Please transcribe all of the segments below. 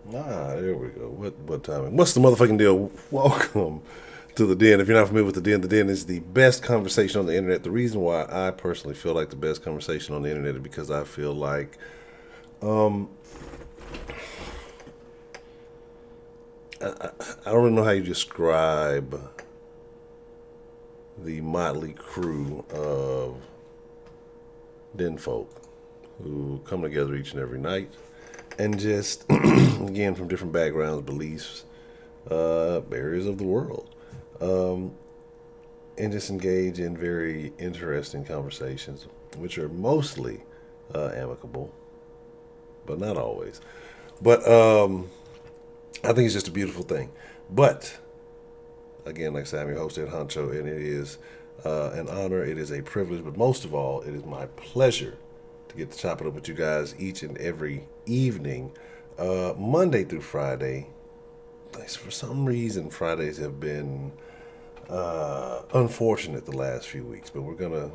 There we go. What time? What's the motherfucking deal? Welcome to the Den. If you're not familiar with the Den is the best conversation on the internet. The reason why I personally feel like the best conversation on the internet is because I feel like I don't really know how you describe the motley crew of den folk who come together each and every night and just again from different backgrounds, beliefs, areas of the world, and just engage in very interesting conversations, which are mostly amicable, but not always. But I think it's just a beautiful thing. But again, like I said, I'm your host, Ed Honcho, and it is an honor. It is a privilege, but most of all, it is my pleasure to get to chop it up with you guys each and every evening, Monday through Friday. For some reason, Fridays have been unfortunate the last few weeks, but we're gonna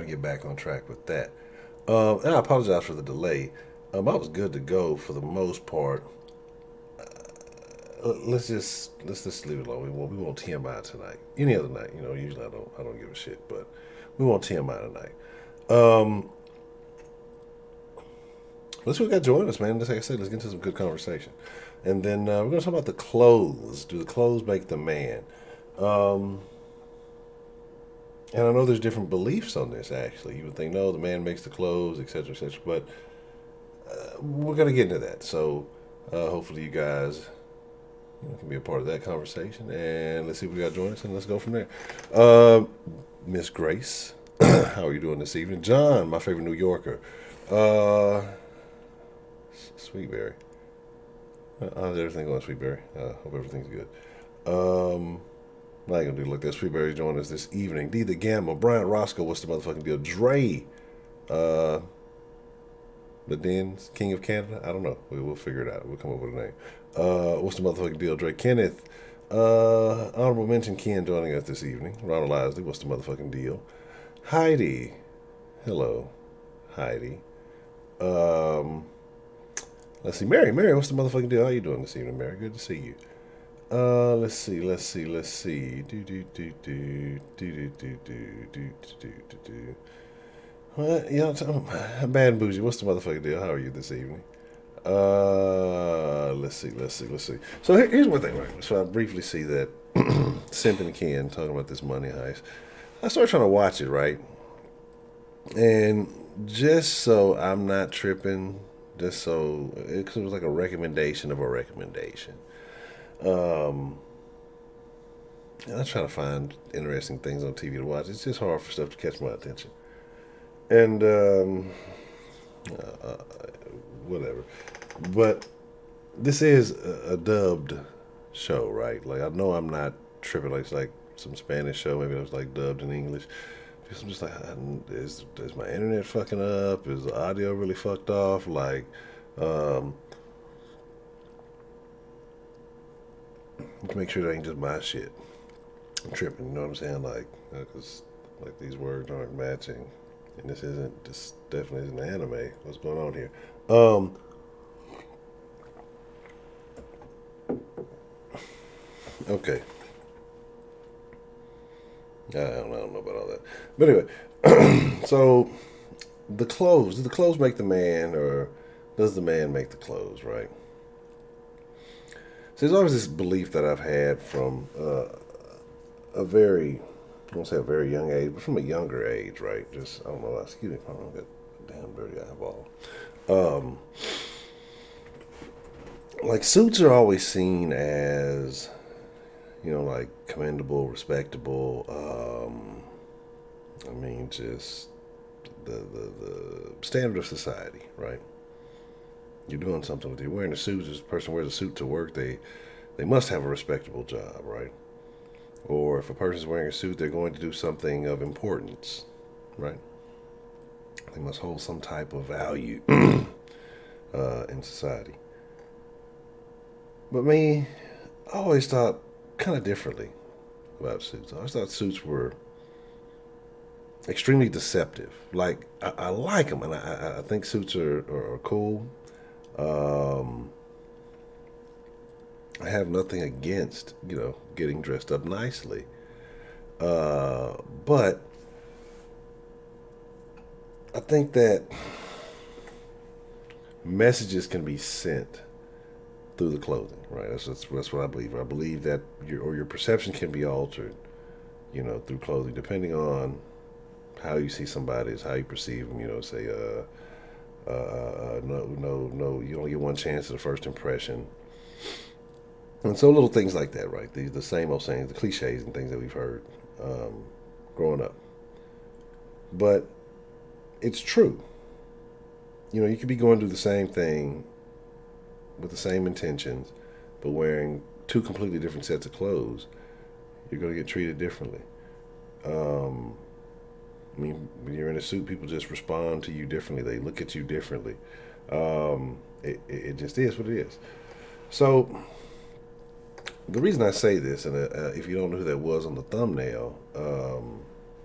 get back on track with that. And I apologize for the delay. I was good to go for the most part. Let's just leave it alone. We won't TMI tonight. Any other night, usually I don't give a shit, but we won't TMI tonight. Let's see what got join us, man. Just like I said, let's get into some good conversation, and then we're gonna talk about the clothes. Do the clothes make the man? And I know there's different beliefs on this. Actually, you would think no, the man makes the clothes, etc., etc. But we're gonna get into that. So hopefully you guys can be a part of that conversation. And let's see if we got join us, and let's go from there. Miss Grace, how are you doing this evening? John, my favorite New Yorker. Sweetberry. How's everything going, Sweetberry? Hope everything's good. I ain't gonna do like that. Sweetberry joining us this evening. D the Gamma, Brian Roscoe, what's the motherfucking deal? Dre, uh, the Den's King of Canada. I don't know. We'll figure it out. We'll come up with a name. What's the motherfucking deal? Dre Kenneth, honorable mention Ken joining us this evening. Ronald Isley, what's the motherfucking deal? Heidi, hello, Heidi. Um, let's see, Mary, what's the motherfucking deal? How you doing this evening, Mary? Good to see you. Let's see. Do do do do do do do do. What? Bad and bougie. What's the motherfucking deal? How are you this evening? Let's see. So here's one thing, right? So I briefly see that Simp and Ken talking about this money heist. I started trying to watch it, right? And just so I'm not tripping, just so it was like a recommendation of a recommendation. Um, and I try to find interesting things on TV to watch. It's just hard for stuff to catch my attention. And uh, uh, whatever. But this is a dubbed show, right? Like I know I'm not tripping. Like it's like some Spanish show. Maybe it was like dubbed in English. Because I'm just like, is my internet fucking up? Is the audio really fucked off? Like, um, to make sure that ain't just my shit. I'm tripping. You know what I'm saying? Like, because like these words aren't matching, and this definitely isn't anime. What's going on here? Um, okay. I don't know about all that. But anyway, so the clothes. Do the clothes make the man, or does the man make the clothes? Right. So there's always this belief that I've had from a very, I won't say a very young age, but from a younger age, right? Just I don't know. Excuse me, I don't get a damn dirty eyeball. Um, like suits are always seen as like commendable, respectable. I mean, just the standard of society, right? You're doing something with you. Wearing a suit. This person wears a suit to work. They must have a respectable job, right? Or if a person's wearing a suit, they're going to do something of importance, right? They must hold some type of value in society. But me, I always thought kind of differently about suits. I always thought suits were extremely deceptive. Like I like them, and I think suits are cool. Um, I have nothing against, getting dressed up nicely. But I think that messages can be sent through the clothing, right? That's what I believe. I believe that your perception can be altered, through clothing, depending on how you see somebody, is how you perceive them. Say, no, no, no, you only get one chance at the first impression, and so little things like that, right? The same old sayings, the cliches and things that we've heard growing up, but it's true. You could be going through the same thing with the same intentions, but wearing two completely different sets of clothes, you're going to get treated differently. Um, I mean, when you're in a suit, people just respond to you differently. They look at you differently. It just is what it is. So the reason I say this, and if you don't know who that was on the thumbnail,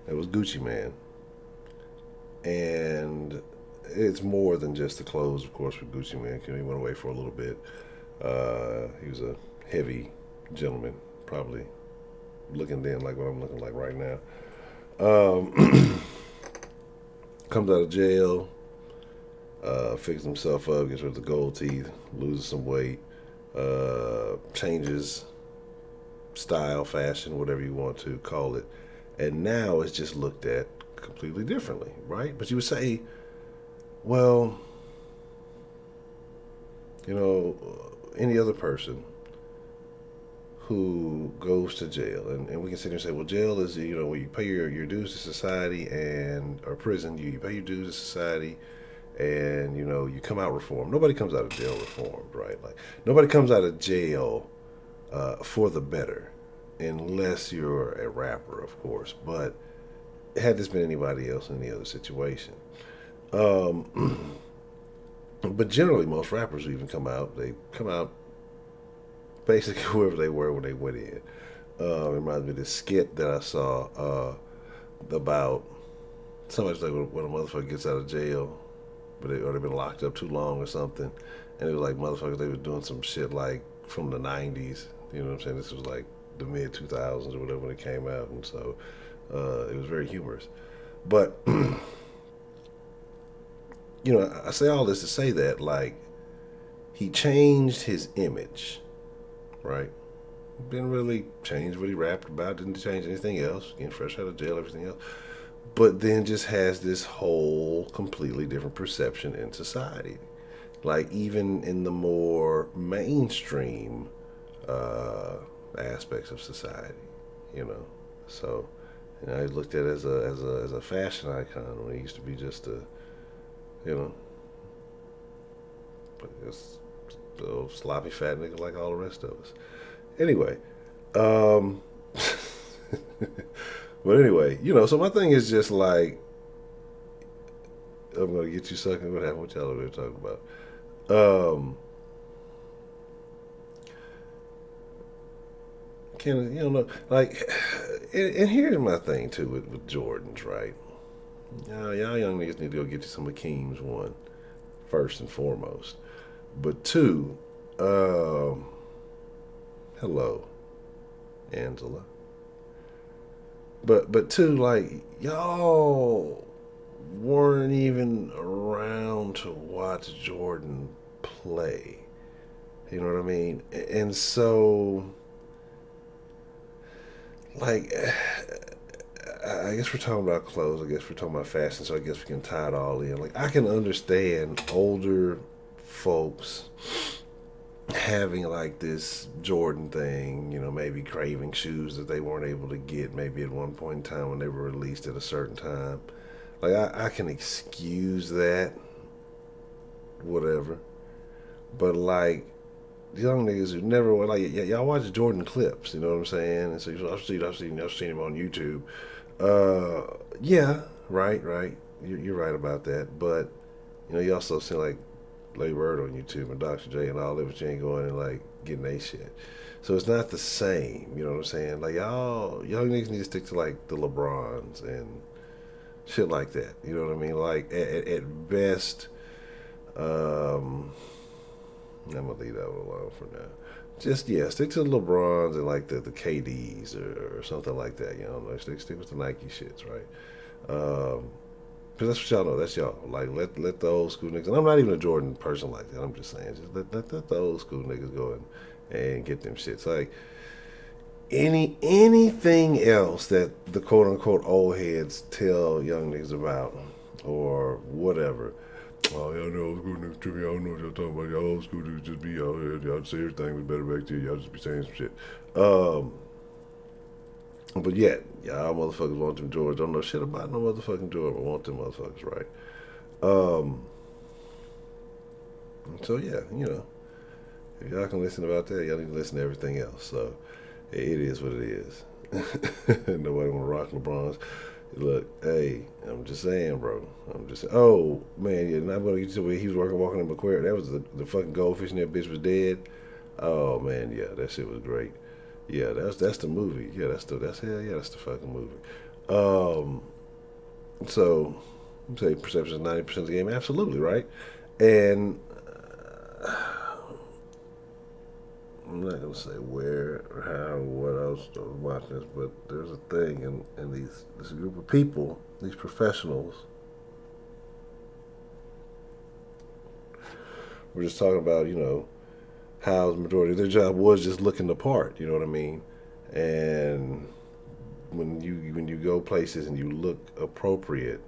it was Gucci Man, and it's more than just the clothes, of course, with Gucci Man. He went away for a little bit. He was a heavy gentleman, probably looking then like what I'm looking like right now. Comes out of jail, fixes himself up, gets rid of the gold teeth, loses some weight, changes style, fashion, whatever you want to call it, and now it's just looked at completely differently, right? But you would say, well, any other person who goes to jail, and we can sit here and say, well, jail is, where you pay your dues to society, or prison, you pay your dues to society, and, you come out reformed. Nobody comes out of jail reformed, right? Like, nobody comes out of jail for the better, unless you're a rapper, of course. But had this been anybody else in any other situation, but generally, most rappers who even come out, they come out basically whoever they were when they went in. It reminds me of this skit that I saw about somebody's like when a motherfucker gets out of jail, or they've been locked up too long or something, and it was like motherfuckers, they were doing some shit like from the '90s. You know what I'm saying? This was like the mid 2000s or whatever when it came out, and so it was very humorous. But I say all this to say that, like, he changed his image, right? Didn't really change what he rapped about, didn't change anything else, getting fresh out of jail, everything else. But then just has this whole completely different perception in society. Like, even in the more mainstream aspects of society, you know. So, he's looked at as a fashion icon when he used to be just a, just a little sloppy fat nigga like all the rest of us. Anyway, but anyway, so my thing is just like, I'm gonna get you sucking. What happened? What y'all over there talking about? Can like, and here's my thing too with Jordans, right? Y'all young niggas need to go get you some Akeem's, one, first and foremost. But two, hello, Angela. But two, like, y'all weren't even around to watch Jordan play. You know what I mean? And so, like, I guess we're talking about clothes. I guess we're talking about fashion. So I guess we can tie it all in. Like, I can understand older folks having like this Jordan thing, maybe craving shoes that they weren't able to get maybe at one point in time when they were released at a certain time. Like, I can excuse that, whatever. But like, young niggas who never went, like, y'all watch Jordan clips, you know what I'm saying? And so I've seen him on YouTube. Yeah, right. You're right about that. But you also see like Larry Bird on YouTube and Dr. J and all that, but you ain't going and like getting they shit. So it's not the same, you know what I'm saying? Like, y'all young niggas need to stick to like the LeBrons and shit like that. You know what I mean? Like, at best, I'm gonna leave that one alone for now. Just yeah, stick to the LeBrons and like the KDs or something like that. You know, like stick with the Nike shits, right? Cause that's what y'all know. That's y'all. Like let the old school niggas. And I'm not even a Jordan person like that. I'm just saying, just let the old school niggas go and get them shits. Like anything else that the quote unquote old heads tell young niggas about or whatever. Oh, y'all know old school niggas tripping. Y'all don't know what y'all talking about. Y'all old school niggas just be out here. Y'all say everything was better back then. Y'all just be saying some shit. Um, but yet, y'all motherfuckers want them Jordans. Don't know shit about no motherfucking Jordan, but want them motherfuckers, right? Um, so yeah, you know, if y'all can listen about that, y'all need to listen to everything else. So it is what it is. Nobody want to rock LeBron's. Look, hey, I'm just saying, bro. I'm just saying. Oh man, yeah, not gonna get to where he was walking in McQuarrie. That was the fucking goldfish, and that bitch was dead. Oh man, yeah, that shit was great. Yeah, that's the movie. Yeah, that's hell yeah, that's the fucking movie. Um, so say perception is 90% of the game. Absolutely right. And I'm not gonna say where or how or what I was watching this, but there's a thing in this group of people, these professionals. We're just talking about how the majority of their job was just looking the part. You know what I mean? And when you go places and you look appropriate,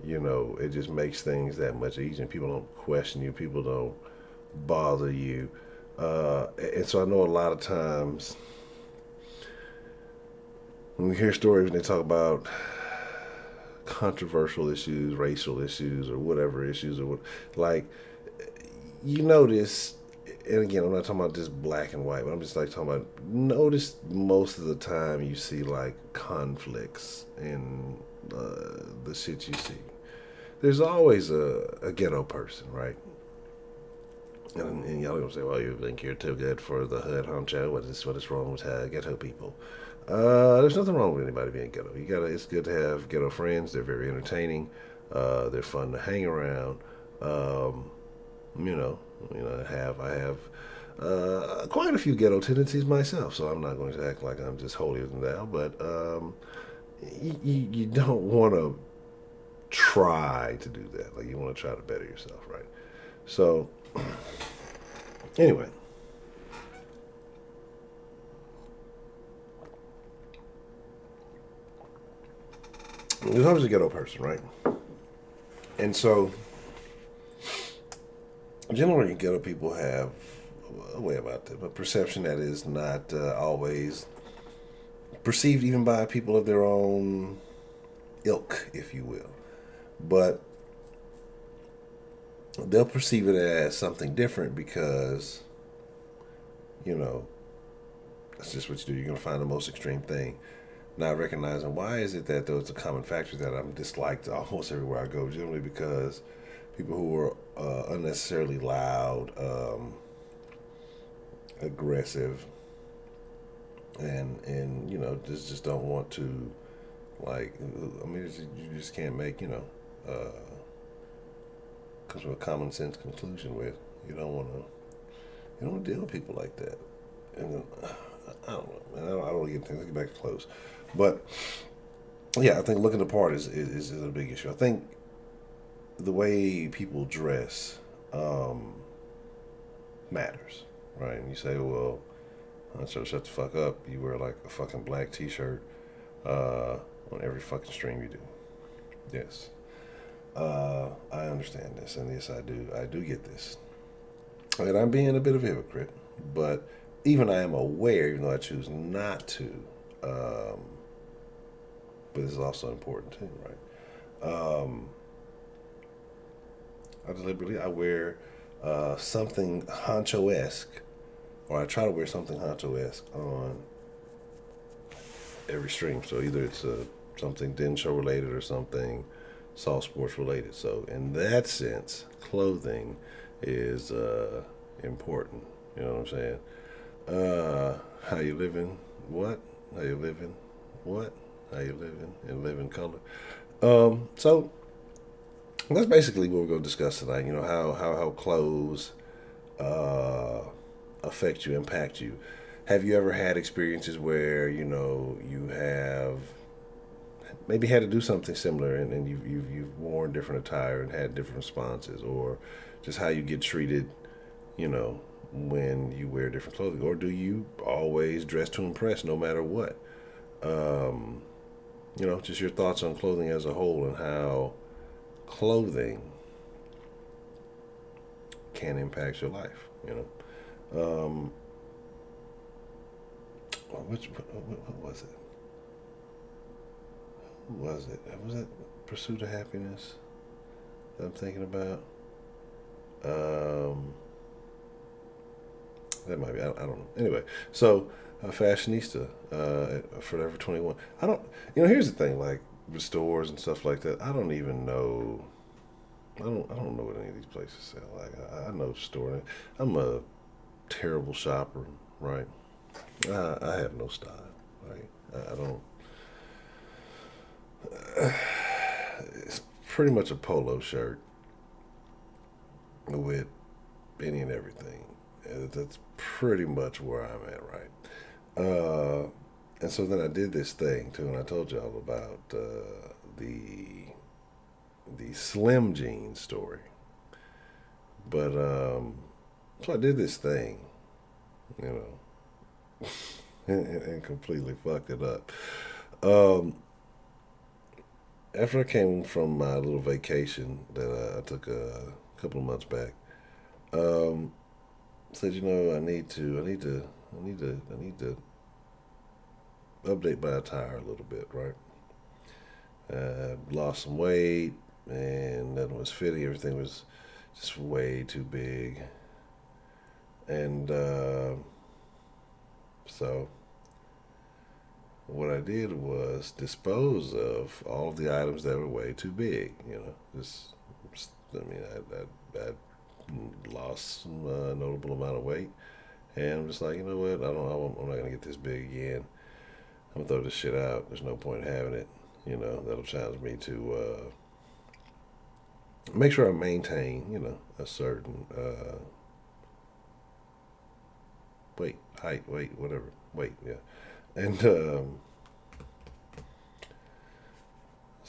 it just makes things that much easier. People don't question you. People don't bother you. And so I know a lot of times when we hear stories and they talk about controversial issues, racial issues, or whatever issues, or what, like you notice, and again, I'm not talking about just black and white, but I'm just like talking about notice most of the time you see like conflicts in the shit you see. There's always a ghetto person, right? And y'all gonna say, well, you think you're too good for the hood, Honcho? What is wrong with ghetto people? There's nothing wrong with anybody being ghetto. It's good to have ghetto friends. They're very entertaining. They're fun to hang around. Um, you know, I have quite a few ghetto tendencies myself, so I'm not going to act like I'm just holier than thou. But you don't want to try to do that. Like you want to try to better yourself, right? So anyway, there's always a ghetto person, right? And so generally, ghetto people have a way about them, a perception that is not always perceived even by people of their own ilk, if you will. But they'll perceive it as something different because, you know, that's just what you do. You're going to find the most extreme thing. Not recognizing why is it that there's a common factor that I'm disliked almost everywhere I go, generally because people who are unnecessarily loud, aggressive, and just don't want to like. I mean, you just can't make come to a common sense conclusion with. You don't want to deal with people like that. And I don't know, man. I don't get things. Get back to close, but yeah, I think looking the part is a big issue. I think the way people dress matters, right? And you say, well, so shut the fuck up. You wear like a fucking black T-shirt on every fucking stream you do. Yes, I understand this, and yes, I do. I do get this, and I'm being a bit of a hypocrite, but even I am aware, even though I choose not to. But this is also important too, right? I wear something Honcho-esque, or I try to wear something Honcho-esque on every stream. So either it's something Den Show related or something Soft Sports related. So in that sense, clothing is important. You know what I'm saying? How you living? What? How you living? What? How you living? And live in color. So that's basically what we're going to discuss tonight. How clothes uh, affect you, impact you? Have you ever had experiences where you have maybe had to do something similar, and you've worn different attire and had different responses, or just how you get treated, you know, when you wear different clothing, or do you always dress to impress no matter what? Um, just your thoughts on clothing as a whole and how clothing can impact your life. Um, what was it? Who was it? Was it Pursuit of Happiness that I'm thinking about? Um, that might be. I don't know. Anyway, so fashionista, Forever 21. I don't. Here's the thing. Like with stores and stuff like that, I don't even know. I don't know what any of these places sell. Like I know store. I'm a terrible shopper, right? I have no style, right? I don't. It's pretty much a polo shirt with any and everything. That's pretty much where I'm at, right? And so then I did this thing too, and I told y'all about the slim jeans story. But so I did this thing, you know, and completely fucked it up. Um, After I came from my little vacation that I took a couple of months back, um, said, I need to update my attire a little bit, right? Lost some weight, and nothing was fitting. Everything was just way too big, and so what I did was dispose of all of the items that were way too big. I mean, I lost some notable amount of weight, and I'm just like, you know what? I'm not gonna get this big again. I'm gonna throw this shit out. There's no point in having it. That'll challenge me to make sure I maintain, a certain weight, height, weight, whatever, weight, yeah. And so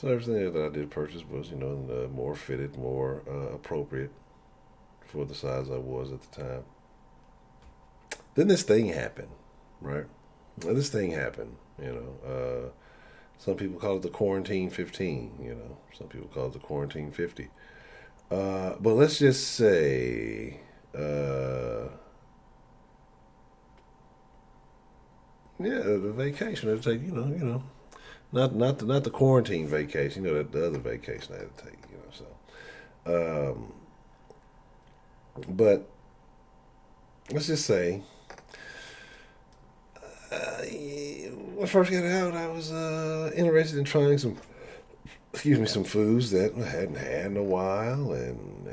everything that I did purchase was, more fitted, more appropriate for the size I was at the time. Then this thing happened, right? This thing happened, some people call it the quarantine 15, some people call it the quarantine 50. But let's just say, yeah, the vacation. It'll take, not the quarantine vacation, the other vacation I had to take, so. But let's just say, when I first got out, I was interested in trying some foods that I hadn't had in a while, and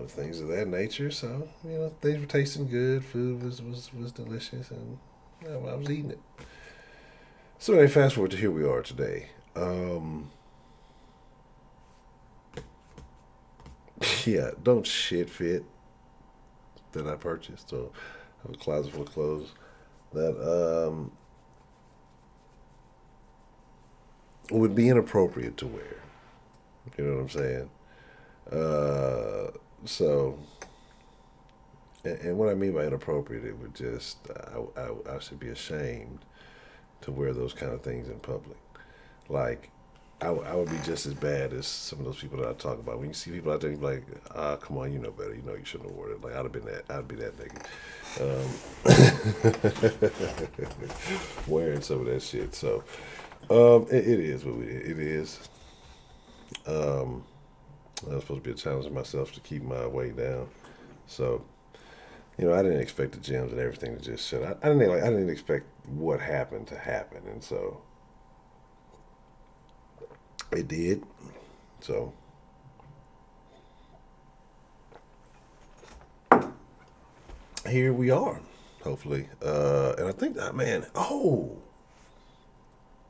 things of that nature. So things were tasting good. Food was delicious, and I was eating it. So anyway, fast forward to here we are today. Yeah, don't shit fit that I purchased. So I have a closet full of clothes that would be inappropriate to wear. You know what I'm saying? So, and what I mean by inappropriate, it would just I should be ashamed to wear those kind of things in public. Like, I would be just as bad as some of those people that I talk about. When you see people out there, you be like, come on, you know better. You know you shouldn't have worn it. Like, I'd have been that. I'd be that nigga. Wearing some of that shit. So, it is what it is. Um, I was supposed to be challenging myself to keep my weight down. So, I didn't expect the gyms and everything to just shut. I didn't expect what happened to happen, and so it did. So here we are, hopefully. And I think that man. Oh,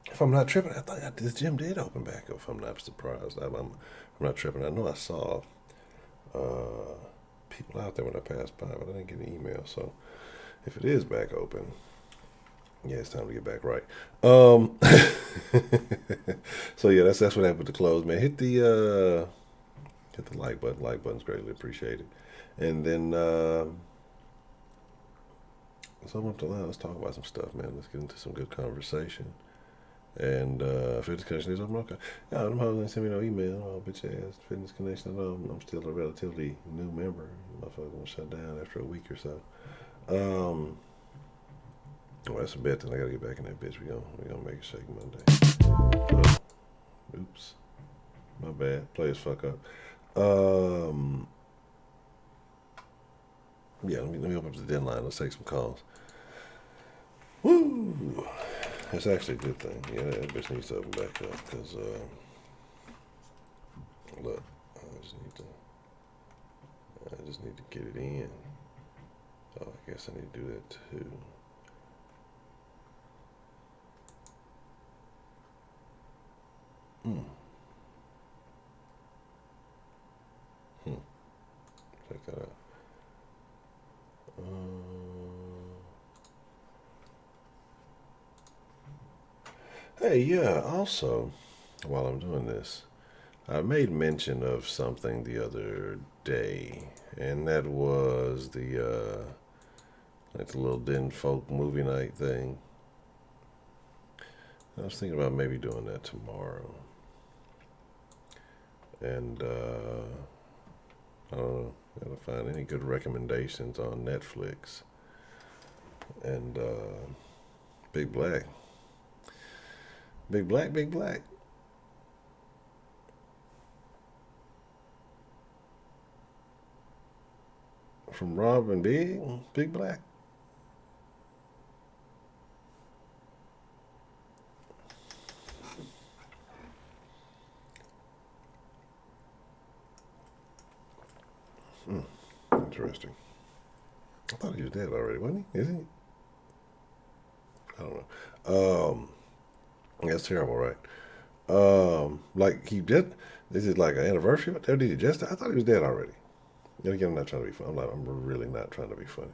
if I'm not tripping, I thought this gym did open back up. If I'm not surprised, I'm not tripping. I know I saw. Uh, people out there when I passed by, but I didn't get an email. So if it is back open, yeah, it's time to get back right. So yeah, that's what happened with the close, man. Hit the like button. Like button's greatly appreciated. And then so I want to let's talk about some stuff, man. Let's get into some good conversation. And fitness connection is open. Okay. Yeah, them hoes ain't send me no email. Oh, bitch ass fitness connection. I'm still a relatively new member. Motherfucker gonna shut down after a week or so. Well, that's a bet. Then I gotta get back in that bitch. We gonna make it shake Monday. Oops, my bad. Play as fuck up. Yeah, let me open up the Denline. Let's take some calls. Woo! That's actually a good thing. Yeah, that bitch needs to open back up because look, I just need to get it in. Oh, I guess I need to do that too. Check that out. Hey, yeah, also, while I'm doing this, I made mention of something the other day, and that was like the little Den Folk movie night thing. I was thinking about maybe doing that tomorrow. And, I don't know, gotta find any good recommendations on Netflix. And, Big Black. Big Black, Big Black. From Rob and Big Black. Interesting. I thought he was dead already, wasn't he? Isn't he? I don't know. That's terrible, right? Like he did. This is like an anniversary. Did he just? I thought he was dead already. And again, I'm not trying to be funny. I'm really not trying to be funny.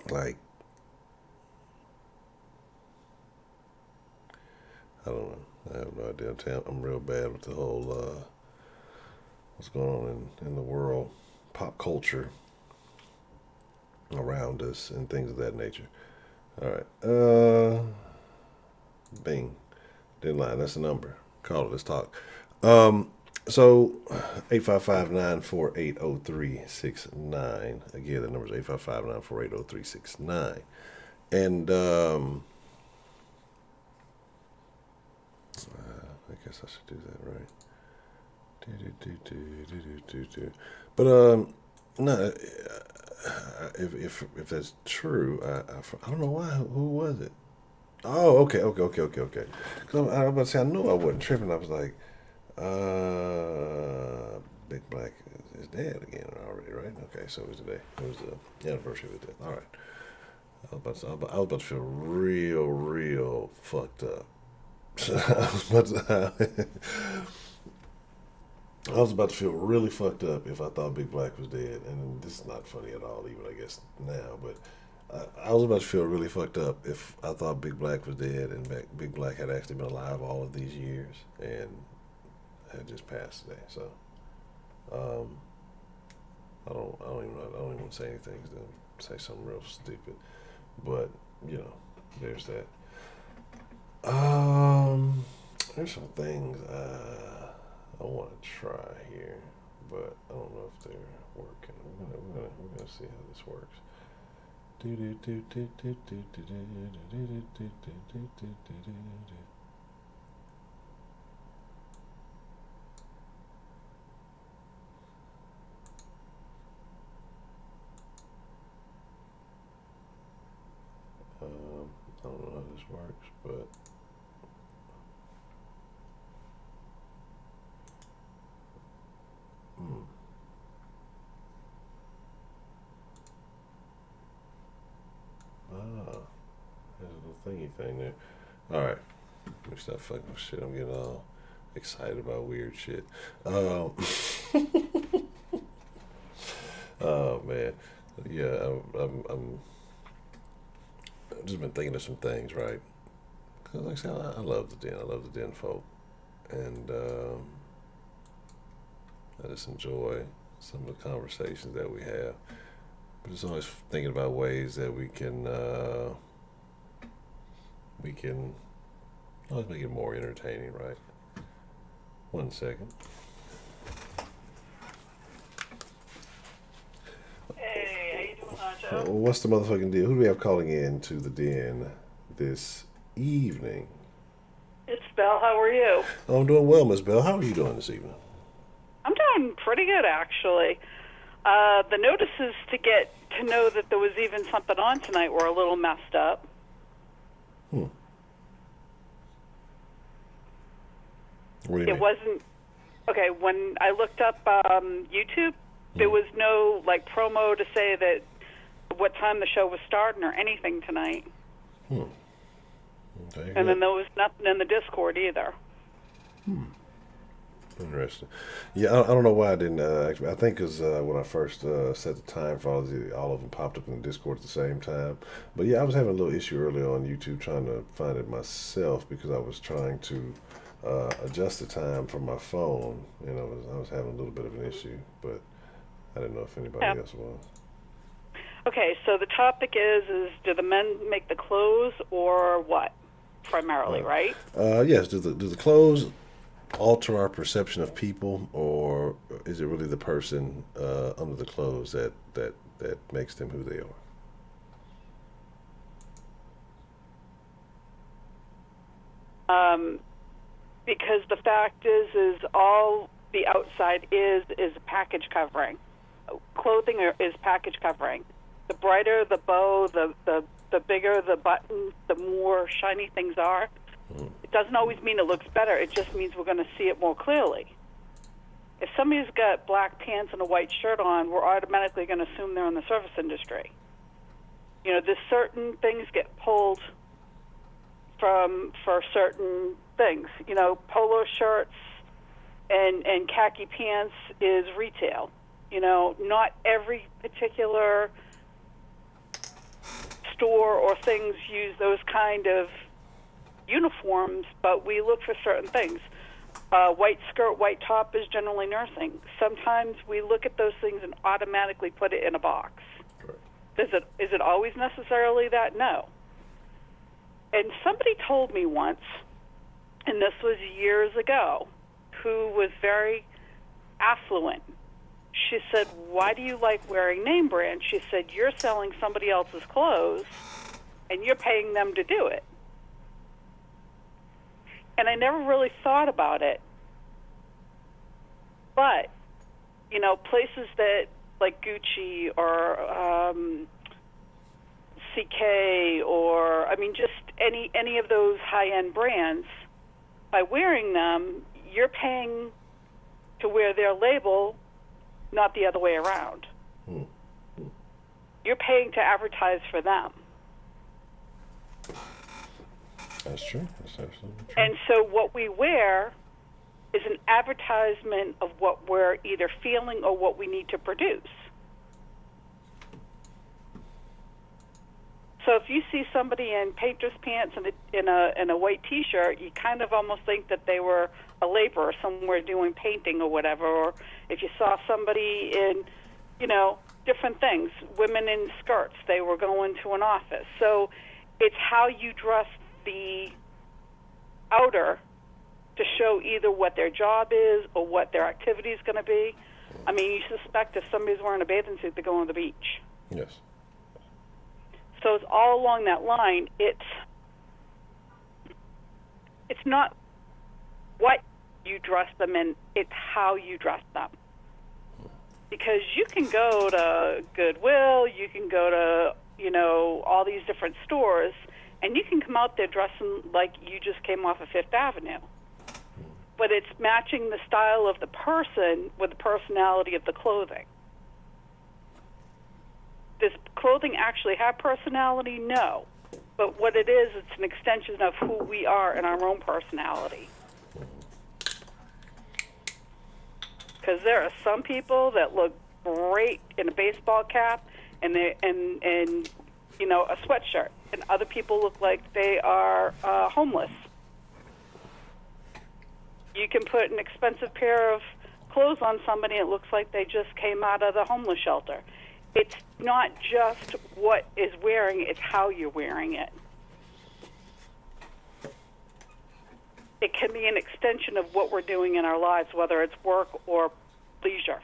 Like, I don't know. I have no idea. I'm real bad with the whole what's going on in the world, pop culture around us, and things of that nature. All right. Bing. Denline. That's the number. Call it. Let's talk. So 855-948-0369. Again, the number is 855-948-0369. And I guess I should do that right. But no, if that's true, I don't know why. Who was it? Oh, okay. Cause I was about to say I knew I wasn't tripping. I was like, Big Black is dead again already, right? Okay, so it was today. It was the anniversary of his death. All right. I was about to feel real fucked up. I was about to feel really fucked up if I thought Big Black was dead, and this is not funny at all, even I guess now. But I was about to feel really fucked up if I thought Big Black was dead and Big Black had actually been alive all of these years and had just passed today. So I don't even want to say anything. Say something real stupid, but there's that. There's some things I want to try here, but I don't know if they're working. We're gonna see how this works. I don't know how this works, but there's a little thingy thing there. All right, let me stop fucking with shit. I'm getting all excited about weird shit. Oh man, yeah. I've just been thinking of some things, right? 'Cause like I said, I love the den. I love the den folk, and I just enjoy some of the conversations that we have. But just always thinking about ways that we can always make it more entertaining, right? One second. Hey, how you doing, Well, Honcho? what's the motherfucking deal? Who do we have calling in to the den this evening? It's Belle. How are you? Oh, I'm doing well, Miss Bell. How are you doing this evening? I'm doing pretty good, actually. The notices to get to know that there was even something on tonight were a little messed up. Hmm. What do you It mean? wasn't okay. When I looked up YouTube, there Hmm. was no like promo to say that what time the show was starting or anything tonight. Hmm. Okay, And then good. there was nothing in the Discord either. Interesting. Yeah, I don't know why I didn't. Actually, I think because when I first set the time for all of them popped up in the Discord at the same time. But yeah, I was having a little issue earlier on YouTube trying to find it myself because I was trying to adjust the time from my phone, and I was having a little bit of an issue, but I didn't know if Yeah. anybody else was. Okay, so the topic is do the men make the clothes or what? Primarily, Uh, right? yes. Do the clothes alter our perception of people, or is it really the person under the clothes that makes them who they are? Um, because the fact is all the outside is package covering. Clothing is package covering. The brighter the bow, the bigger the button, the more shiny things are. It doesn't always mean it looks better. It just means we're going to see it more clearly. If somebody's got black pants and a white shirt on, we're automatically going to assume they're in the service industry. You know, there's certain things get pulled from for certain things. You know, polo shirts and khaki pants is retail. You know, not every particular store or things use those kind of uniforms, but we look for certain things. White skirt, white top is generally nursing. Sometimes we look at those things and automatically put it in a box. Correct. Is it always necessarily that? No. And somebody told me once, and this was years ago, who was very affluent. She said, "Why do you like wearing name brand?" She said, "You're selling somebody else's clothes, and you're paying them to do it." And I never really thought about it. But, you know, places that like Gucci or CK or, I mean, just any of those high-end brands, by wearing them, you're paying to wear their label, not the other way around. Hmm. You're paying to advertise for them. That's true. That's absolutely true. And so what we wear is an advertisement of what we're either feeling or what we need to produce. So if you see somebody in painter's pants and in a white T-shirt, you kind of almost think that they were a laborer somewhere doing painting or whatever. Or if you saw somebody in, you know, different things, women in skirts, they were going to an office. So it's how you dress the outer to show either what their job is or what their activity is going to be. I mean, you suspect if somebody's wearing a bathing suit, they're going to the beach. Yes. So it's all along that line. It's not what you dress them in, it's how you dress them. Because you can go to Goodwill, you can go to, you know, all these different stores, and you can come out there dressing like you just came off of Fifth Avenue. But it's matching the style of the person with the personality of the clothing. Does clothing actually have personality? No. But what it is, it's an extension of who we are and our own personality. Because there are some people that look great in a baseball cap and you know, a sweatshirt, and other people look like they are homeless. You can put an expensive pair of clothes on somebody, it looks like they just came out of the homeless shelter. It's not just what is wearing, it's how you're wearing it. It can be an extension of what we're doing in our lives, whether it's work or leisure.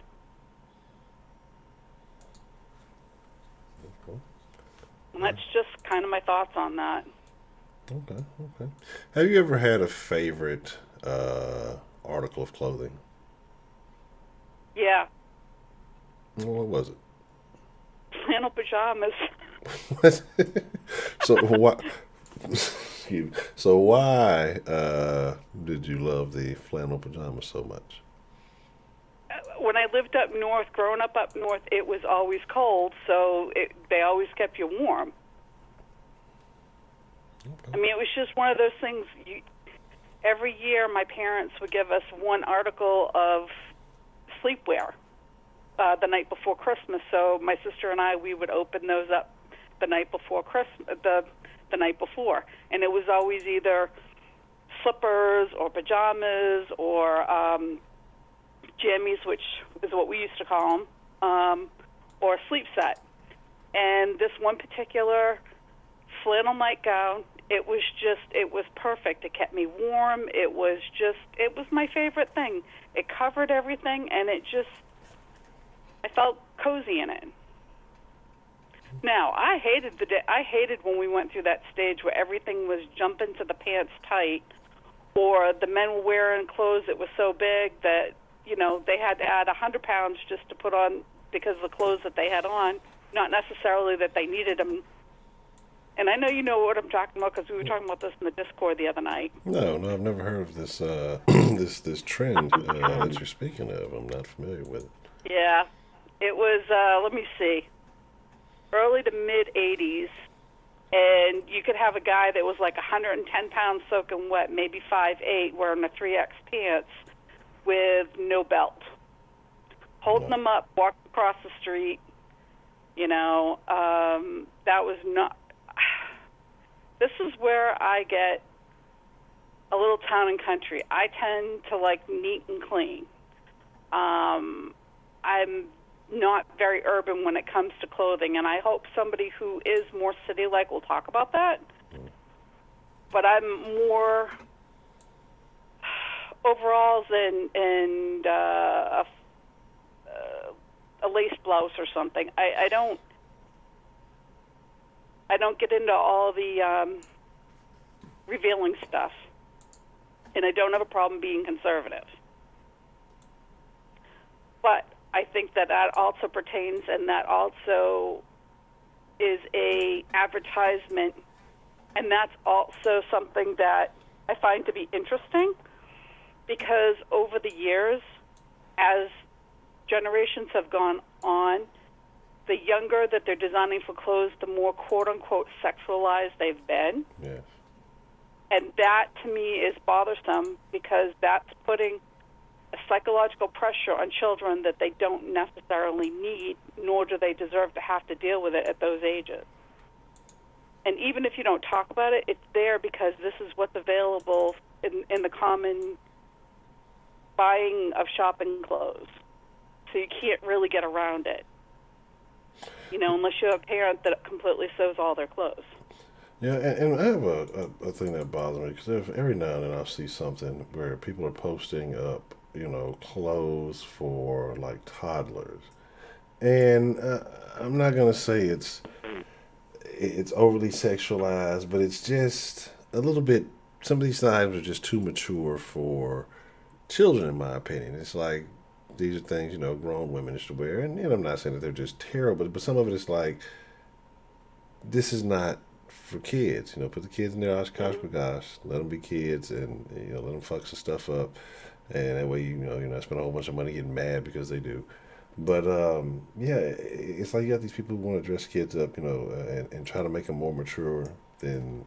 Okay. And that's just kind of my thoughts on that. Okay. Have you ever had a favorite article of clothing? Yeah, Well, what was it? flannel pajamas. so why? So why did you love the flannel pajamas so much? When I lived up north, growing up north, it was always cold, so they always kept you warm. Okay. I mean, it was just one of those things. Every year, my parents would give us one article of sleepwear the night before Christmas. So my sister and I, we would open those up the night before Christmas, the night before, and it was always either slippers or pajamas or jammies, which is what we used to call them, or a sleep set. And this one particular flannel nightgown, it was perfect. It kept me warm. It was my favorite thing. It covered everything, and I felt cozy in it. Now, I hated when we went through that stage where everything was jumping to the pants tight, or the men were wearing clothes that was so big that, you know, they had to add 100 pounds just to put on because of the clothes that they had on, not necessarily that they needed them. And I know you know what I'm talking about because we were talking about this in the Discord the other night. No, I've never heard of this this trend that you're speaking of. I'm not familiar with it. Yeah, it was. Let me see, early to mid '80s, and you could have a guy that was like 110 pounds soaking wet, maybe 5'8", wearing a 3X pants with no belt, holding them up, walking across the street. You know, that was not. This is where I get a little town and country. I tend to like neat and clean. I'm not very urban when it comes to clothing, and I hope somebody who is more city-like will talk about that. But I'm more overalls and a lace blouse or something. I don't get into all the revealing stuff, and I don't have a problem being conservative. But I think that also pertains, and that also is a advertisement, and that's also something that I find to be interesting, because over the years, as generations have gone on, the younger that they're designing for clothes, the more quote-unquote sexualized they've been. Yes. And that, to me, is bothersome, because that's putting a psychological pressure on children that they don't necessarily need, nor do they deserve to have to deal with it at those ages. And even if you don't talk about it, it's there because this is what's available in the common buying of shopping clothes. So you can't really get around it, you know, unless you have a parent that completely sews all their clothes. Yeah, and I have a thing that bothers me, because every now and then I'll see something where people are posting up, you know, clothes for like toddlers, and I'm not gonna say it's overly sexualized, but it's just a little bit. Some of these items are just too mature for children, in my opinion. It's like these are things, you know, grown women should wear, and I'm not saying that they're just terrible, but some of it is like, this is not for kids. You know, put the kids in their gosh, let them be kids, and you know, let them fuck some stuff up, and that way you know you're not spending a whole bunch of money getting mad because they do. But yeah, it's like you got these people who want to dress kids up, you know, and try to make them more mature than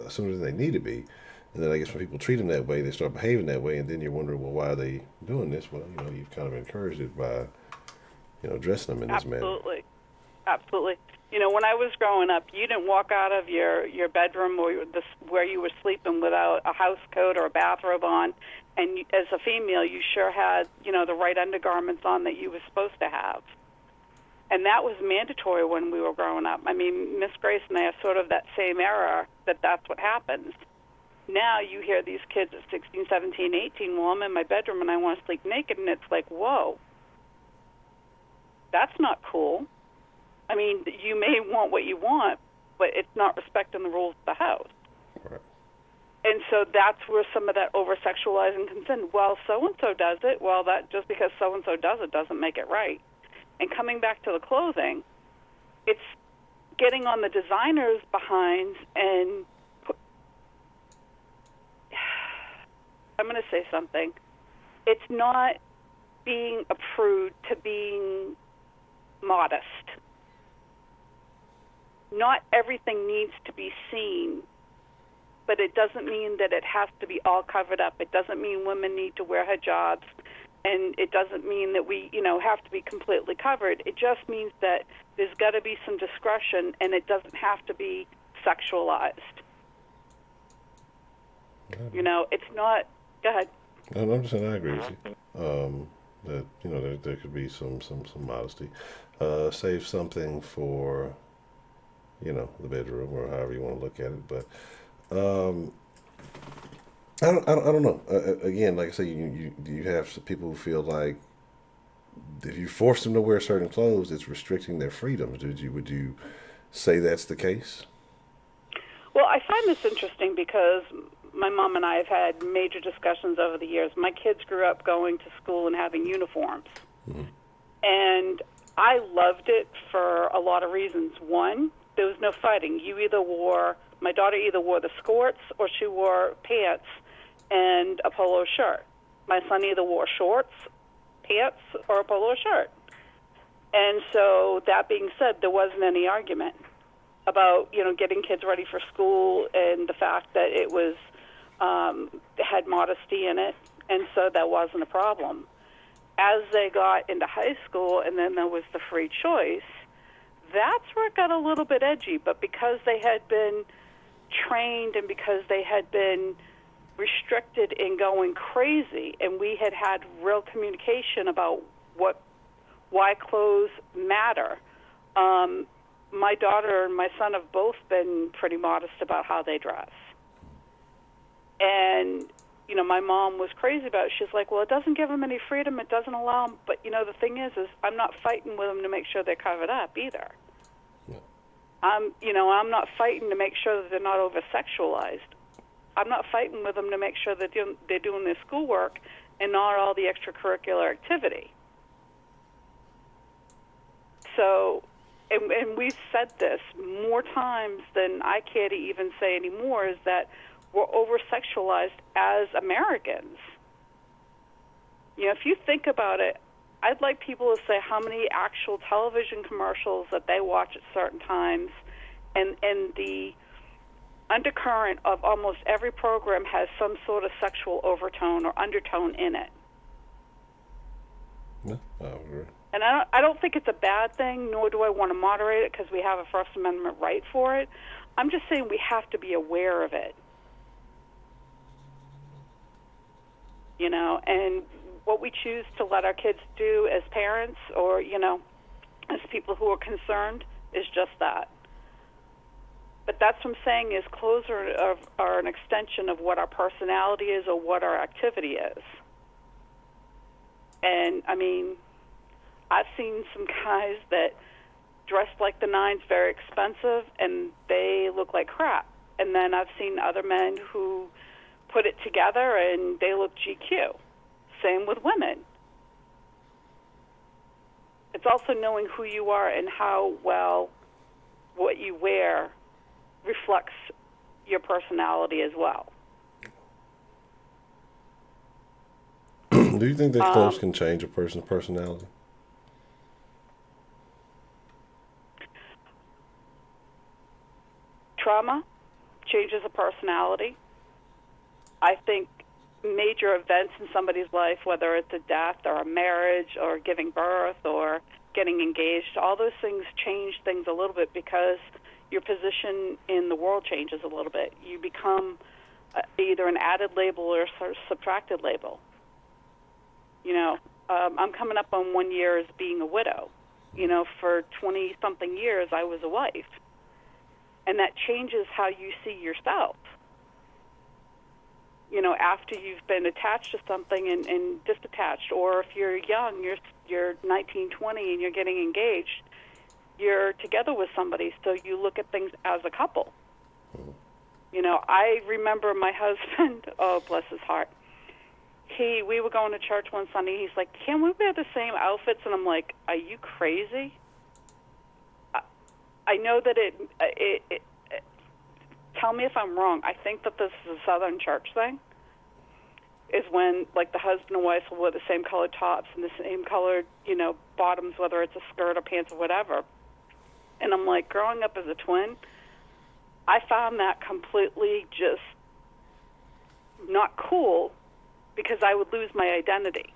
sooner than they need to be. And then I guess when people treat them that way, they start behaving that way, and then you're wondering, well, why are they doing this? Well, you know, you've kind of encouraged it by dressing them in this manner. Absolutely. When I was growing up, you didn't walk out of your bedroom or where you were sleeping without a house coat or a bathrobe on. And as a female, you sure had, the right undergarments on that you were supposed to have. And that was mandatory when we were growing up. I mean, Miss Grace and I are sort of that same era that's what happens. Now you hear these kids at 16, 17, 18, well, I'm in my bedroom and I want to sleep naked, and it's like, whoa, that's not cool. I mean, you may want what you want, but it's not respecting the rules of the house. Right. And so that's where some of that over-sexualizing comes in. Well, so-and-so does it. Well, that just because so-and-so does it doesn't make it right. And coming back to the clothing, it's getting on the designers' behinds and I'm going to say something. It's not being a prude to being modest. Not everything needs to be seen, but it doesn't mean that it has to be all covered up. It doesn't mean women need to wear hijabs, and it doesn't mean that we, have to be completely covered. It just means that there's got to be some discretion, and it doesn't have to be sexualized. It's not. Go ahead. I'm just saying I agree with you. That there could be some modesty. Save something for the bedroom or however you want to look at it. But I don't know. Again, like I say, you have some people who feel like if you force them to wear certain clothes, it's restricting their freedoms. Would you say that's the case? Well, I find this interesting because my mom and I have had major discussions over the years. My kids grew up going to school and having uniforms. Mm-hmm. And I loved it for a lot of reasons. One, there was no fighting. My daughter either wore the skirts or she wore pants and a polo shirt. My son either wore shorts, pants, or a polo shirt. And so that being said, there wasn't any argument about, getting kids ready for school and the fact that it was had modesty in it, and so that wasn't a problem. As they got into high school and then there was the free choice, that's where it got a little bit edgy. But because they had been trained and because they had been restricted in going crazy, and we had had real communication about why clothes matter, my daughter and my son have both been pretty modest about how they dress. And, my mom was crazy about it. She's like, well, it doesn't give them any freedom. It doesn't allow them. But, the thing is I'm not fighting with them to make sure they're covered up either. Yeah. I'm not fighting to make sure that they're not over-sexualized. I'm not fighting with them to make sure that they're doing their schoolwork and not all the extracurricular activity. So, and we've said this more times than I care to even say anymore, is that we're over-sexualized as Americans. If you think about it, I'd like people to say how many actual television commercials that they watch at certain times, and the undercurrent of almost every program has some sort of sexual overtone or undertone in it. Yeah, I agree. And I don't think it's a bad thing, nor do I want to moderate it because we have a First Amendment right for it. I'm just saying we have to be aware of it. And what we choose to let our kids do as parents or, as people who are concerned is just that. But that's what I'm saying is clothes are an extension of what our personality is or what our activity is. And, I've seen some guys that dress like the nines, very expensive, and they look like crap. And then I've seen other men who put it together and they look GQ. Same with women. It's also knowing who you are and how well what you wear reflects your personality as well. Do you think that clothes can change a person's personality? Trauma changes a personality. I think major events in somebody's life, whether it's a death or a marriage or giving birth or getting engaged, all those things change things a little bit because your position in the world changes a little bit. You become either an added label or a subtracted label. I'm coming up on 1 year as being a widow. For 20-something years, I was a wife. And that changes how you see yourself. After you've been attached to something and disattached, or if you're young, you're 19, 20, and you're getting engaged, you're together with somebody, so you look at things as a couple. I remember my husband, oh, bless his heart, we were going to church one Sunday, he's like, can we wear the same outfits? And I'm like, are you crazy? I know that it tell me if I'm wrong, I think that this is a Southern church thing, is when, like, the husband and wife will wear the same colored tops and the same colored, bottoms, whether it's a skirt or pants or whatever. And I'm like, growing up as a twin, I found that completely just not cool because I would lose my identity.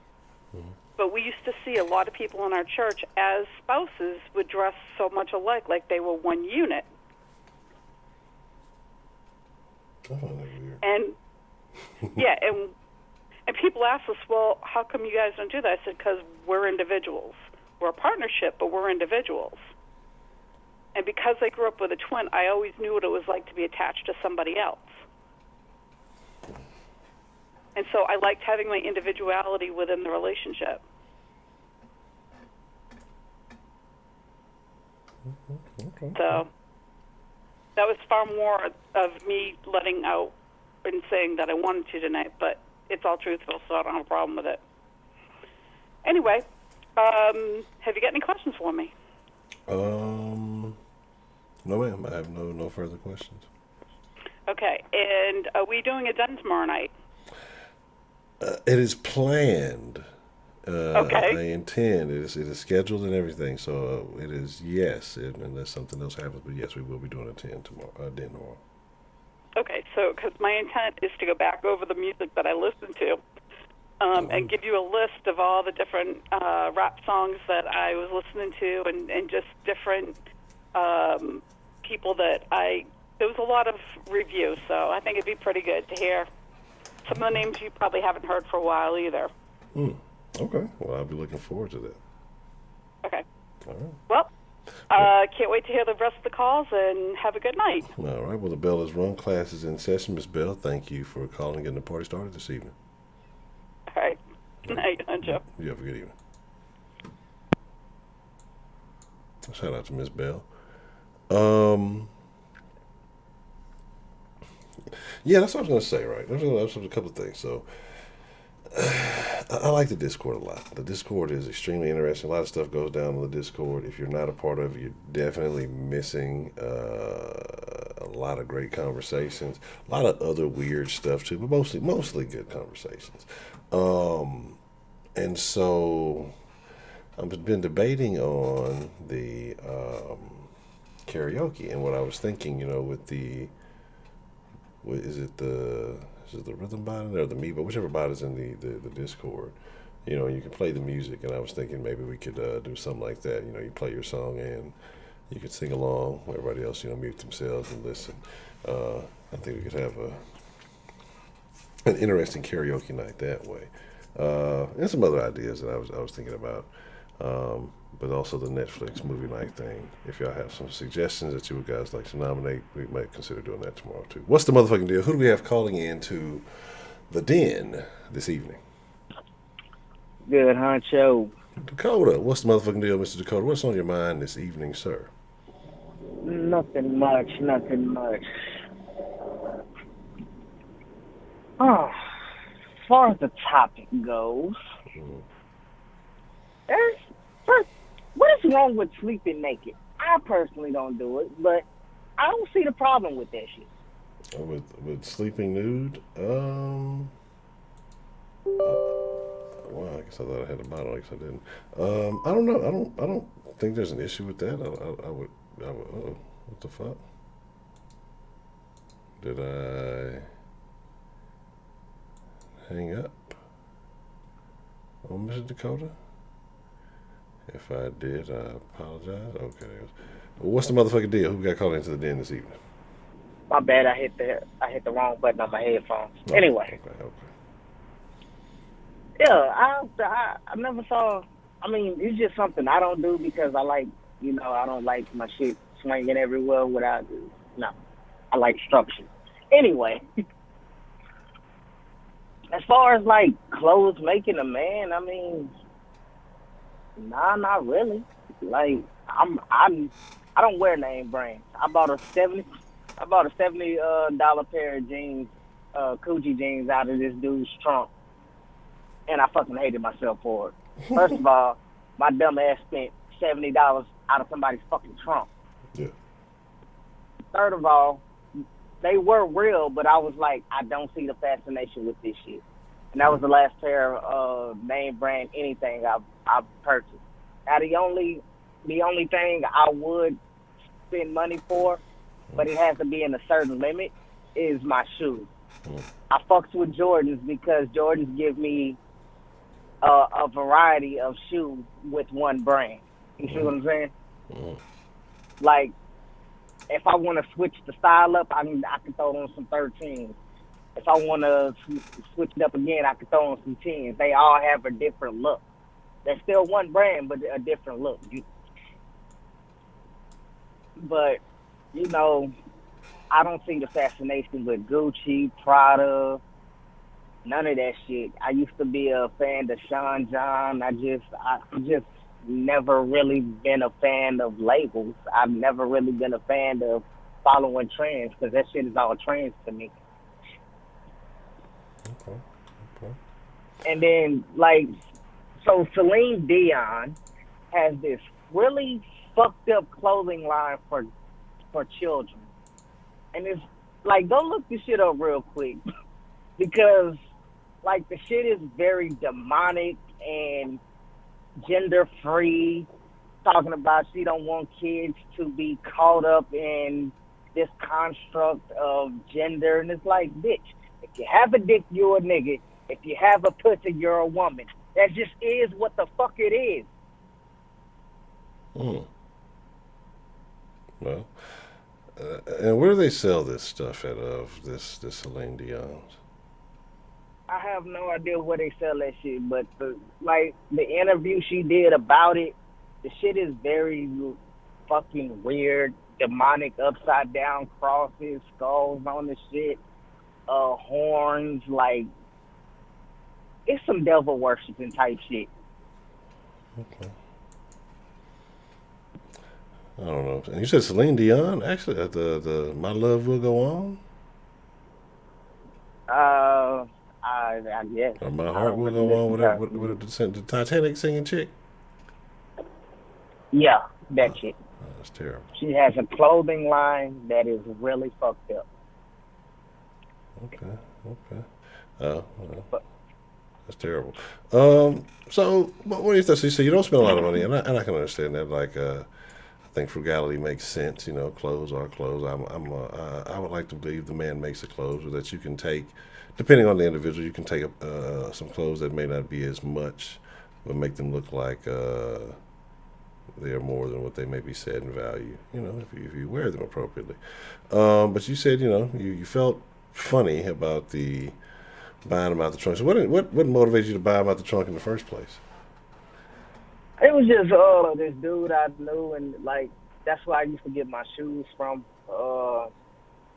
Mm-hmm. But we used to see a lot of people in our church as spouses would dress so much alike, like they were one unit. And yeah, and people ask us, well, how come you guys don't do that? I said, because we're individuals. We're a partnership, but we're individuals. And because I grew up with a twin, I always knew what it was like to be attached to somebody else. And so I liked having my individuality within the relationship. Okay. So that was far more of me letting out and saying that I wanted to tonight, but it's all truthful, so I don't have a problem with it. Anyway, have you got any questions for me? No, ma'am. I have no further questions. Okay, and are we doing a den tomorrow night? It is planned. Okay. I intend. It is scheduled and everything. So it is, yes, unless something else happens. But yes, we will be doing a den tomorrow. Okay, so because my intent is to go back over the music that I listened to and give you a list of all the different rap songs that I was listening to and just different people that there was a lot of reviews, so I think it'd be pretty good to hear some of the names you probably haven't heard for a while either. Okay, well, I'll be looking forward to that. Okay. All right. Well, can't wait to hear the rest of the calls, and have a good night. All right, well, the bell is rung. Class is in session. Miss Bell, thank you for calling and getting the party started this evening. All right. Good night, Honcho. You have a good evening. Shout out to Miss Bell. Yeah, that's what I was going to say, right? There's a couple of things. So, I like the Discord a lot. The Discord is extremely interesting. A lot of stuff goes down on the Discord. If you're not a part of it, you're definitely missing a lot of great conversations. A lot of other weird stuff too, but mostly good conversations. And so I've been debating on the karaoke, and what I was thinking, with is it the rhythm bot or the me, but whichever bot is in the Discord, you can play the music, and I was thinking maybe we could do something like that. You play your song and you could sing along. Everybody else, mute themselves and listen. I think we could have an interesting karaoke night that way. And some other ideas that I was thinking about. But also the Netflix movie night thing. If y'all have some suggestions that you would guys like to nominate, we might consider doing that tomorrow too. What's the motherfucking deal? Who do we have calling in to the den this evening? Good, Honcho. Dakota. What's the motherfucking deal, Mr. Dakota? What's on your mind this evening, sir? Nothing much. Oh, as far as the topic goes, what is wrong with sleeping naked? I personally don't do it, but I don't see the problem with that shit. With sleeping nude? Well, I guess I thought I had a bottle. I guess I didn't. I don't know. I don't think there's an issue with that. I would. What the fuck? Did I hang up on Mr. Dakota? If I did, I apologize. Okay. Well, what's the motherfucking deal? Who got called into the den this evening? My bad. I hit the wrong button on my headphones. Oh, Anyway, okay. yeah, I never saw. I mean, it's just something I don't do because I like, I don't like my shit swinging everywhere without. No, I like structure. Anyway, as far as like clothes making a man, I mean, nah, not really. Like I don't wear name brands. I bought a $70 pair of jeans, Coogi jeans out of this dude's trunk, and I fucking hated myself for it. First of all, my dumb ass spent $70 out of somebody's fucking trunk. Yeah. Third of all, they were real, but I was like, I don't see the fascination with this shit. And that was the last pair of name brand anything I've purchased. Now the only thing I would spend money for, but it has to be in a certain limit, is my shoes. I fucks with Jordans because Jordans give me a variety of shoes with one brand. You see what I'm saying? Like, if I want to switch the style up, I can throw on some 13s. If I want to switch it up again, I can throw on some 10s. They all have a different look. They're still one brand, but a different look. But, I don't see the fascination with Gucci, Prada, none of that shit. I used to be a fan of Sean John. I just never really been a fan of labels. I've never really been a fan of following trends because that shit is all trends to me. Okay. And then, so Celine Dion has this really fucked up clothing line for children. And it's go look this shit up real quick because the shit is very demonic and gender free, talking about she don't want kids to be caught up in this construct of gender. And it's like, bitch, if you have a dick, you're a nigga. If you have a pussy, you're a woman. That just is what the fuck it is. Well, and where do they sell this stuff at of this Celine Dion's? I have no idea where they sell that shit, but the interview she did about it, the shit is very fucking weird, demonic, upside down crosses, skulls on the shit, horns, it's some devil worshiping type shit. Okay. I don't know. And you said Celine Dion? Actually, the My Love Will Go On? I guess. Or My Heart Will Go On, whatever, with the Titanic singing chick? Yeah, that shit. That's terrible. She has a clothing line that is really fucked up. Okay. Well, that's terrible. So, what do you think? So you don't spend a lot of money, and I can understand that. I think frugality makes sense. Clothes are clothes. I would like to believe the man makes the clothes, or that you can take, depending on the individual, you can take some clothes that may not be as much, but make them look like they're more than what they may be said in value. If you wear them appropriately. But you said you felt funny about the buying them out the trunk. So what motivated you to buy them out the trunk in the first place? It was just this dude I knew, and that's where I used to get my shoes from.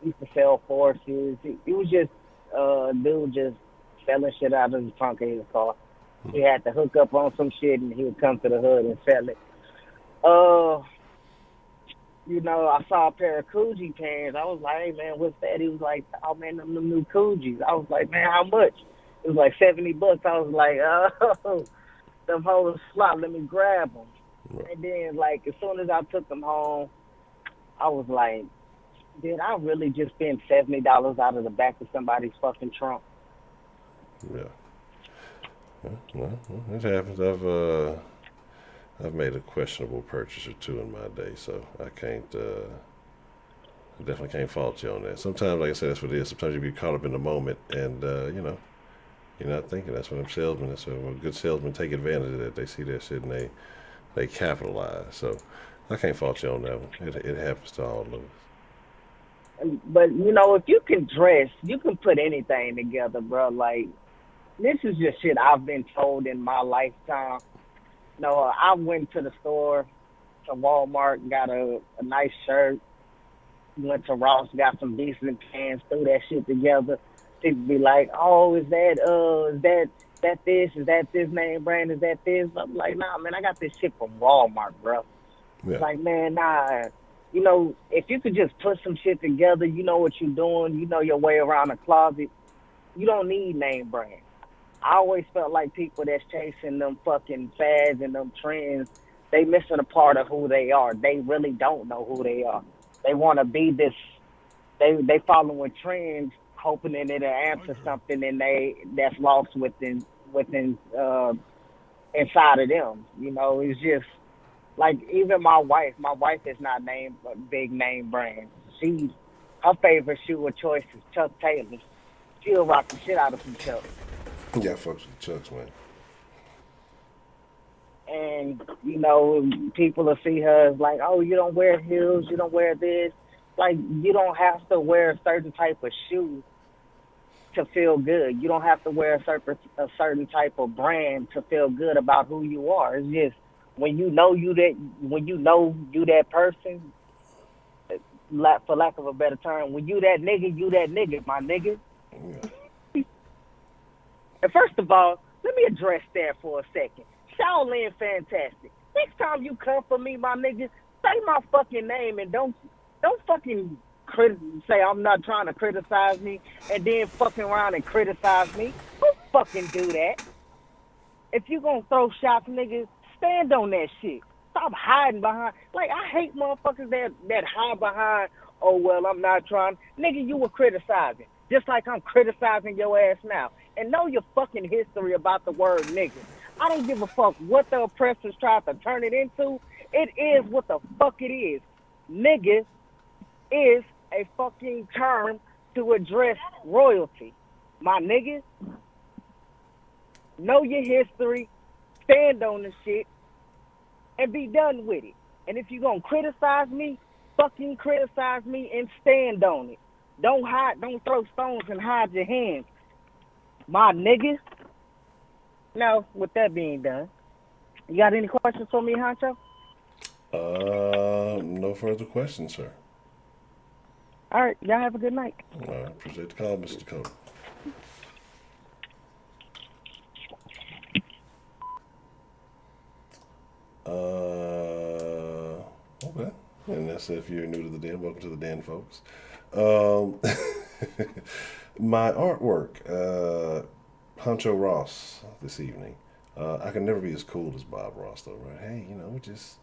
Used to sell forces. It was just dude just selling shit out of the trunk of his car. He had to hook up on some shit, and he would come to the hood and sell it. I saw a pair of Coogi pants. I was like, hey, man, what's that? He was like, oh, man, them new Coogis. I was like, man, how much? It was like $70. I was like, oh, them hoes slop. Let me grab them. Right. And then, as soon as I took them home, I was like, did I really just spend $70 out of the back of somebody's fucking trunk? Yeah. Well, it happens. I've made a questionable purchase or two in my day, so I definitely can't fault you on that. Sometimes, like I said, that's what it is. Sometimes you get caught up in the moment, and you're not thinking. That's when them salesmen. That's when good salesmen take advantage of that. They see that shit and they capitalize. So I can't fault you on that one. It happens to all of us. But you know, if you can dress, you can put anything together, bro. Like this is just shit I've been told in my lifetime. No, I went to the store, to Walmart, got a nice shirt. Went to Ross, got some decent pants, threw that shit together. People be like, "Oh, is that this? Is that this name brand? Is that this?" I'm like, "Nah, man, I got this shit from Walmart, bro." Yeah. Like, man, nah. You know, if you could just put some shit together, you know what you're doing, you know your way around the closet. You don't need name brand. I always felt like people that's chasing them fucking fads and them trends, they missing a part of who they are. They really don't know who they are. They want to be this. They following trends, hoping that it'll answer something, and that's lost within inside of them. You know, it's just like even my wife. My wife is not named a big name brand. Her favorite shoe of choice is Chuck Taylor. She'll rock the shit out of some Chuck. Yeah, folks with Chucks, man. And you know, people will see her as like, oh, you don't wear heels, you don't wear this. Like, you don't have to wear a certain type of shoe to feel good. You don't have to wear a certain type of brand to feel good about who you are. It's just when you know you that person, for lack of a better term, when you that nigga, my nigga. Yeah. And first of all, let me address that for a second. Shaolin fantastic. Next time you come for me, my nigga, say my fucking name and don't fucking say I'm not trying to criticize me and then fucking around and criticize me. Don't fucking do that. If you gonna throw shots, nigga, stand on that shit. Stop hiding behind. Like, I hate motherfuckers that hide behind, oh, well, I'm not trying. Nigga, you were criticizing. Just like I'm criticizing your ass now. And know your fucking history about the word nigga. I don't give a fuck what the oppressors tried to turn it into. It is what the fuck it is. Nigga is a fucking term to address royalty. My nigga, know your history, stand on the shit, and be done with it. And if you gonna criticize me, fucking criticize me and stand on it. Don't throw stones and hide your hands. My nigga. Now, with that being done, you got any questions for me, Honcho? No further questions, sir. All right, y'all have a good night. All right, appreciate the call, Mr. Dakota. Okay. And that's if you're new to the den. Welcome to the den, folks. Um, my artwork, Honcho Ross this evening. I can never be as cool as Bob Ross, though, right? Hey, we're just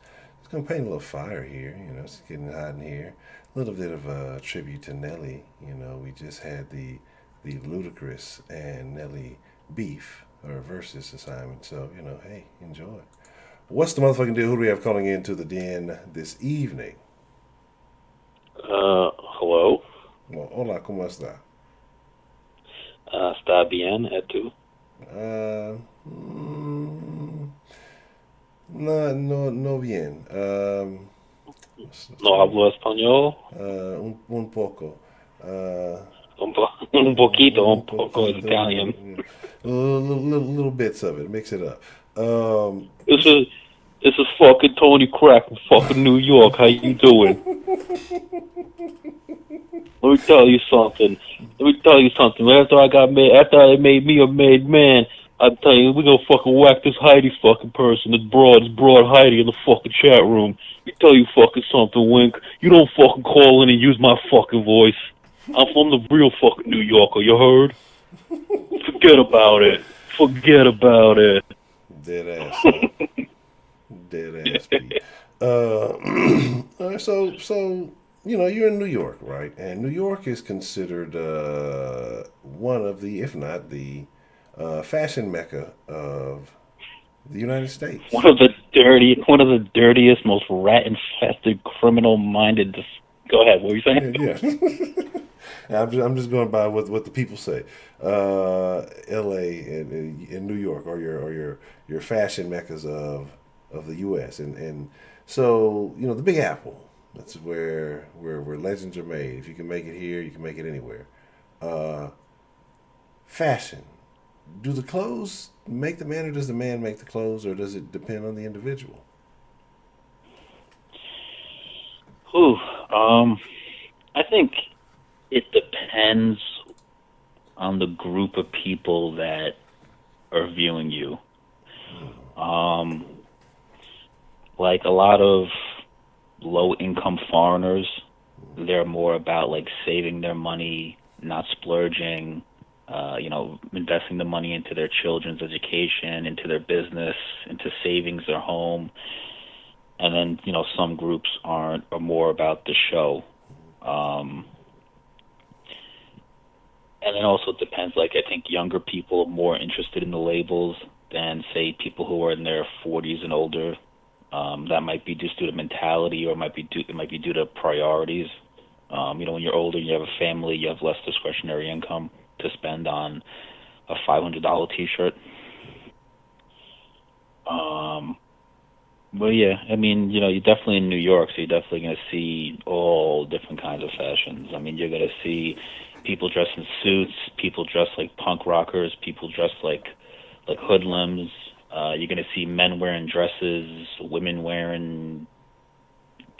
gonna paint a little fire here. It's getting hot in here. A little bit of a tribute to Nelly. We just had the Ludacris and Nelly beef or versus assignment. So hey, enjoy. What's the motherfucking deal? Who do we have calling into the den this evening? Hello. Well, hola, ¿cómo está? Está bien, ¿y tú? No bien. No hablo español. Un poco. Un poquito, un poco Italian. Little bits of it. Mix it up. This is fucking Tony Crack from fucking New York. How you doing? Let me tell you something. After they made me a made man, I'm telling you, we gonna fucking whack this Heidi fucking person. This broad Heidi in the fucking chat room. Let me tell you fucking something, Wink. You don't fucking call in and use my fucking voice. I'm from the real fucking New Yorker, you heard? Forget about it. Dead ass. Dead ass. Pete. All right, so you're in New York, right? And New York is considered one of the, if not the, fashion mecca of the United States. One of the dirtiest, most rat-infested, criminal-minded. Go ahead. What were you saying? Yeah. I'm just going by what the people say. L.A. and New York are your fashion meccas of of the U.S. And so the Big Apple. That's where legends are made. If you can make it here, you can make it anywhere. Uh, Fashion. Do the clothes make the man, or does the man make the clothes, or does it depend on the individual? Whew. I think it depends on the group of people that are viewing you. Um, like a lot of low income foreigners, they're more about like saving their money, not splurging, investing the money into their children's education, into their business, into savings, their home. And then, some groups are more about the show. Um, and then also it depends, like I think younger people are more interested in the labels than say people who are in their 40s and older. That might be just due to mentality, or it might be due to priorities. When you're older, you have a family, you have less discretionary income to spend on a $500 T-shirt. But yeah, I mean, you're definitely in New York, so you're definitely going to see all different kinds of fashions. I mean, you're going to see people dressed in suits, people dressed like punk rockers, people dressed like hoodlums. You're going to see men wearing dresses, women wearing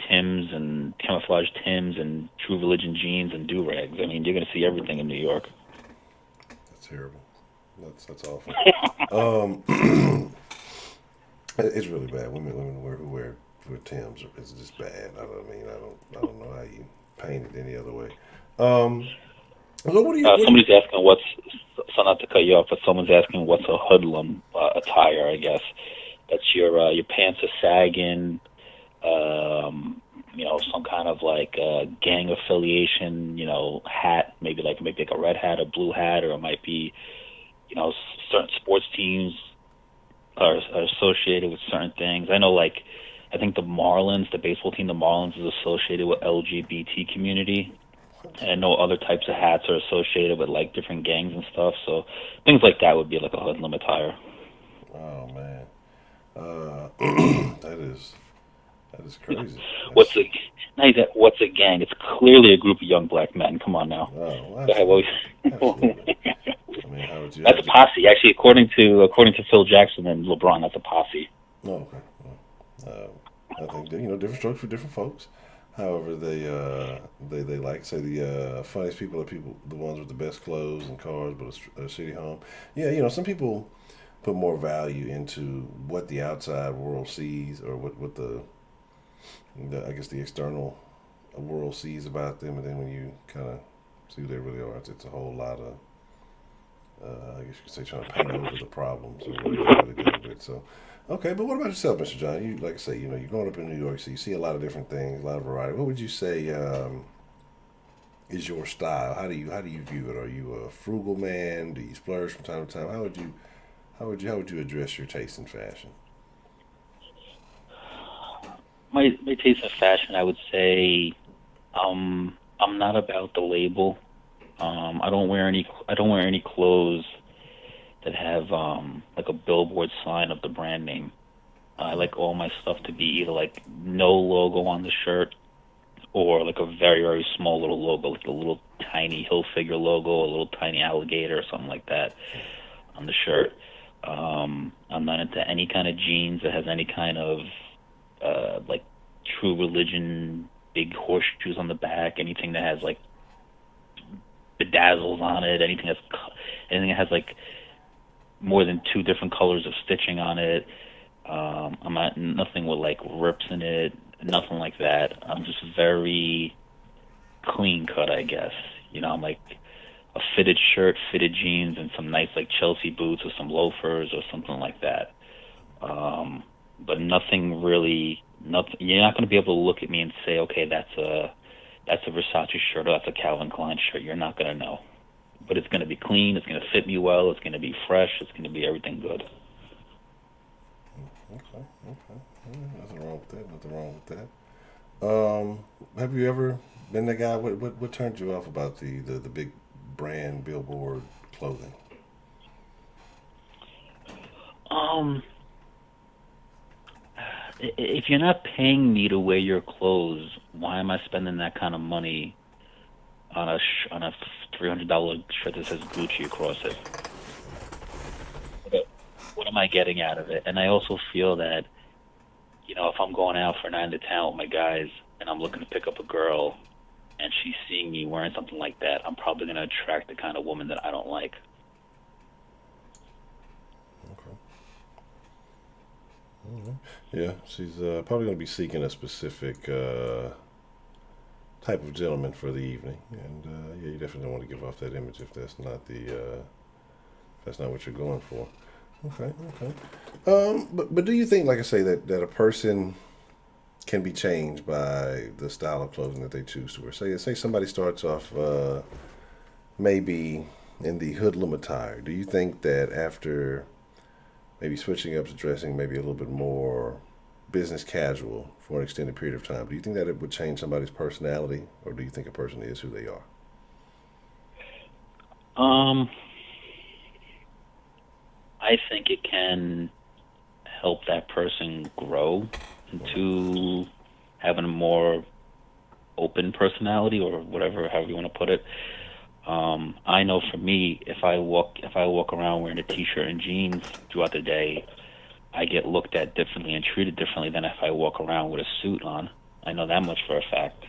Tims and camouflage Tims and True Religion jeans and do-rags. I mean, you're going to see everything in New York. That's terrible. That's awful. It's really bad. Women who wear Tims is just bad. I don't know how you paint it any other way. So what do you? Somebody's asking so not to cut you off, but someone's asking what's a hoodlum attire. I guess that's your pants are sagging, some kind of like gang affiliation, hat, maybe like a red hat, a blue hat, or it might be, certain sports teams are associated with certain things. I know, like, I think the Marlins, the baseball team, the Marlins is associated with LGBT community. And I know other types of hats are associated with like different gangs and stuff. So things like that would be like a hoodlum attire. Oh man, that is crazy. What's a gang? It's clearly a group of young black men. Come on now. Oh, absolutely. I mean, that's a posse. Actually, according to Phil Jackson and LeBron, that's a posse. Oh, okay. Well, I think different strokes for different folks. However, they like say the funniest people are the ones with the best clothes and cars, but a shitty home. Yeah, some people put more value into what the outside world sees, or what the I guess the external world sees about them, and then when you kind of see who they really are, it's a whole lot of I guess you could say trying to paint over the problems or what they're really dealing with. So, okay, but what about yourself, Mr. John? You like I say, you're growing up in New York, so you see a lot of different things, a lot of variety. What would you say is your style? How do you view it? Are you a frugal man? Do you splurge from time to time? How would you address your taste in fashion? My taste in fashion, I would say, I'm not about the label. I don't wear any clothes that have like a billboard sign of the brand name. I like all my stuff to be either like no logo on the shirt, or like a very, very small little logo, like a little tiny Hilfiger logo, a little tiny alligator or something like that on the shirt. I'm not into any kind of jeans that has any kind of like True Religion big horseshoes on the back, anything that has like bedazzles on it, anything that has like more than 2 different colors of stitching on it. I'm not nothing with like rips in it, nothing like that. I'm just very clean cut, I guess. I'm like a fitted shirt, fitted jeans, and some nice like Chelsea boots or some loafers or something like that. But nothing really. You're not going to be able to look at me and say, okay, that's a Versace shirt or that's a Calvin Klein shirt. You're not going to know. But it's going to be clean. It's going to fit me well. It's going to be fresh. It's going to be everything good. Okay. Nothing wrong with that. Have you ever been the guy? What turned you off about the big brand billboard clothing? if you're not paying me to wear your clothes, why am I spending that kind of money on a $300 shirt that says Gucci across it? What am I getting out of it? And I also feel that, if I'm going out for 9 to 10 with my guys and I'm looking to pick up a girl and she's seeing me wearing something like that, I'm probably going to attract the kind of woman that I don't like. Okay. Yeah, she's probably going to be seeking a specific type of gentleman for the evening, and yeah, you definitely don't want to give off that image if that's not what you're going for. Okay, okay. But do you think, like I say, that a person can be changed by the style of clothing that they choose to wear? Say somebody starts off maybe in the hoodlum attire. Do you think that after maybe switching up to dressing maybe a little bit more business casual for an extended period of time, do you think that it would change somebody's personality, or do you think a person is who they are? I think it can help that person grow into having a more open personality, or however you want to put it. I know for me, if I walk around wearing a t-shirt and jeans throughout the day, I get looked at differently and treated differently than if I walk around with a suit on. I know that much for a fact.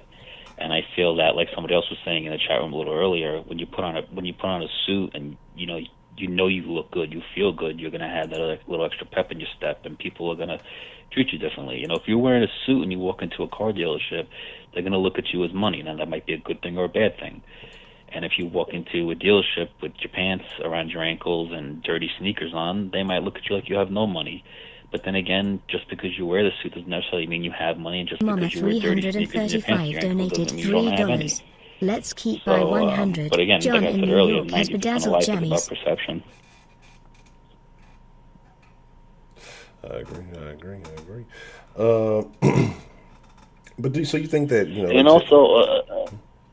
And I feel that, like somebody else was saying in the chat room a little earlier, when you put on a suit and you look good, you feel good, you're gonna have that little extra pep in your step, and people are gonna treat you differently. If you're wearing a suit and you walk into a car dealership, they're gonna look at you as money. Now that might be a good thing or a bad thing. And if you walk into a dealership with your pants around your ankles and dirty sneakers on, they might look at you like you have no money. But then again, just because you wear the suit doesn't necessarily mean you have money, and just because you wear dirty sneakers and your pants around your ankles doesn't mean you don't have any. Let's keep by 100. But again, John like I in said New earlier, York has 90% of bedazzled life is about jammies. perception. I agree. But so you think that, And also,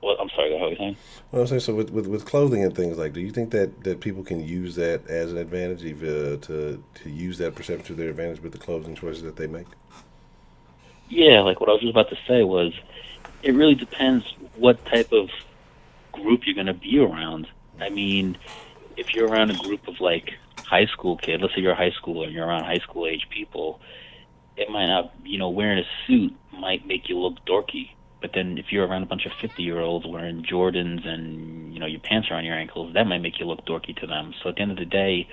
I'm sorry, how are you saying? Well, I'm saying, so with clothing and things like, do you think that people can use that as an advantage, to use that perception to their advantage with the clothing choices that they make? Yeah, like what I was just about to say was, it really depends what type of group you're going to be around. I mean, if you're around a group of like high school kids, let's say you're a high schooler and you're around high school age people, it might not, wearing a suit might make you look dorky. But then if you're around a bunch of 50-year-olds wearing Jordans and, your pants around your ankles, that might make you look dorky to them. So at the end of the day,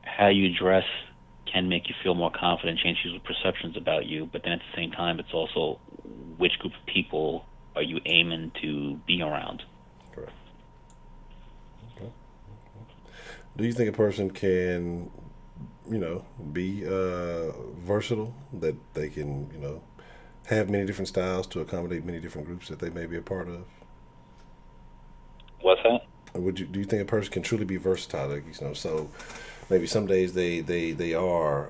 how you dress can make you feel more confident, change people's perceptions about you. But then at the same time, it's also which group of people are you aiming to be around. Correct. Okay. Do you think a person can, be versatile, that they can, have many different styles to accommodate many different groups that they may be a part of? What's that? Do you think a person can truly be versatile? Like, so maybe some days they are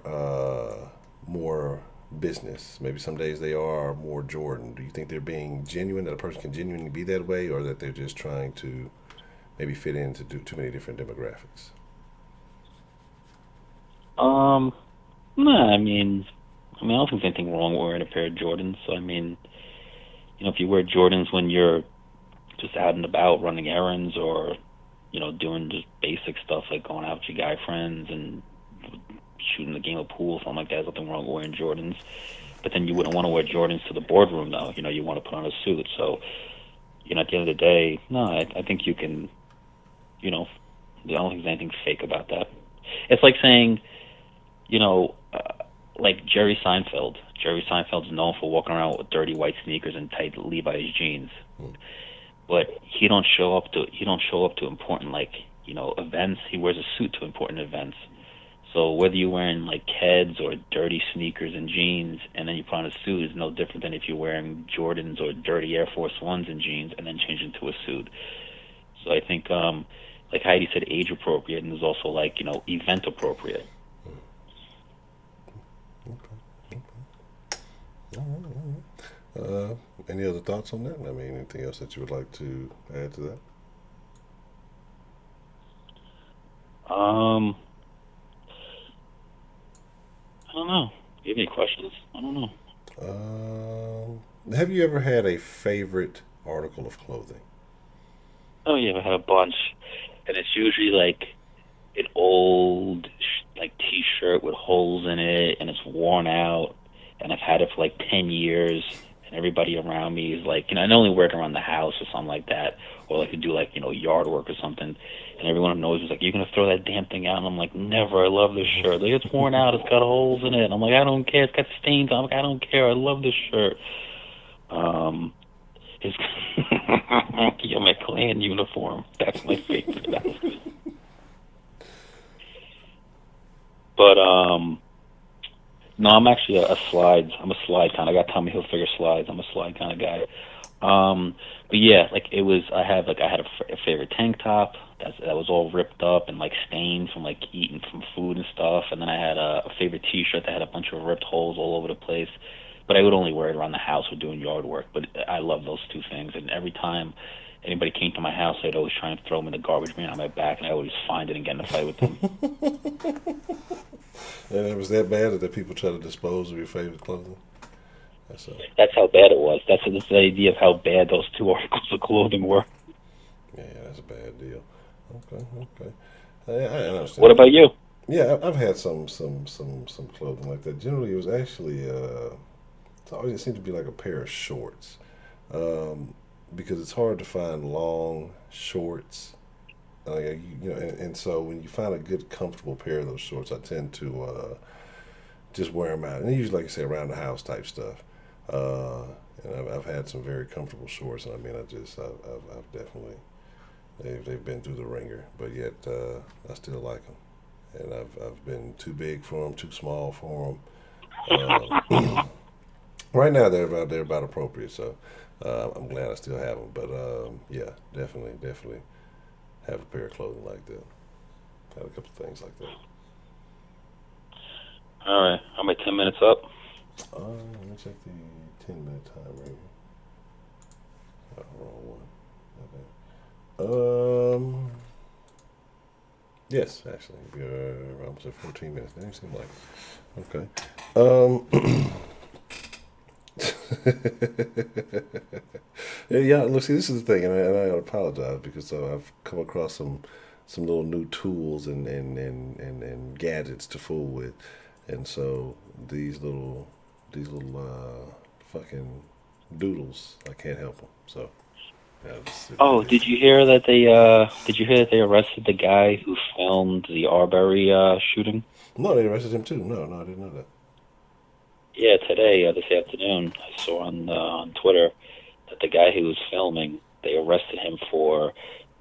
more business. Maybe some days they are more Jordan. Do you think they're being genuine, that a person can genuinely be that way, or that they're just trying to maybe fit into too many different demographics? No, I mean, I don't think there's anything wrong with wearing a pair of Jordans. So, if you wear Jordans when you're just out and about running errands, or, doing just basic stuff like going out with your guy friends and shooting a game of pool, something like that, there's nothing wrong with wearing Jordans. But then you wouldn't want to wear Jordans to the boardroom, though. You want to put on a suit. So, at the end of the day, no, I think you can, I don't think there's anything fake about that. It's like saying, like Jerry Seinfeld. Jerry Seinfeld's known for walking around with dirty white sneakers and tight Levi's jeans. But he don't show up to important, like, events. He wears a suit to important events. So whether you're wearing like Keds or dirty sneakers and jeans and then you put on a suit is no different than if you're wearing Jordans or dirty Air Force Ones and jeans and then change into a suit. So I think, like Heidi said, age appropriate, and there's also like, event appropriate. Any other thoughts on that? Anything else that you would like to add to that? I don't know. You have any questions? I don't know. Have you ever had a favorite article of clothing? Oh yeah, I have a bunch, and it's usually like an old like T-shirt with holes in it, and it's worn out, and I've had it for like 10 years, and everybody around me is like, I only wear it around the house or something like that, or like to do like yard work or something, and everyone knows is like, you're gonna throw that damn thing out, and I'm like, never. I love this shirt. Like, it's worn out. It's got holes in it. And I'm like, I don't care. It's got stains. I'm like, I don't care. I love this shirt. It's your McClan uniform. That's my favorite. But no, I'm actually a slides. I'm a slide kind of. I got Tommy Hilfiger slides. I'm a slide kind of guy. But yeah, like it was. I had a favorite tank top that was all ripped up and like stained from like eating from food and stuff. And then I had a favorite T-shirt that had a bunch of ripped holes all over the place. But I would only wear it around the house or doing yard work. But I love those two things. And every time anybody came to my house, I'd always try and throw them in the garbage bin on my back, and I always find it and get in a fight with them. And it was that bad that people try to dispose of your favorite clothing? That's how bad it was. That's the idea of how bad those two articles of clothing were. Yeah, that's a bad deal. Okay. I understand. What about you? Yeah, I've had some clothing like that. Generally, it was actually it seemed to be like a pair of shorts, because it's hard to find long shorts. And so when you find a good, comfortable pair of those shorts, I tend to just wear them out. And usually, like I say, around the house type stuff. And I've had some very comfortable shorts, and I mean, I've definitely they've been through the ringer, but yet I still like them. And I've been too big for them, too small for them. Right now they're about appropriate, so I'm glad I still have them. But yeah, definitely have a pair of clothing like that. Had a couple of things like that. All right, how many 10 minutes up? Let me check the 10-minute time right here. Oh, wrong one. Okay. Yes, actually, we're almost at 14 minutes. That seems like okay. Yeah. Look, see, this is the thing, and I apologize because I've come across some little new tools and gadgets to fool with, and so these little fucking doodles, I can't help them. So. Oh, did you hear that they arrested the guy who filmed the Arbery shooting? No, they arrested him too. No, I didn't know that. Yeah, today, this afternoon, I saw on Twitter that the guy who was filming, they arrested him for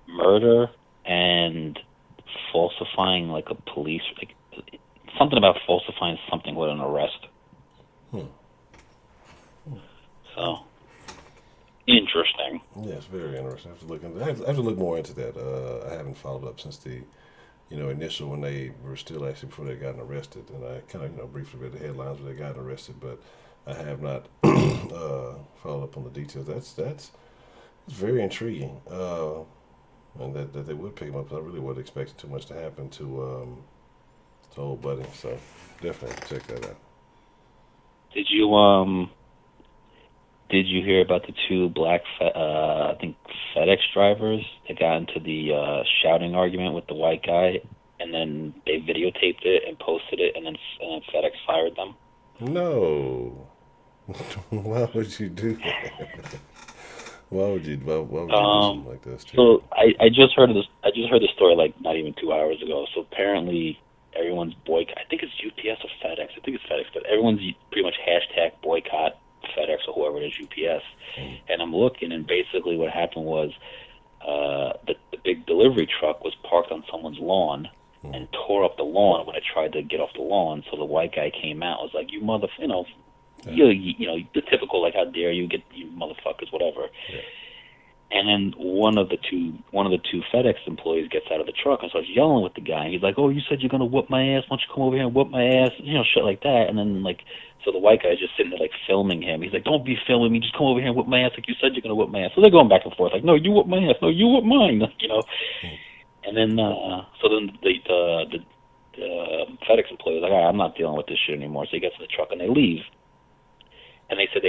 murder and falsifying like a police, like something about falsifying something with an arrest. So. Interesting. Yes, very interesting. I have to look more into that. I haven't followed up since the, initial when they were still actually before they gotten arrested, and I kind of briefly read the headlines when they got arrested, but I have not followed up on the details. That's very intriguing, and that they would pick him up. I really wasn't expecting too much to happen to old buddy. So definitely check that out. Did you hear about the two black, I think FedEx drivers that got into the shouting argument with the white guy, and then they videotaped it and posted it, and then FedEx fired them? No. Why would you do that? Why would you do something like this? So I just heard this. I just heard the story like not even 2 hours ago. So apparently everyone's boycott. I think it's UPS or FedEx. I think it's FedEx, but everyone's pretty much hashtag boycott FedEx or whoever it is, UPS. And I'm looking, and basically what happened was the big delivery truck was parked on someone's lawn and tore up the lawn when it tried to get off the lawn. So the white guy came out, was like, "You mother, the typical like, how dare you, get you motherfuckers, whatever." Yeah. And then one of the two FedEx employees gets out of the truck and starts yelling with the guy. And he's like, "Oh, you said you're gonna whoop my ass. Why don't you come over here and whoop my ass?" Shit like that. And then so the white guy's just sitting there like filming him. He's like, "Don't be filming me. Just come over here and whoop my ass like you said you're gonna whoop my ass." So they're going back and forth like, "No, you whoop my ass. No, you whoop mine." And then the FedEx employee was like, all right, I'm not dealing with this shit anymore. So he gets in the truck and they leave. And they said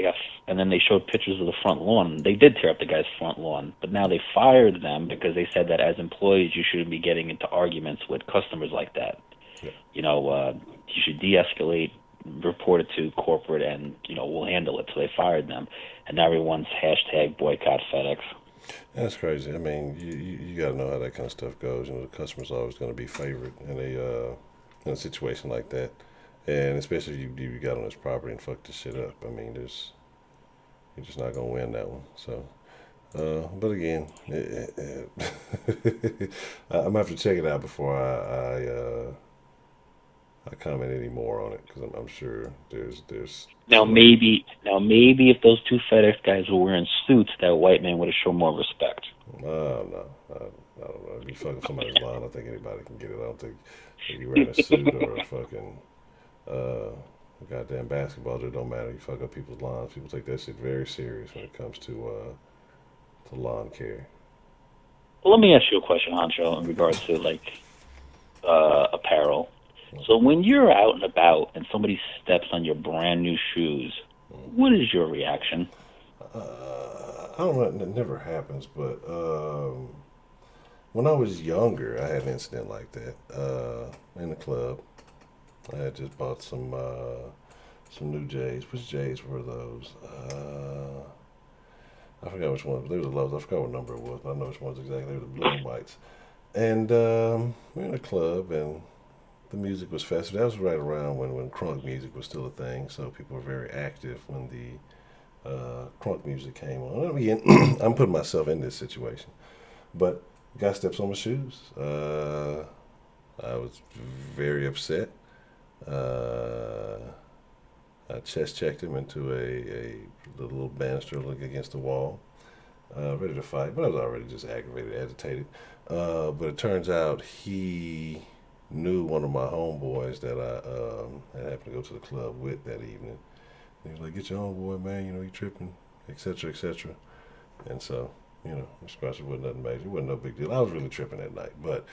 and then they showed pictures of the front lawn. They did tear up the guy's front lawn, but now they fired them because they said that as employees, you shouldn't be getting into arguments with customers like that. Yeah. You should de-escalate, report it to corporate, and, we'll handle it. So they fired them. And now everyone's hashtag boycott FedEx. That's crazy. I mean, you got to know how that kind of stuff goes. The customer's always going to be favored in a situation like that. And especially if you got on his property and fucked this shit up. I mean, you're just not going to win that one. So, but again, I'm going to have to check it out before I comment any more on it, because I'm sure there's. Now maybe if those two FedEx guys were wearing suits, that white man would have shown more respect. No. I don't know. If you fucking somebody's lawn, I don't think anybody can get it. I don't think you're wearing a suit or a fucking a goddamn basketball. It don't matter. You fuck up people's lawns. People take that shit very serious when it comes to lawn care. Well, let me ask you a question, Honcho, in regards to apparel. So when you're out and about and somebody steps on your brand new shoes, what is your reaction? I don't know. It never happens, but when I was younger, I had an incident like that in the club. I had just bought some new J's. Which J's were those? I forgot which ones. They were the lows. I forgot what number it was, but I know which ones exactly. They were the blue and whites. And we were in a club, and the music was festive. That was right around when crunk music was still a thing, so people were very active when the crunk music came on. And again, I'm putting myself in this situation, but guy steps on my shoes. I was very upset. I chest checked him into a little banister against the wall, ready to fight, but I was already just aggravated, agitated. But it turns out he knew one of my homeboys that I happened to go to the club with that evening. And he was like, "Get your homeboy, man, you tripping, etc., etc." And so, the scratch wasn't nothing major. It wasn't no big deal. I was really tripping that night. But,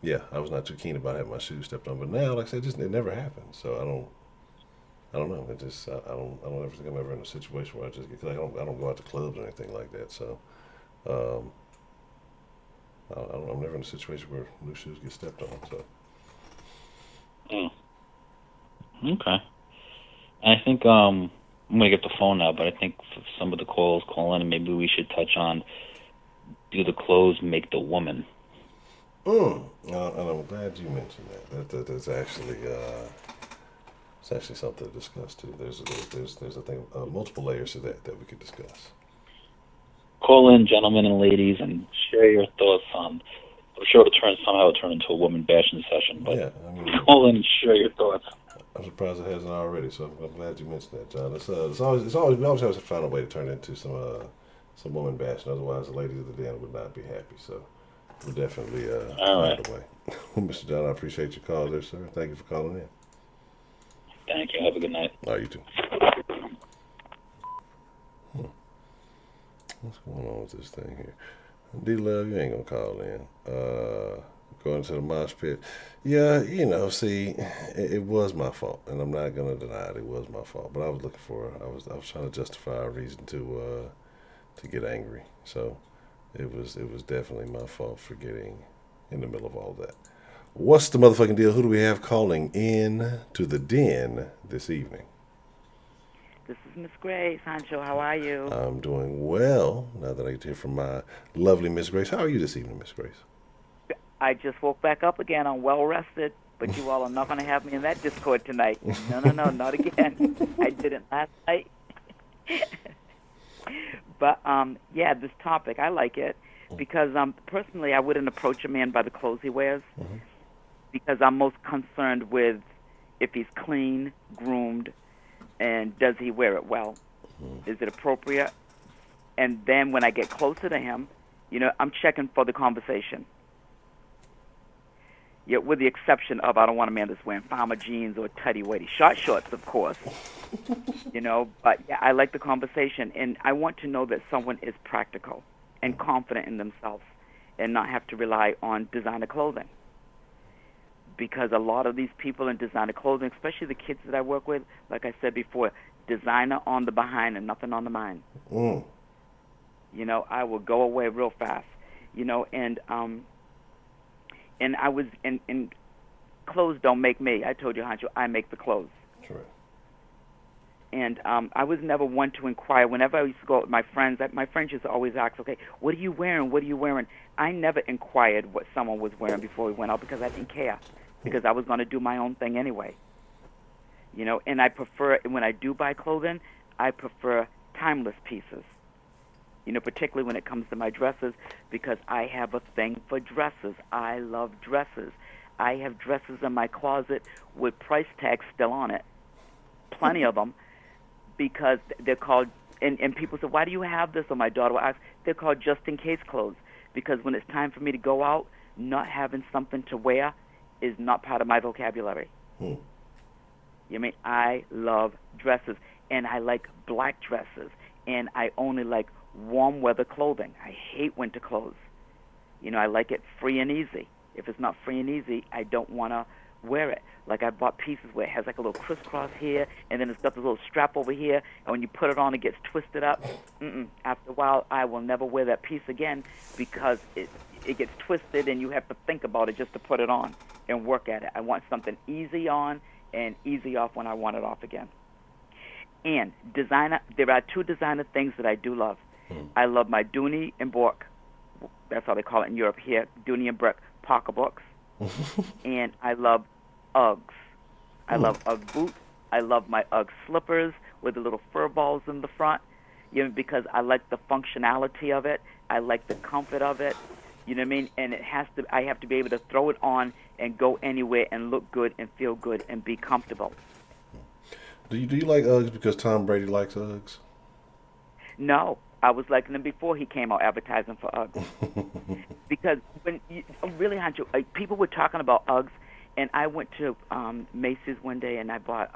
yeah, I was not too keen about having my shoes stepped on. But now, like I said, it never happened. So I don't know. It just, I don't ever think I'm ever in a situation where I just get, cause I don't go out to clubs or anything like that. So, I'm never in a situation where new shoes get stepped on. So. Okay. I think I'm gonna get the phone now, but I think for some of the calls call in, and maybe we should touch on: do the clothes make the woman? And I'm glad you mentioned that. That's actually it's actually something to discuss too. There's I think multiple layers to that we could discuss. Call in, gentlemen and ladies, and share your thoughts on. I'm sure it'll turn into a woman bashing session, but yeah, call in and share your thoughts. I'm surprised it hasn't already, so I'm glad you mentioned that, John. We always have to find a way to turn it into some woman bashing. Otherwise, the ladies of the den would not be happy. So we'll definitely find a way. Mr. John, I appreciate your call there, sir. Thank you for calling in. Thank you. Have a good night. All right, you too. What's going on with this thing here? D-Love, you ain't gonna call in. Going to the mosh pit. Yeah, see, it was my fault, and I'm not gonna deny it. It was my fault, but I was I was trying to justify a reason to get angry. So it was definitely my fault for getting in the middle of all that. What's the motherfucking deal? Who do we have calling in to the den this evening? This is Miss Grace. Honcho, how are you? I'm doing well. Now that I get to hear from my lovely Miss Grace. How are you this evening, Miss Grace? I just woke back up again. I'm well rested, but you all are not going to have me in that Discord tonight. No, not again. I didn't last night. But, yeah, this topic, I like it because personally I wouldn't approach a man by the clothes he wears because I'm most concerned with if he's clean, groomed, and does he wear it well? Is it appropriate? And then when I get closer to him, I'm checking for the conversation. Yeah, with the exception of I don't want a man that's wearing farmer jeans or tighty-whitey short shorts, of course. But yeah, I like the conversation, and I want to know that someone is practical and confident in themselves and not have to rely on designer clothing. because a lot of these people in designer clothing, especially the kids that I work with, like I said before, designer on the behind and nothing on the mind. Mm. You know, I will go away real fast. You know, and I was in clothes don't make me. I told you, Honcho, I make the clothes. Correct. And I was never one to inquire. Whenever I used to go with my friends used to always ask, okay, what are you wearing? What are you wearing? I never inquired what someone was wearing before we went out because I didn't care, because I was going to do my own thing anyway. You know, and I prefer, when I do buy clothing, I prefer timeless pieces. You know, particularly when it comes to my dresses, because I have a thing for dresses. I love dresses. I have dresses in my closet with price tags still on it, plenty of them, because they're called, and people say, why do you have this? Or my daughter will ask, they're called just-in-case clothes, because when it's time for me to go out, not having something to wear is not part of my vocabulary. Hmm. You mean, I love dresses, and I like black dresses, and I only like warm weather clothing. I hate winter clothes. You know, I like it free and easy. If it's not free and easy, I don't want to wear it. Like I bought pieces where it has like a little crisscross here, and then it's got this little strap over here, and when you put it on, it gets twisted up. After a while, I will never wear that piece again, because it gets twisted, and you have to think about it just to put it on and work at it. I want something easy on and easy off when I want it off again. And designer, there are two designer things that I do love. I love my Dooney and Bork, that's how they call it in Europe here, Dooney and Bork pocketbooks, and I love Uggs. I love Ugg boots. I love my Ugg slippers with the little fur balls in the front, you know, because I like the functionality of it. I like the comfort of it, you know what I mean? And I have to be able to throw it on and go anywhere and look good and feel good and be comfortable. Do you like Uggs because Tom Brady likes Uggs? No, I was liking him before he came out advertising for Uggs. Because really, Honcho, people were talking about Uggs, and I went to Macy's one day and I bought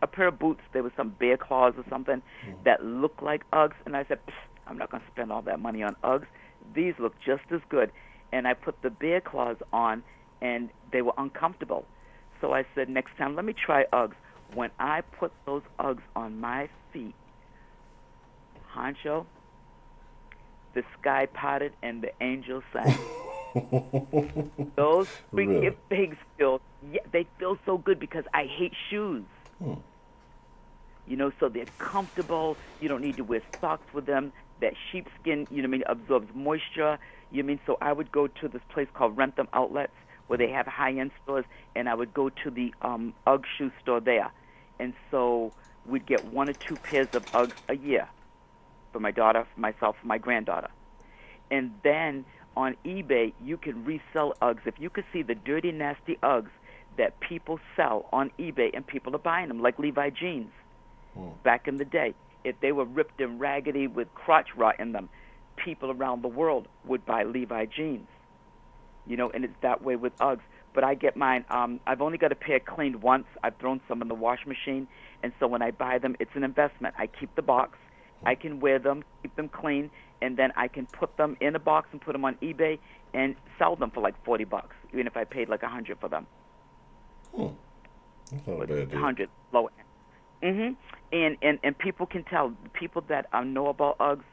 a pair of boots. There was some bear claws or something that looked like Uggs, and I said, I'm not going to spend all that money on Uggs. These look just as good. And I put the bear claws on, and they were uncomfortable. So I said, next time, let me try Uggs. When I put those Uggs on my feet, Honcho, the sky parted and the angels sang. Those freaking things they feel so good, because I hate shoes. You know, so they're comfortable. You don't need to wear socks with them. That sheepskin, you know what I mean, absorbs moisture. You know what I mean? So I would go to this place called Rentham Outlets, where they have high-end stores, and I would go to the Ugg shoe store there. And so we'd get 1 or 2 pairs of Uggs a year for my daughter, for myself, for my granddaughter. And then on eBay, you can resell Uggs. If you could see the dirty, nasty Uggs that people sell on eBay, and people are buying them, like Levi jeans back in the day. If they were ripped and raggedy with crotch rot in them, people around the world would buy Levi jeans. You know, and it's that way with Uggs. But I get mine, I've only got a pair cleaned once. I've thrown some in the wash machine. And so when I buy them, it's an investment. I keep the box. I can wear them, keep them clean, and then I can put them in a box and put them on eBay and sell them for like $40, even if I paid like $100 for them. That's not a bad deal. $100 low end. And people can tell, people that know about Uggs,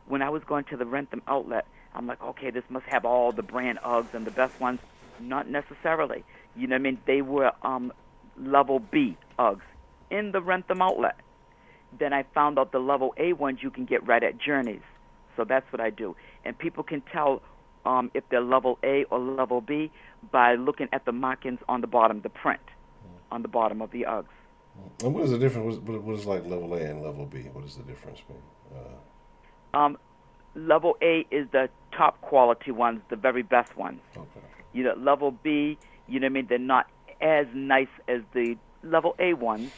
when I was going to the Rentham outlet, I'm like, okay, this must have all the brand Uggs and the best ones. Not necessarily. You know what I mean? They were level B Uggs in the Rentham outlet. Then I found out the level A ones you can get right at Journeys. So that's what I do. And people can tell if they're level A or level B by looking at the markings on the bottom, the print on the bottom of the Uggs. And what is the difference? What is like level A and level B? What is the difference mean? Level A is the top quality ones, the very best ones. Okay. You know, level B, you know what I mean, they're not as nice as the level A ones,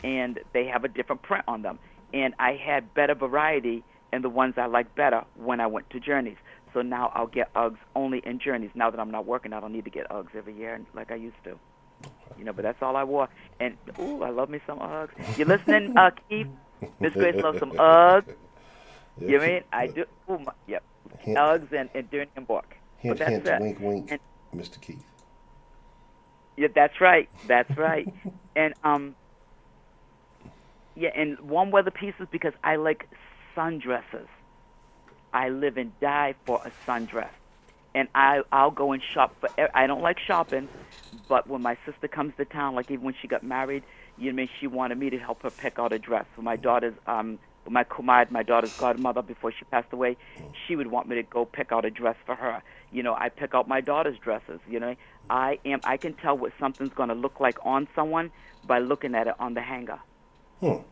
and they have a different print on them. And I had better variety and the ones I like better when I went to Journeys. So now I'll get Uggs only in Journeys. Now that I'm not working, I don't need to get Uggs every year like I used to. You know, but that's all I wore. And, ooh, I love me some Uggs. You listening, Keith? Miss Grace loves some Uggs. Yeah. You mean? I do. Ooh, yep. Uggs and Dooney and Bork. Hint, But that's hint, it. wink, wink, And, Mr. Keith. Yeah, that's right. That's right. And yeah, and warm weather pieces because I like sundresses. I live and die for a sundress. And I'll go and shop for. I don't like shopping, but when my sister comes to town, like even when she got married, you know, what I mean, she wanted me to help her pick out a dress for my daughter's. My kumad, my daughter's godmother, before she passed away, she would want me to go pick out a dress for her. You know, I pick out my daughter's dresses. You know, I can tell what something's going to look like on someone by looking at it on the hanger. Hmm.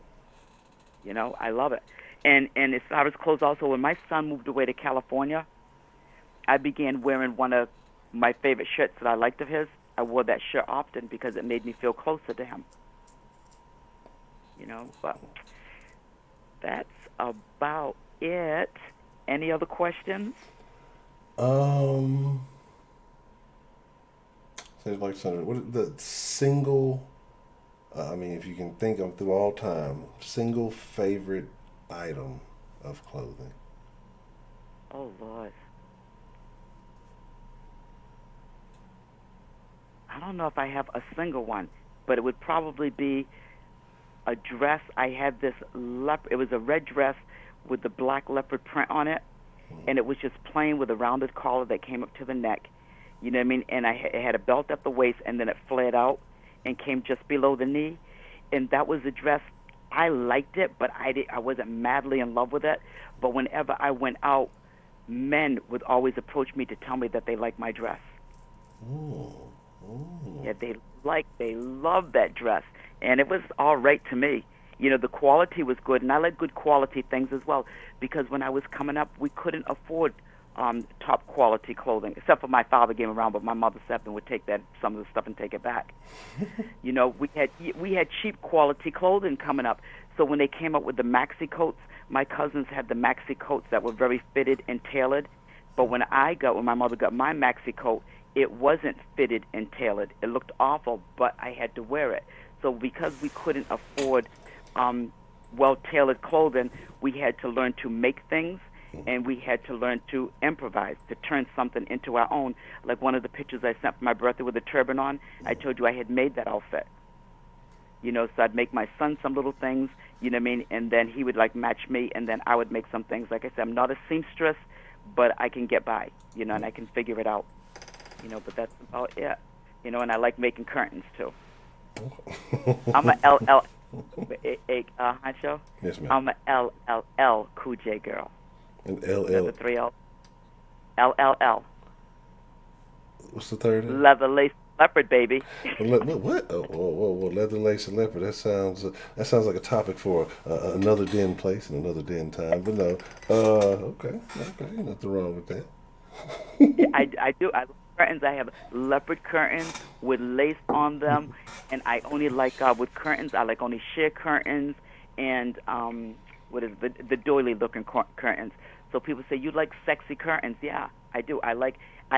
You know, I love it. And as far as clothes, also, when my son moved away to California, I began wearing one of my favorite shirts that I liked of his. I wore that shirt often because it made me feel closer to him. You know, but that's about it. Any other questions? Seems like something. What is the single? I mean, if you can think of through all time, single favorite item of clothing. Oh, Lord. I don't know if I have a single one, but it would probably be a dress. I had this it was a red dress with the black leopard print on it, and it was just plain with a rounded collar that came up to the neck. You know what I mean? And it had a belt at the waist, and then it flared out and came just below the knee. And that was a dress. I liked it, but I wasn't madly in love with it. But whenever I went out, men would always approach me to tell me that they liked my dress. Ooh. Ooh. Yeah, they loved that dress, and it was all right to me. You know, the quality was good, and I like good quality things as well, because when I was coming up, we couldn't afford top quality clothing, except for my father came around, but my mother Stephen would take some of the stuff and take it back. You know, we had cheap quality clothing coming up, so when they came up with the maxi coats, my cousins had the maxi coats that were very fitted and tailored, but when my mother got my maxi coat, it wasn't fitted and tailored. It looked awful, but I had to wear it. So because we couldn't afford well-tailored clothing, we had to learn to make things, and we had to learn to improvise, to turn something into our own. Like one of the pictures I sent for my birthday with a turban on, I told you I had made that outfit. You know, so I'd make my son some little things, you know what I mean, and then he would like match me, and then I would make some things. Like I said, I'm not a seamstress, but I can get by, you know, and I can figure it out. You know, but that's about it. You know, and I like making curtains too. I'm a Honcho. Yes, ma'am. I'm a LLL Cool J girl. An The 3 L. LLL. What's the third? Leather lace leopard, baby. What? Oh, whoa, leather lace and leopard. That sounds like a topic for another den place and another den time. But no, okay, nothing wrong with that. Yeah, I do. I like curtains. I have leopard curtains with lace on them, and I only like with curtains. I like only sheer curtains and what is the doily looking curtains. So people say you like sexy curtains. Yeah, I do. I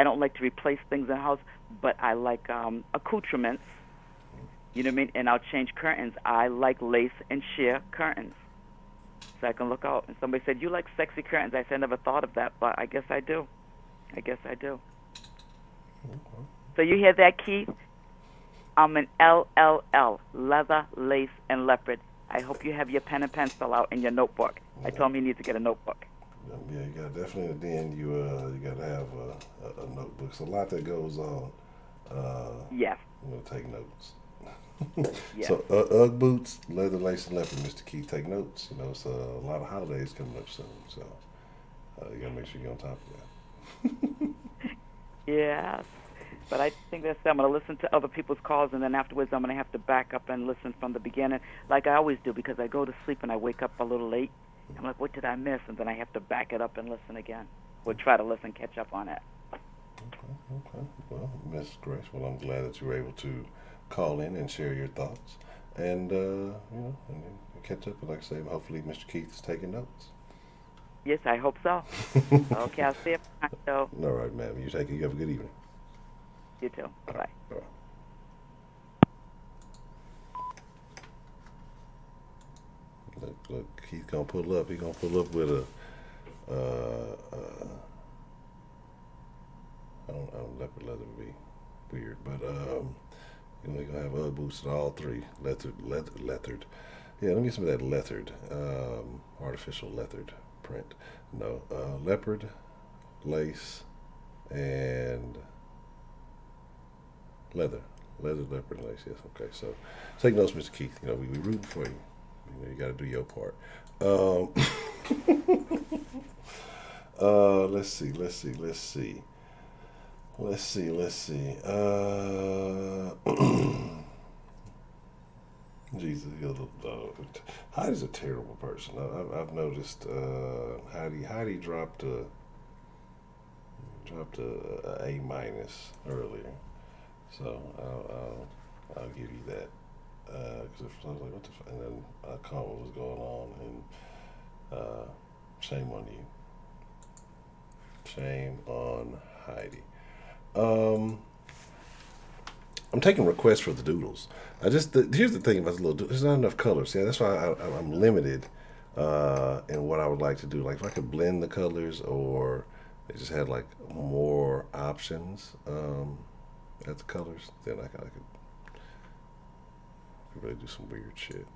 don't like to replace things in the house, but I like accoutrements. You know what I mean? And I'll change curtains. I like lace and sheer curtains, so I can look out. And somebody said you like sexy curtains. I said I never thought of that, but I guess I do. Okay. So you hear that, Keith? I'm an LLL, leather, lace, and leopard. I hope you have your pen and pencil out in your notebook. I told him you need to get a notebook. Yeah, you got definitely at the end. You got to have a notebook. It's a lot that goes on. Yes. I'm gonna take notes. Yes. So UGG boots, leather, lace, and leopard. Mr. Keith, take notes. You know, it's a lot of holidays coming up soon, so you got to make sure you're on top of that. Yes. But I think that's it. I'm going to listen to other people's calls, and then afterwards I'm going to have to back up and listen from the beginning, like I always do, because I go to sleep and I wake up a little late. I'm like, what did I miss? And then I have to back it up and listen again. Or try to listen, catch up on it. Okay. Well, Miss Grace, well, I'm glad that you were able to call in and share your thoughts, and and catch up. And like I say, hopefully Mr. Keith is taking notes. Yes, I hope so. Okay, I'll see you. So, all right, ma'am. You take it. You have a good evening. You too. Bye. All right. Look, Keith gonna pull up. He gonna pull up with a. I don't leopard leather would be weird, but You know, you're gonna have Ugg boots in all three, leathered. Yeah, let me get some of that leathered, artificial leathered print. No, leopard, lace, and leather, leopard, and lace. Yes, okay. So take notes, Mr. Keith. You know, we rooting for you. You know, you got to do your part. Let's see. Jesus, Heidi's a terrible person. I've noticed. Heidi dropped a A minus earlier, so I'll give you that. Because I was like, what the fuck? And then I caught what was going on, and shame on you. Shame on Heidi. I'm taking requests for the doodles. Here's the thing about the little doodles. There's not enough colors. Yeah, that's why I'm limited in what I would like to do. Like if I could blend the colors, or they just had like more options at the colors, then I could really do some weird shit.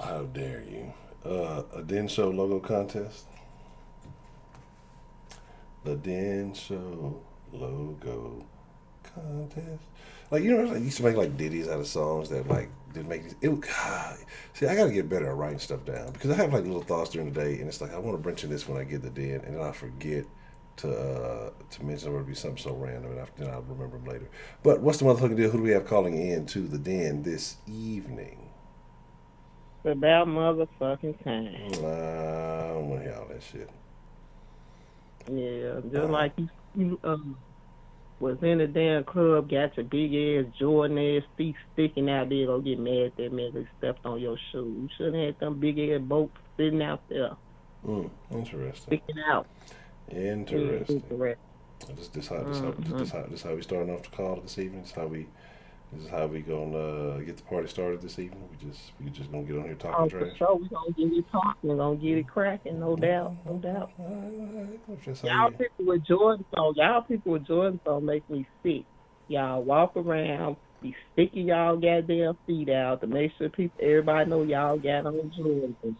How dare you? A Den Show logo contest. The Den Show logo contest. Like, you know, like, used to make like ditties out of songs that like didn't make it. See, I gotta get better at writing stuff down, because I have like little thoughts during the day, and it's like I want to mention this when I get the Den, and then I forget to mention it would be something so random, and then I'll remember them later. But what's the motherfucking deal? Who do we have calling in to the Den this evening? About motherfucking time. I don't want to hear all that shit. Yeah, just like you was in the damn club, got your big ass Jordan ass feet sticking out there, gonna get mad at that man that stepped on your shoe. You shouldn't have had them big ass boats sitting out there. Interesting. Sticking out. Interesting. This how we starting off the call this evening. This is how we gonna get the party started this evening. We just gonna get on here talking trash. For sure, we gonna get it talking. We're gonna get it cracking, no doubt. Y'all people with Jordan song make me sick. Y'all walk around, be sticking y'all goddamn feet out to make sure everybody know y'all got on Jordans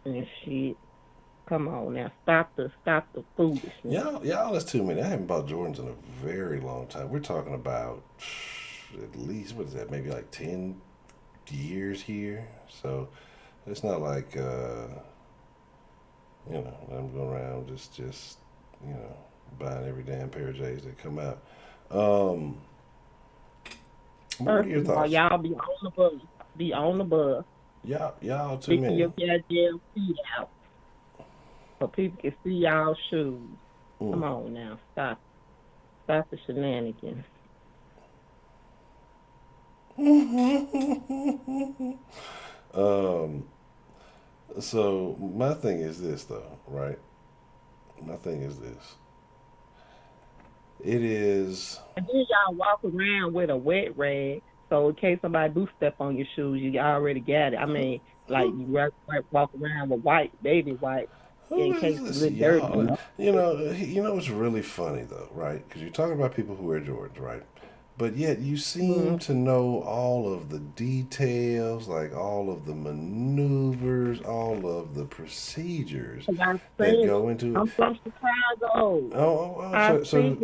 and shit. Come on now, stop the foolishness. Y'all, that's too many. I haven't bought Jordans in a very long time. We're talking about at least, what is that, maybe like 10 years here. So it's not like I'm going around just buying every damn pair of J's that come out. What are your thoughts? Y'all be on the bus. Y'all too many. Your goddamn feet out so people can see y'all shoes. Come on now, stop the shenanigans. So my thing is this, though, right? My thing is this. It is. And then y'all walk around with a wet rag, so in case somebody do step on your shoes, you already got it. I mean, like you walk around with baby white, in case it's a little dirty. You know what's really funny though, right? Because you're talking about people who wear Jordans, right? But yet you seem to know all of the details, like all of the maneuvers, all of the procedures that go into it. I'm from So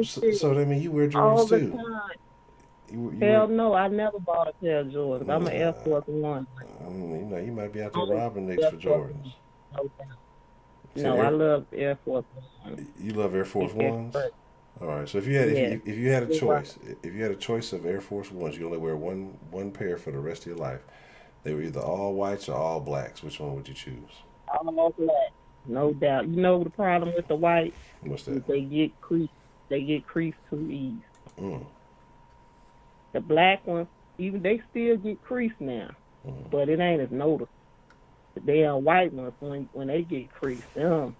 Chicago. that means you wear Jordans all the too. Time. Hell no, I never bought a pair of Jordans. I'm an Air Force One. You might be out there robbing niggas for Jordans. No, I love Air Force One. You love Air Force Ones? All right. So if you had a choice of Air Force Ones, you only wear one pair for the rest of your life. They were either all whites or all blacks. Which one would you choose? All black, no doubt. You know the problem with the white? What's that? They get creased. They get creased too easy. The black ones, even they still get creased now, but it ain't as noticeable. The damn white ones, when they get creased, them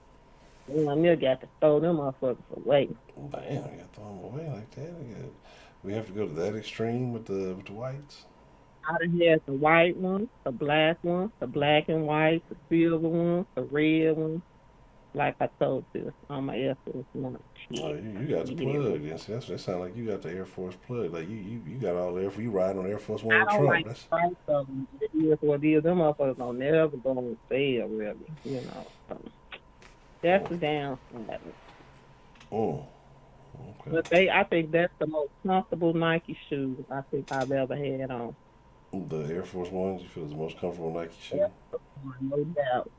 got to throw them motherfuckers away. Damn, you got to throw them away like that. We have to go to that extreme with the whites. I done had the white one, the black and white, the silver one, the red one. like I told you, on my Air Force One. Oh, you got the plug. Yes, that sounds like you got the Air Force plug. Like you got all the Air Force. You riding on Air Force One I with don't Trump. like That's the price of them. It is what it is. Them motherfuckers don't never go on sale, really. You know. So that's the downside. oh, But okay. I think that's the most comfortable Nike shoes I think I've ever had on. The Air Force Ones. You feel is the most comfortable Nike shoe. Yeah, no doubt.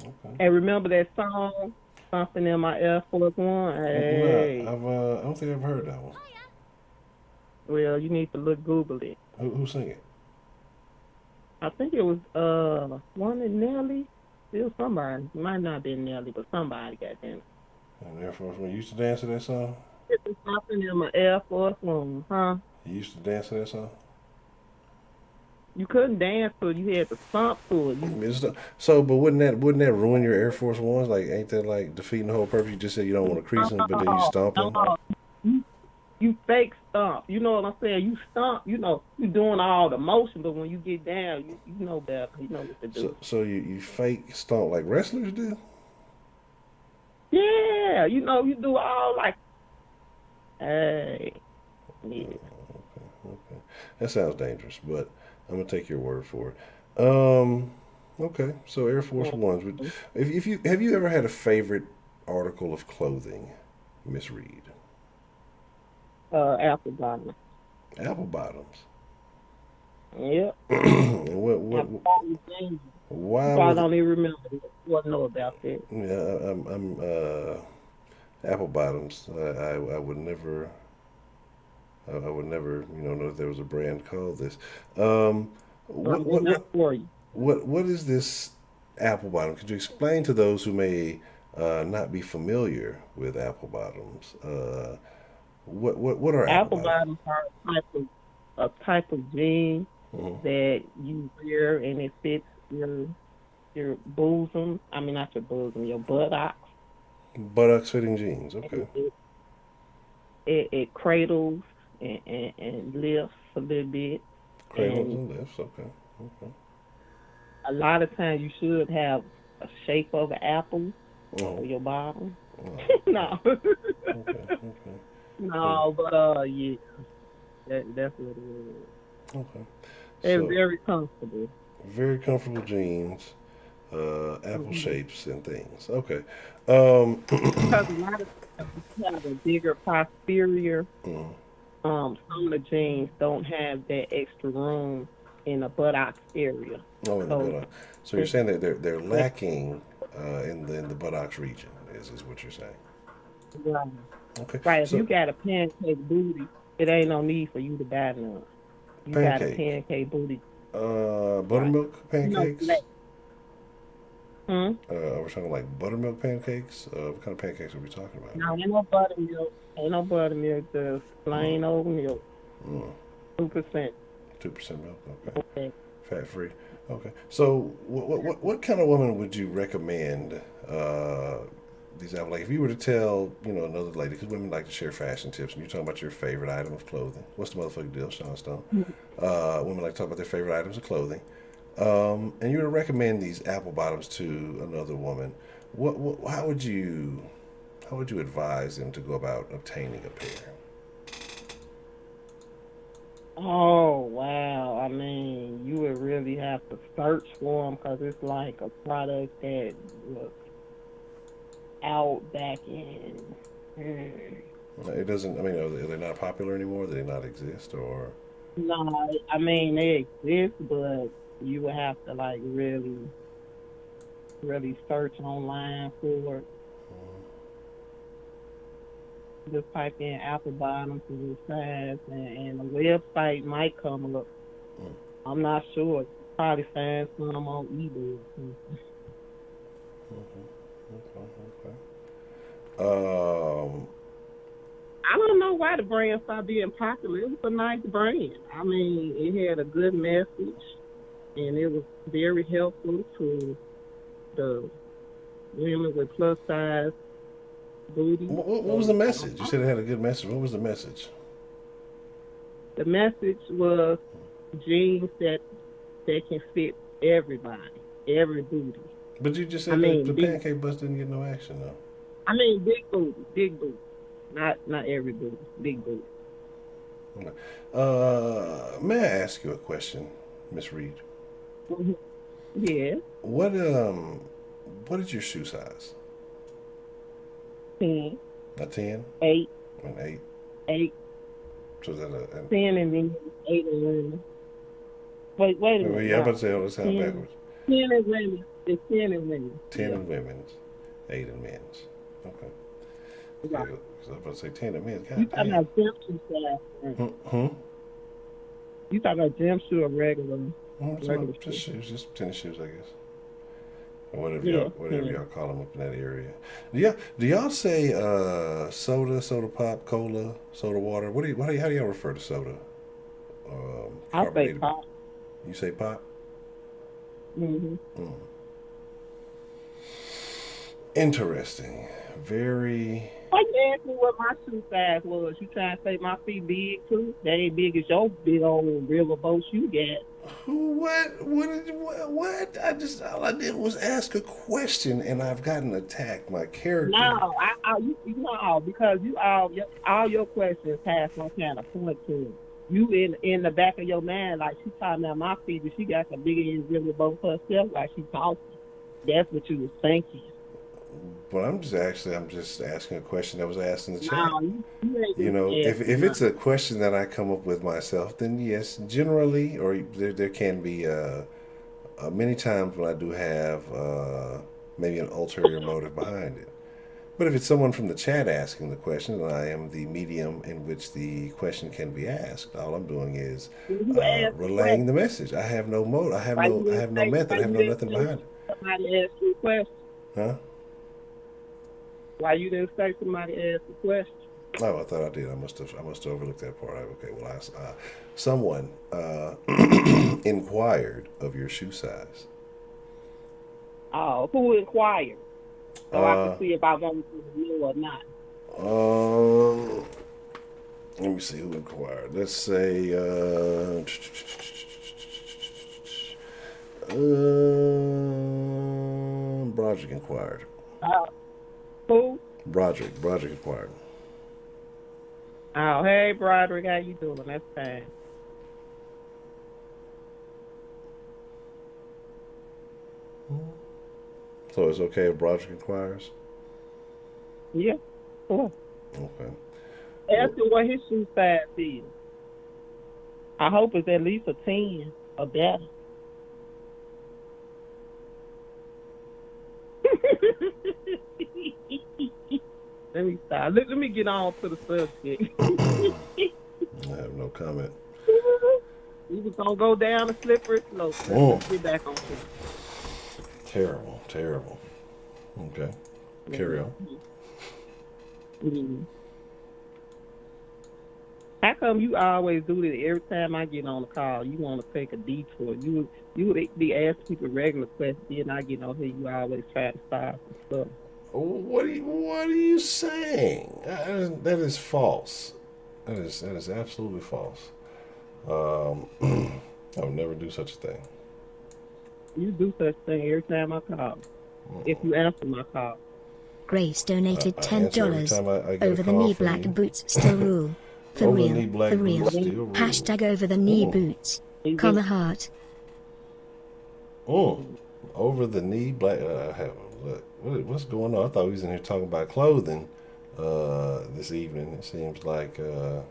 Okay. And remember that song, Something in My Air Force One? Nah, Hey. I don't think I've heard that one. Well, you need to Google it. Who sing it? I think it was one in Nelly. It was somebody. It might not have been Nelly, but somebody got them. And Air Force One. You used to dance to that song? It's something in my Air Force One, huh? You used to dance to that song? You couldn't dance to it. You had to stomp to it. So, but wouldn't that ruin your Air Force Ones? Like, ain't that like defeating the whole purpose? You just said you don't want to crease them, but then you stomp them. You fake stomp. You know what I'm saying? You stomp. You know you doing all the motion, but when you get down, you know better. You know what to do. So you fake stomp like wrestlers do? Yeah, you know you do all like, hey. Yeah. Okay. That sounds dangerous, but I'm gonna take your word for it. Okay. So Air Force Ones. If you have you ever had a favorite article of clothing, Miss Reed? Apple bottom. Apple bottoms. Yep. What? Why? I don't even remember. What know about that? Yeah, I'm apple bottoms. I would never. I would never, know that there was a brand called this. What is this apple bottom? Could you explain to those who may not be familiar with apple bottoms? What are apple bottoms? Are a type of jean that you wear and it fits your bosom. I mean, not your bosom, your buttocks. Buttocks fitting jeans. Okay. It cradles and lifts a little bit. Cradles and lifts. Okay. A lot of times you should have a shape of an apple for your bottom. No. Okay. No, but yeah, that's what it is. Okay. They're very comfortable. Very comfortable jeans, apple shapes and things. Okay. Because a lot of times you have a bigger posterior. Some of the jeans don't have that extra room in the buttocks area. Oh, in the buttocks. So you're saying that they're lacking in the buttocks region, is what you're saying? Right. Okay. Right. If you got a pancake booty, it ain't no need for you to buy none. You got a pancake booty. Buttermilk pancakes? We're talking like buttermilk pancakes? What kind of pancakes are we talking about? No, ain't no buttermilk. Ain't no buttermilk. Just plain old milk. 2%. 2% milk. Okay. Fat free. Okay. So, what kind of woman would you recommend these apples? Like, if you were to tell, another lady, because women like to share fashion tips, and you're talking about your favorite item of clothing. What's the motherfucking deal, Sean Stone? Women like to talk about their favorite items of clothing. And you were to recommend these apple bottoms to another woman. How would you advise them to go about obtaining a pair? Oh, wow. I mean, you would really have to search for them because it's like a product that was out back in. It doesn't, are they not popular anymore? Do they not exist? Or? No, I mean, they exist, but you would have to, like, really search online for it. Just type in apple bottoms and size, and the website might come up. I'm not sure. Probably find some on eBay. Okay. I don't know why the brand started being popular. It was a nice brand. I mean, it had a good message, and it was very helpful to the women with plus size booty. What was the message? You said it had a good message. What was the message? The message was jeans that can fit everybody, every booty. But you just I said mean, the big, pancake bus didn't get no action though. I mean, big booty. Not every booty, big booty. May I ask you a question, Miss Reed? Mm-hmm. Yeah. What is your shoe size? 10. A 10? 8. An 8? 8. So is that a 10 and then 8 and women. Wait a minute. Yeah, I'm about to say, let's sound 10, backwards. 10 and women. It's 10 and women. 10 in women's, 8 in men's. Okay. Right. Because I was about to say 10 in men's. You God talking damn. about jumpsuit size? Right? You talking about jumpsuit or regular? Regular Just shoes, just tennis shoes, I guess. Or whatever y'all call them up in that area. Do y'all say soda pop, cola, soda water? How do y'all refer to soda? I say Carbonated. pop. You say pop? Mm-hmm. Interesting. Very. Why you asked me what my shoe size was? You trying to say my feet big too? They ain't big as your big old river boat you got. What? All I did was ask a question, and I've gotten attacked. My character. No, no, because all your questions have some kind of point to it. You in the back of your mind, like she talking about my feet, but she got some big ass river boat herself, like she talking. That's what you was thinking. But I'm just asking a question that was asked in the chat. No, you know, if it's a question that I come up with myself, then yes, generally, or there can be many times when I do have maybe an ulterior motive behind it. But if it's someone from the chat asking the question, and I am the medium in which the question can be asked, all I'm doing is relaying the message. I have no mode. I have no method. I have nothing behind it. Somebody asked you a question. Huh? Why you didn't say somebody asked a question? Oh, I thought I did. I must have overlooked that part. Okay, well, someone inquired of your shoe size. Oh, who inquired? So I can see if I want to know or not. Let me see who inquired. Let's say Broderick inquired. Who? Broderick inquired. Oh, hey, Broderick, how you doing? That's fine. So it's okay if Broderick inquires? Yeah, cool. Okay. Ask him what his shoe size is. I hope it's at least a 10 or better. Let me stop. Let me get on to the subject. I have no comment. We was gonna go down a slippery slope. Let's get back on track. Terrible. Okay. Carry on. Mm-hmm. How come you always do this every time I get on the call? You want to take a detour. You would be asking people regular questions, then I get on here. You always try to start some stuff. What are you saying? That is false. That is absolutely false. I would never do such a thing. You do such a thing every time I call. If you answer my call. Grace donated $10. Over the call knee from black you. boots still rule. For Over the real. knee black For real. boots still rule. Hashtag over the knee boots. Comma heart. Over the knee black. Look, what's going on? I thought we was in here talking about clothing this evening. It seems like this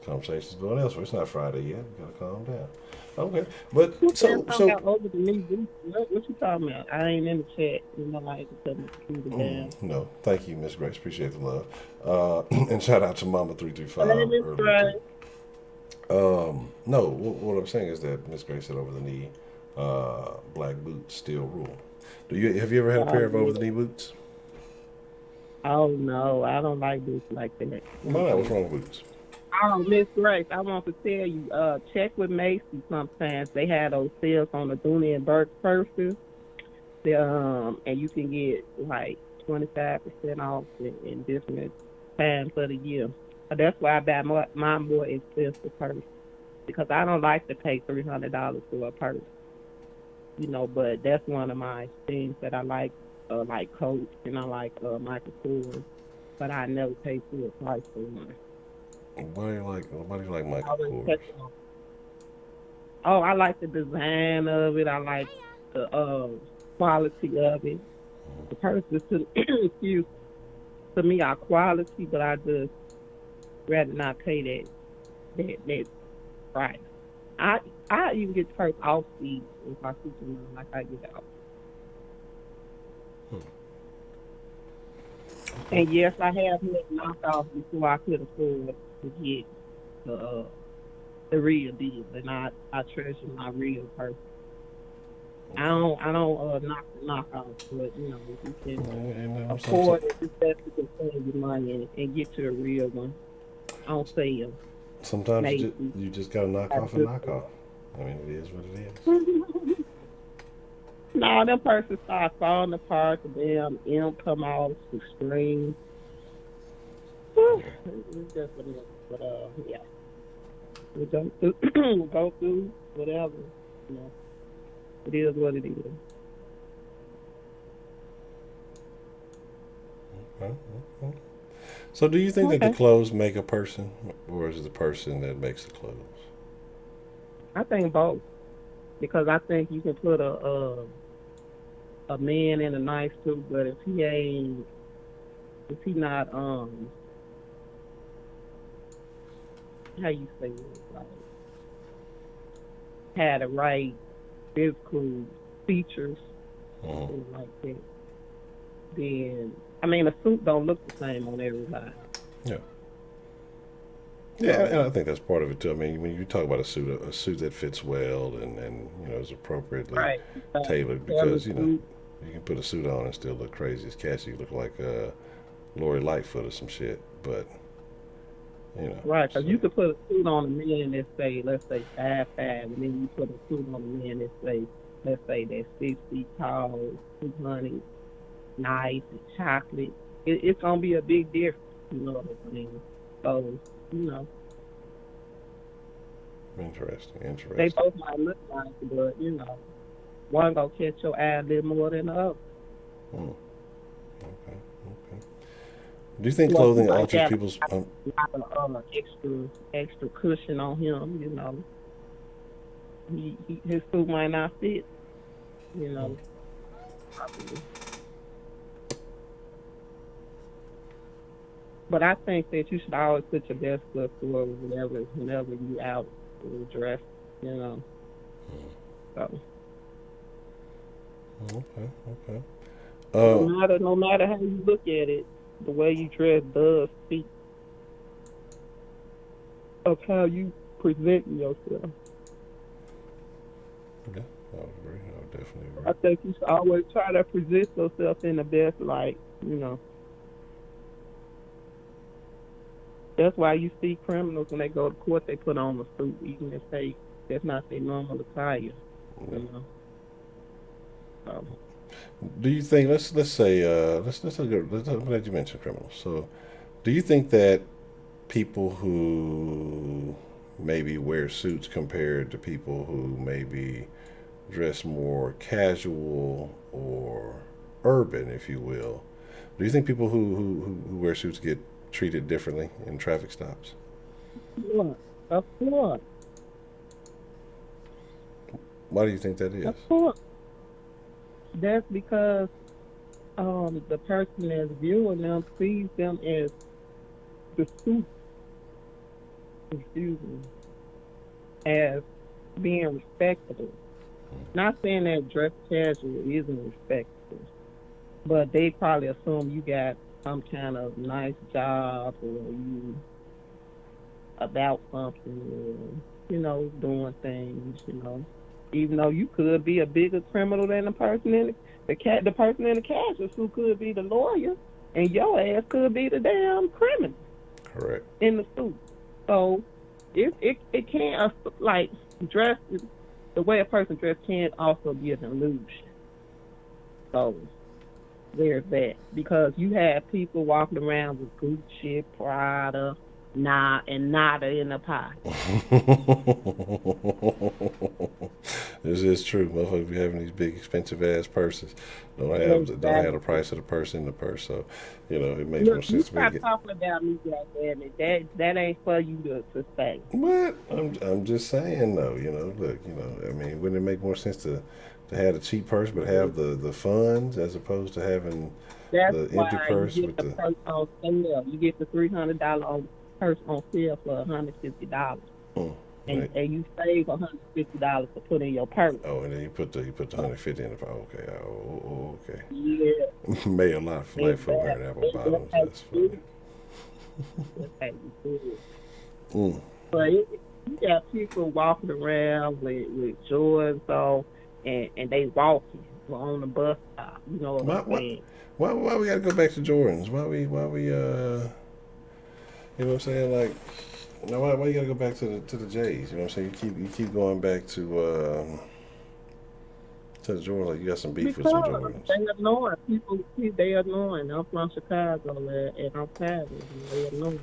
conversation's going elsewhere. It's not Friday yet. We gotta calm down. Okay, but so over the knee boots. What you talking about? I ain't in the chat. You know, like to put my computer down. No, thank you, Miss Grace. Appreciate the love. And shout out to Mama 335. Hey, Miss Grace. No, what I'm saying is that Miss Grace said over the knee black boots still rule. Have you ever had a pair of over the knee boots? Oh no, I don't like boots like that. Why not? What's wrong with boots? Oh, Miss Grace, I want to tell you, check with Macy's sometimes. They have those sales on the Dooney and Burke purses. And you can get like 25% off in different times of the year. That's why I buy my more expensive purse. Because I don't like to pay $300 for a purse. But that's one of my things that I like Coach, and I like Michael Kors, but I never pay full price for one. Why do you like Michael Kors? Oh, I like the design of it. I like the quality of it. The purses to me are quality, but I just rather not pay that price. I even get purse off seat if I see someone like I get out. And yes, I have had knockoffs before I could afford to get the real deal, and I treasure my real purse. I don't knock the knockoffs, but if you can afford it, it's best to save your money and get to a real one on sale. Sometimes you just gotta knock off a knockoff. I mean, it is what it is. No, them purses start falling apart. The damn M come off the string. It's just a mess, but yeah, we go through whatever. It is what it is. Okay. So, do you think that the clothes make a person, or is it the person that makes the clothes? I think both, because I think you can put a man in a nice suit, but if he not how you say it, like had the right physical features, like that, then a suit don't look the same on everybody. Yeah. Yeah, and I think that's part of it too. I mean, when you talk about a suit that fits well and is appropriately tailored, because you can put a suit on and still look crazy as Cassie. You look like Lori Lightfoot or some shit, but right, because you could put a suit on a man that let's say 5'5", and then you put a suit on a man that let's say that's 6 feet tall, 200, nice and chocolate. It's gonna be a big difference. You know what I mean? So Interesting. They both might look nice, but one gonna catch your eye a little more than the other. Okay. Do you think clothing alters people's? Extra cushion on him. His suit might not fit. Probably. But I think that you should always put your best foot forward whenever you out dressed. So. Okay. No matter how you look at it, the way you dress does speak of how you present yourself. Yeah, I would agree. I would definitely agree. I think you should always try to present yourself in the best light. That's why you see criminals when they go to court, they put on a suit, even if that's not their normal attire. So. Do you think? Let's say let's I'm glad you mentioned criminals. So, do you think that people who maybe wear suits compared to people who maybe dress more casual or urban, if you will, do you think people who wear suits get treated differently in traffic stops? Of course. Why do you think that is? Of course. That's because the person that's viewing them sees them as the suit, as being respectable. Not saying that dress casual isn't respectable, but they probably assume you got some kind of nice job, or you about something, or doing things, even though you could be a bigger criminal than the person in the person in the casual suit could be the lawyer, and your ass could be the damn criminal. Correct. In the suit. So it can't, like, dress, the way a person dressed can also be an illusion. So there's that, because you have people walking around with Gucci, Prada, and nada in the pocket. This is true. Motherfuckers be having these big, expensive ass purses. Don't have the price of the purse in the purse. So, it makes more Look, you sense to me to stop get. talking about me, goddammit. That ain't for you to say. What? I'm just saying though. Look. I mean, wouldn't it make more sense to have the cheap purse, but have the funds as opposed to having That's the empty why purse you with get the the. purse on sale. You get the $300 on purse on sale for $150. Right. And you save $150 to put in your purse. Oh, and then you put the 150 in the purse. Okay. Okay. Yeah. Made a lot of light folk wearing apple bottoms. That's funny. That's how you do it. Mm. But you got people walking around with Jordans on, and they walking on the bus stop. You know what I'm saying? Why we gotta go back to Jordans? Why we you know what I'm saying? Like, why you gotta go back to the J's? You know what I'm saying? You keep going back to the Jordans. Like you got some beef with some Jordans. They annoying. They annoying. I'm from Chicago, and I'm tired of them. They annoying.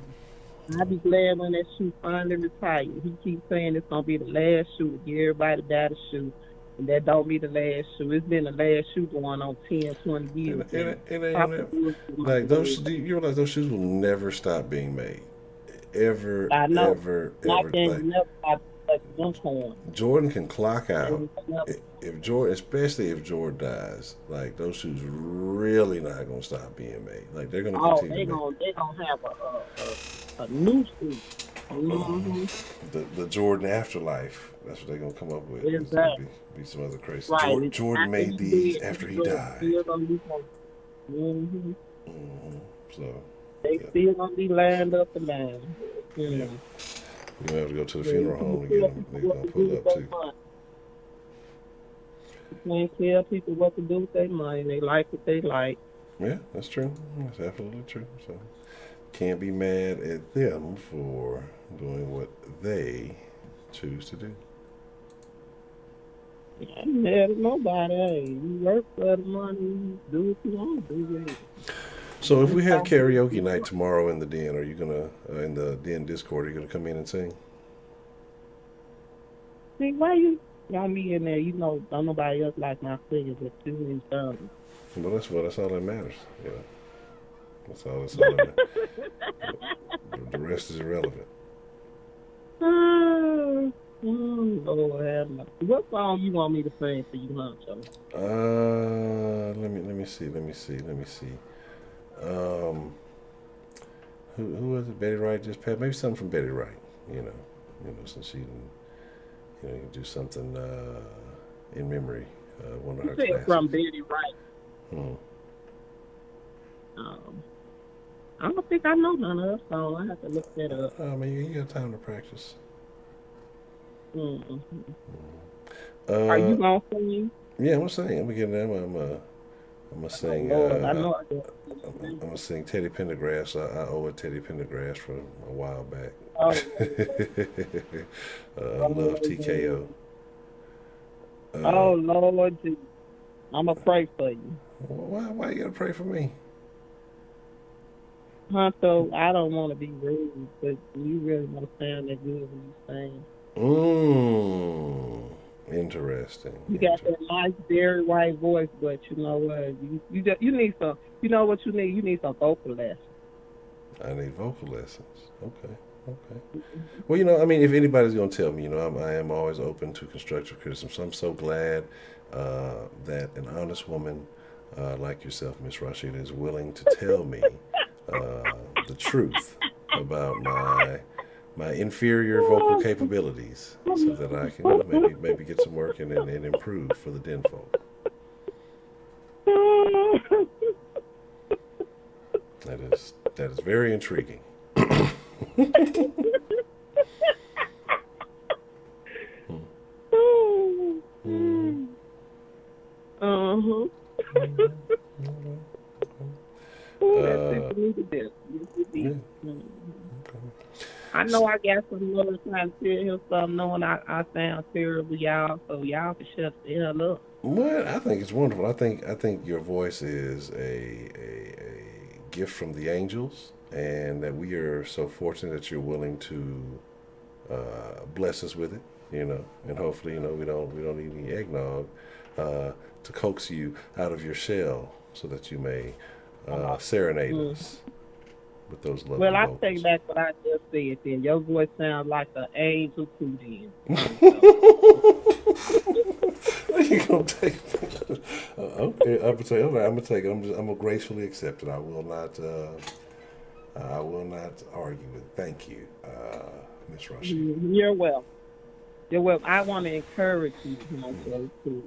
I'll be glad when that shoe finally retired. He keeps saying it's gonna be the last shoe. Get everybody to buy the shoe. And that don't be the last shoe. It's been the last shoe going on 10, 20 years. It ain't like those. You realize those shoes will never stop being made, ever, I know. ever. Jordan can clock out. If Jordan, especially if Jordan dies, like those shoes really not gonna stop being made. Like they're gonna continue. They're gonna have a new shoe. The Jordan afterlife. That's what they're gonna come up with. Exactly. Be some other crazy. Right. Jordan made these after he died. So they still gonna be lined up and lined. Yeah. You gonna have to go to the funeral home to get them. They're gonna pull up too. You can't tell people what to do with their money. They like what they like. Yeah, that's true. That's absolutely true. So can't be mad at them for doing what they choose to do. I ain't mad at nobody. Hey, you work for the money, you do what you want to do with it. So if we have karaoke night tomorrow in the den, are you gonna in the den Discord? Are you gonna come in and sing? See, why you want me in there? You know, don't nobody else like my singing but you and John. Well, that's all that matters. That's all that matters. The rest is irrelevant. Lord have mercy. What song you want me to sing for you, Honcho? Let me see. Who was it? Betty Wright just passed. Maybe something from Betty Wright. Since she didn't, you can do something in memory. One of her classics. From Betty Wright. I don't think I know none of her songs. I have to look that up. I mean, you got time to practice. Are you gonna sing? Yeah, I'm gonna sing. I'm gonna get them. I'm gonna sing. I'm gonna sing Teddy Pendergrass. I owe it Teddy Pendergrass from a while back. Love TKO. Oh Lord, I'm gonna pray for you. Why you gotta pray for me? Honcho, I don't want to be rude, but you really want to sound that good when you sing. Interesting. You got that nice, very white voice, but you know what? You need some. You know what you need? You need some vocal lessons. I need vocal lessons. Okay. Well, I mean, if anybody's gonna tell me, I am always open to constructive criticism. So I'm so glad that an honest woman like yourself, Miss Rashida, is willing to tell me the truth about my inferior vocal capabilities, so that I can maybe get some work and improve for the den folk. That is very intriguing. I know I got some little trying to tell him something, knowing I sound terrible, y'all. So y'all can shut the hell up. Well, I think it's wonderful. I think your voice is a gift from the angels, and that we are so fortunate that you're willing to bless us with it. and hopefully, we don't need any eggnog to coax you out of your shell so that you may serenade us with those lovely Well, I vocals. take back what I just said. Then your voice sounds like an angel too. Then. You gonna take? Okay, I'm gonna take. All right, I'm gonna take it. I'm gonna gracefully accept it. I will not. I will not argue with. Thank you, Miss Rushy. You're welcome. You're welcome. I want to encourage you, Honcho, to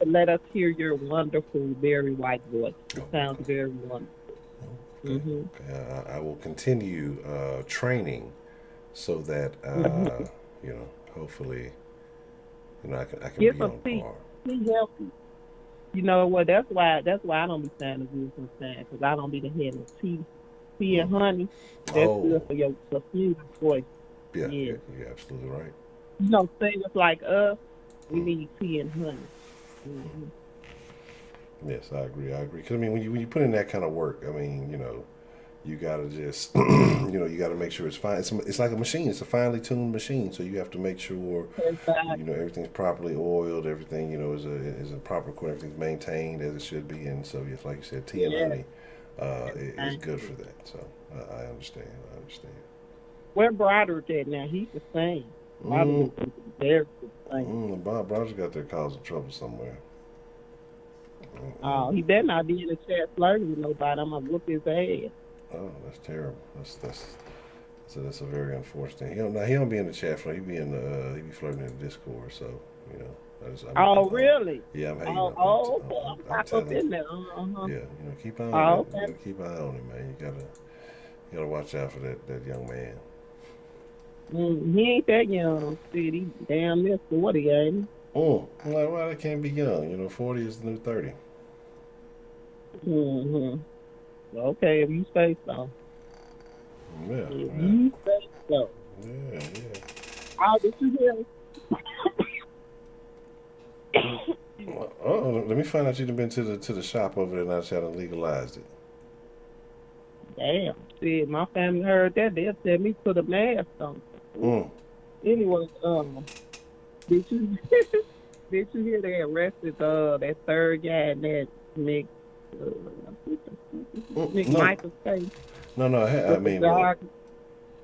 let us hear your wonderful, very white voice. It sounds very wonderful. Okay. Okay. I will continue training so that hopefully, I can be on par. Be healthy. You know what? That's why I don't be saying the good sometimes, because I don't be the head of tea and honey. That's good for your voice. Yeah, you're absolutely right. Singers like us, we need tea and honey. Yes, I agree. Because when you put in that kind of work, you gotta just, you gotta make sure it's fine. It's like a machine. It's a finely tuned machine. So you have to make sure, everything's properly oiled. Everything, is in proper quality. Everything's maintained as it should be. And so, yes, like you said, tea and honey is good for that. So I understand. Where Broderick at now? He's the same. Broderick is very the same. Broderick got there causing trouble somewhere. Oh, he better not be in the chat flirting with nobody. I'm gonna whoop his ass. Oh, that's terrible. That's a very unfortunate. He don't be in the chat flirting. He be flirting in the Discord. So really? Yeah, I'm hating I'm up in there. Yeah, keep an eye on him. Keep an eye on him, man. You gotta watch out for that young man. He ain't that young. See, he damn near 40, ain't he? Well, that can't be young. 40 is the new 30. Okay, if you say so. Yeah. If you say so. Yeah. Oh, did you hear? Let me find out you've been to the shop over there now that y'all legalized it. Damn. See, if my family heard that, they'll tell me put a mask on. Anyway, did you hear they arrested that third guy in that Nick Michael's case? No.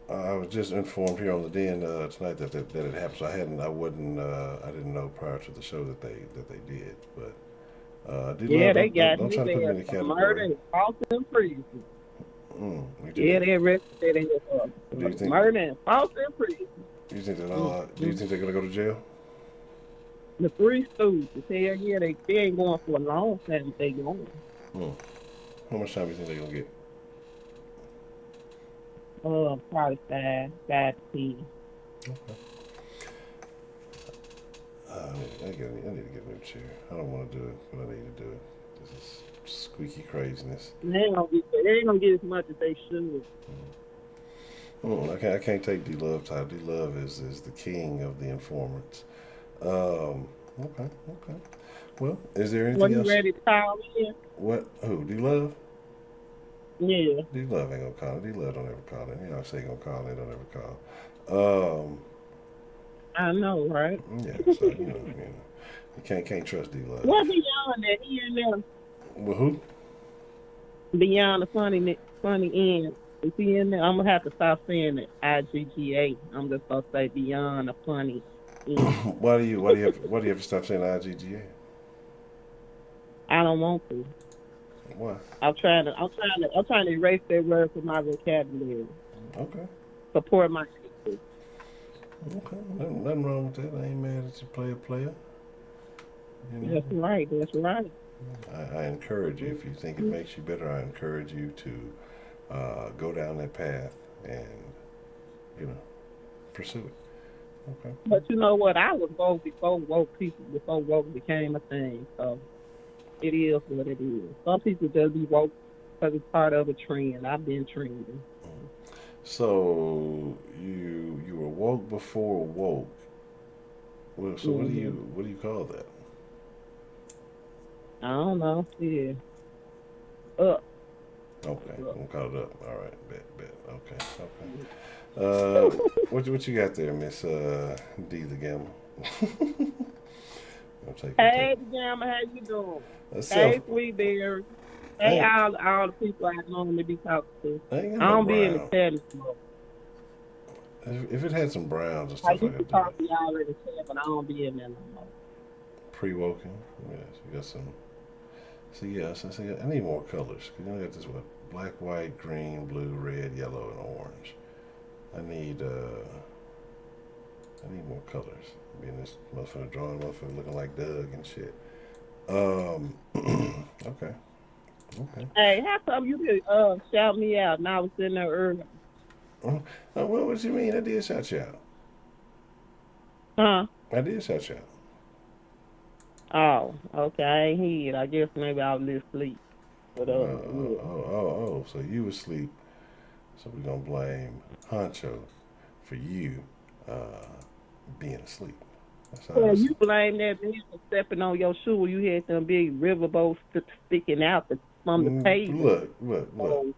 I was just informed here on the den tonight that it happened. So I didn't know prior to the show that they did. But they got don't try to put me in the category. Murder and false imprisonment. They arrested murder and false imprisonment. Do you think they're gonna go to jail? The Three Stooges, hell yeah, they ain't going for a long time if they going. How much time do you think they're gonna get? Probably 5 to 10. Okay. I need to get a new chair. I don't want to do it, but I need to do it. This is squeaky craziness. They ain't gonna get as much as they should. I can't take D-Love title. D-Love is the king of the informants. Okay. Well, is there anything else? You ready to call in? What? Who? D-Love? Yeah. D-Love ain't gonna call in. D-Love don't ever call in. I say gonna call in, don't ever call. I know, right? Yeah, so you can't trust D-Love. What beyond that? He in there. Well, who? Beyond the funny end. Is he in there? I'm gonna have to stop saying it. IGGA. I'm just gonna say beyond the funny end. Why do you have to stop saying IGGA? I don't want to. Why? I'm trying to erase that word from my vocabulary. Okay. Support my people. Okay. Nothing wrong with that. I ain't mad at you, player. That's right. I encourage you, if you think it makes you better, I encourage you to go down that path and, pursue it. Okay. But you know what? I was woke before woke became a thing. So it is what it is. Some people just be woke because it's part of a trend. I've been trending. So you were woke before woke. Well, so what do you call that? I don't know. Yeah. Up. Okay, we'll call it up. All right, bet. Okay. What you got there, Miss D the Gamma? Hey, Gamma, how you doing? Hey, Sweet Berry. Hey, all the people I normally be talking to. I don't be in the chat anymore. If it had some browns and I stuff, used to talk to y'all in the chat, but I don't be in there no more. Pre-woken? Yes, you got some. See, yes, I need more colors. Cause I got this black, white, green, blue, red, yellow, and orange. I need more colors. Being this motherfucker drawing, motherfucker looking like Doug and shit. Okay. Hey, how come you could shout me out and I was sitting there early? What you mean? I did shout you out. Huh? I did shout you out. Oh, okay. I ain't hear it. I guess maybe I was asleep. But so you was asleep. So we're gonna blame Honcho for you being asleep. Yeah, you blame that man for stepping on your shoe. You had them big river boats sticking out from the pavement. Look.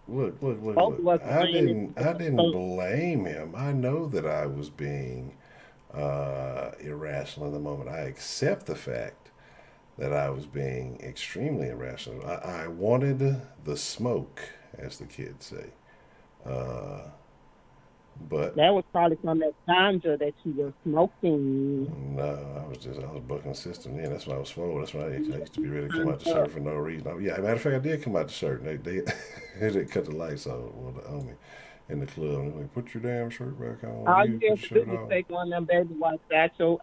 I didn't blame him. I know that I was being irrational in the moment. I accept the fact that I was being extremely irrational. I wanted the smoke, as the kids say. But that was probably from that ganja that you were smoking. No, I was bucking the system. Yeah, that's why I was swole. That's why I used to be ready to come out the shirt for no reason. Matter of fact, I did come out the shirt. They cut the lights on me in the club. And like, put your damn shirt back on. All you have to do is take one of them baby wipes out your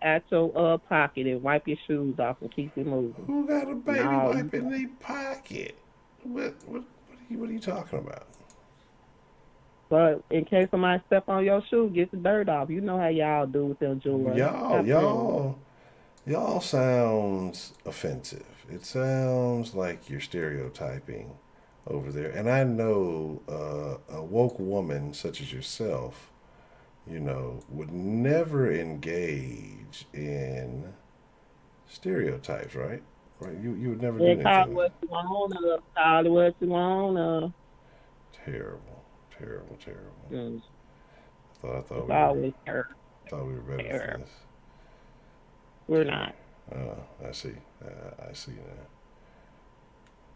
pocket and wipe your shoes off and keep it moving. Who got a baby wipe in their pocket? What are you talking about? But in case somebody step on your shoe, get the dirt off. You know how y'all do with them jewelry. Y'all sounds offensive. It sounds like you're stereotyping over there. And I know a woke woman such as yourself, would never engage in stereotypes, right? Right? You would never do anything. Call what you want. Terrible. Mm. I thought we were better than this. We're not. I see. I see now.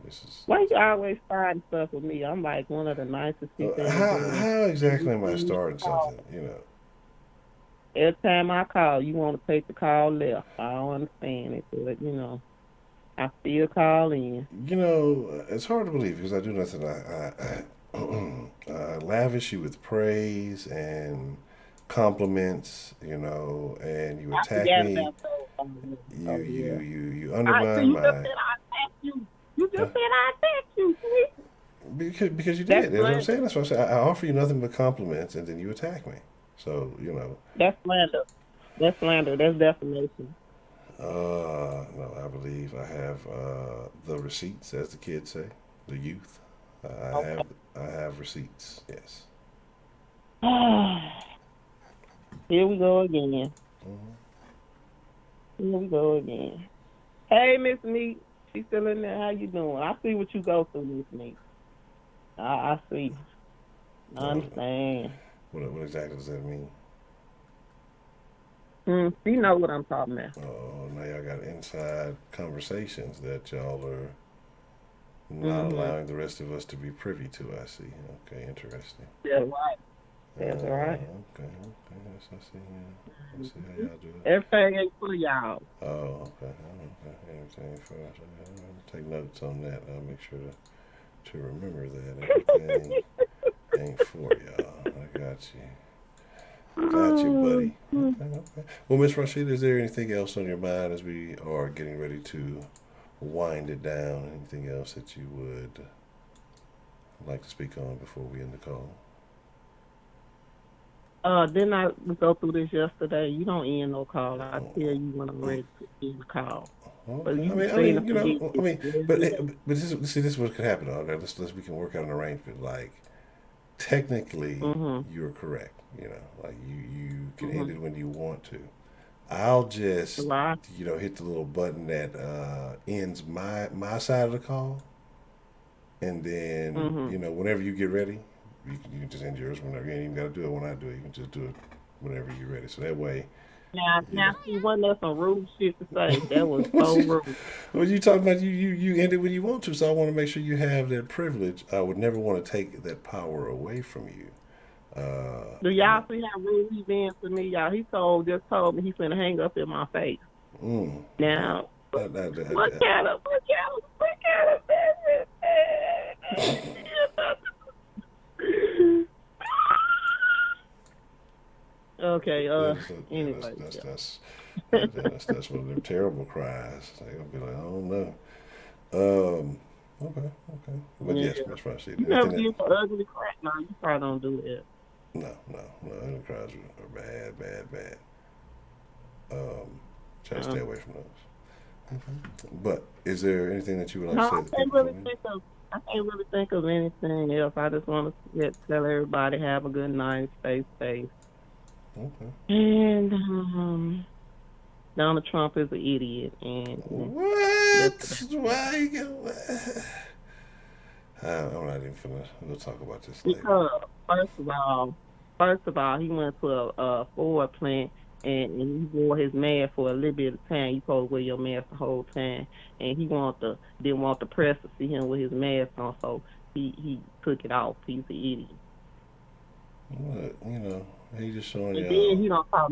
This is. Why you always starting stuff with me? I'm like one of the nicest people. How exactly am I starting something? Every time I call, you want to take the call left. I don't understand it, but I still call in. It's hard to believe because I do nothing. I lavish you with praise and compliments, and you attack me. You undermine my. You just said I attacked you. Because you did. That's what I'm saying. That's what I said. I offer you nothing but compliments, and then you attack me. So That's slander. That's slander. That's defamation. No, I believe I have the receipts, as the kids say, the youth. I have receipts. Yes. Here we go again. Mm-hmm. Here we go again. Hey, Miss Meat. She's still in there. How you doing? I see what you go through, Miss Meat. I see. I understand. What exactly does that mean? You know what I'm talking about. Oh, now y'all got inside conversations that y'all are not allowing the rest of us to be privy to, I see. Okay, interesting. That's right. That's right. Okay. Yes, I see. Yeah. I see how y'all do it. Everything ain't for y'all. Oh, okay. Everything for us. I'll take notes on that. I'll make sure to remember that. Everything ain't for y'all. I got you. Got you, buddy. Okay. Well, Miss Rashida, is there anything else on your mind as we are getting ready to wind it down? Anything else that you would like to speak on before we end the call? Didn't I go through this yesterday? You don't end no call. I tell you when I'm ready to end the call. Okay. But this is what could happen. Okay, we can work out an arrangement. Like, technically, you're correct. Like you can end it when you want to. I'll just hit the little button that ends my side of the call, and then whenever you get ready, you can just end yours whenever. You ain't even got to do it when I do it. You can just do it whenever you're ready. So that way. Now, see, wasn't that some rude shit to say? That was so rude. Well, you talking about you end it when you want to, so I want to make sure you have that privilege. I would never want to take that power away from you. Do y'all see how rude he been to me, y'all? He just told me he's finna hang up in my face. Now, what kind of Okay, anyway. That's one of them terrible cries. They're gonna be like, I don't know. Okay. But yes, Miss Rashida. You never did for ugly crap. No, you probably don't do that. No. Ugly cries are bad. Try to stay away from those. But is there anything that you would like to say? I can't really think of anything else. I just want to tell everybody have a good night, stay safe. Okay. And Donald Trump is an idiot. And what? Why you go? I'm not even finna. We'll talk about this later. Because first of all, he went to a Ford plant and he wore his mask for a little bit of time. You supposed to wear your mask the whole time, and he didn't want the press to see him with his mask on, so he took it off. He's an idiot. What? He just showing and you. And then he don't talk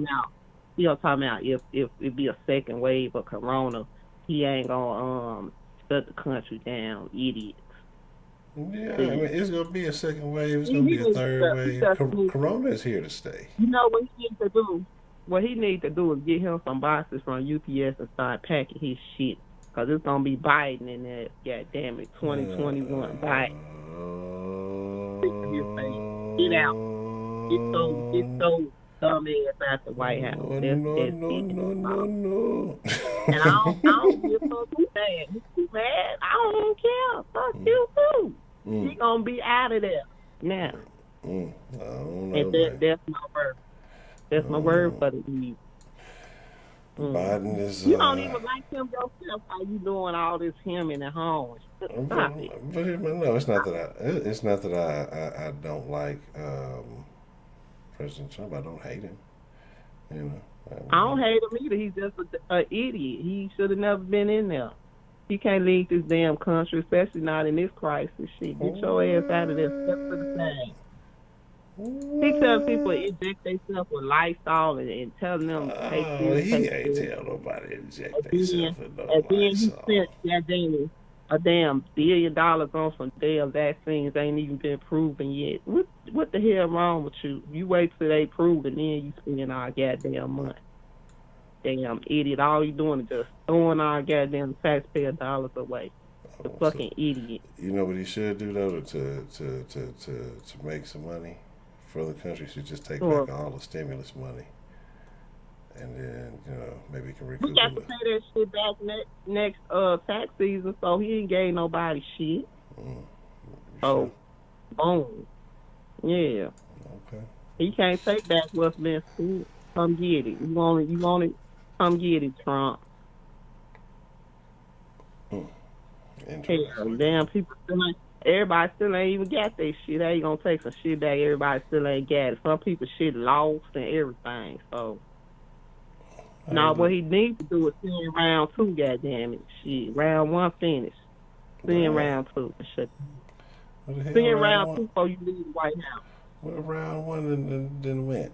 about if it be a second wave of corona, he ain't gonna shut the country down, idiot. Yeah, I mean, it's gonna be a second wave. It's gonna be a third wave. Corona is here to stay. You know what he needs to do? What he needs to do is get him some boxes from UPS and start packing his shit, cause it's gonna be Biden in there. God damn it, 2021 Biden. Get out. Get so dumb ass out the White House. No. And I don't get so too mad. He's too mad. I don't care. Fuck you too. He gonna be out of there now. I don't know, and that's my word. That's my word for the evening. Biden is. You don't even like him yourself. How you doing all this him in the home? Stop it. But no, it's not that I don't like President Trump. I don't hate him. I don't hate him either. He's just an idiot. He should have never been in there. He can't lead this damn country, especially not in this crisis. Shit, get your ass out of there. Step to the side. He tells people to inject themselves with Lysol and telling them to take this. He ain't tell nobody to inject themselves with no Lysol. And then he spent a damn $1 billion on some damn vaccines ain't even been proven yet. What the hell wrong with you? You wait till they prove and then you spend our goddamn money. Damn idiot. All you doing is just throwing our goddamn taxpayer dollars away. The fucking idiot. You know what he should do though to make some money for the country? He should just take back all the stimulus money. And then, maybe he can recoup. We got to pay that shit back next tax season, so he ain't gave nobody shit. Sure? Boom. Yeah. Okay. He can't take back what's been spent. Come get it. You want it? Come get it, Trump. Hell, damn, people everybody still ain't even got their shit. They ain't gonna take some shit back. Everybody still ain't got it. Some people shit lost and everything, so. Now, what he needs to do is send round 2, goddamn it. Shit, round 1 finished. Send round 2. Shit. Send round 2 before you leave the White House. Well, round 1 then went.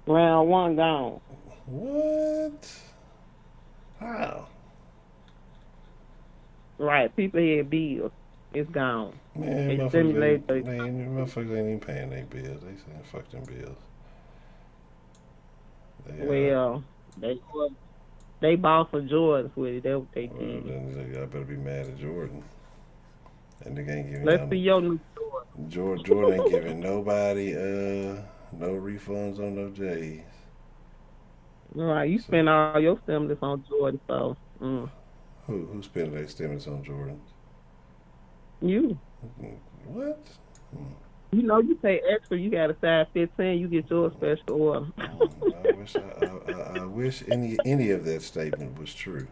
Round 1 gone. What? How? Right, people had bills. It's gone. Man, motherfuckers ain't even paying their bills. They saying fuck them bills. They bought some Jordans with it. That's what they did. Then y'all better be mad at Jordan. That nigga ain't giving. Let's see your new Jordan. Jordan ain't giving nobody no refunds on no J's. All right, you spend all your stimulus on Jordan, so. Who spent their stimulus on Jordans? You. What? You know you pay extra. You got a size 15. You get your special order. I wish any of that statement was true.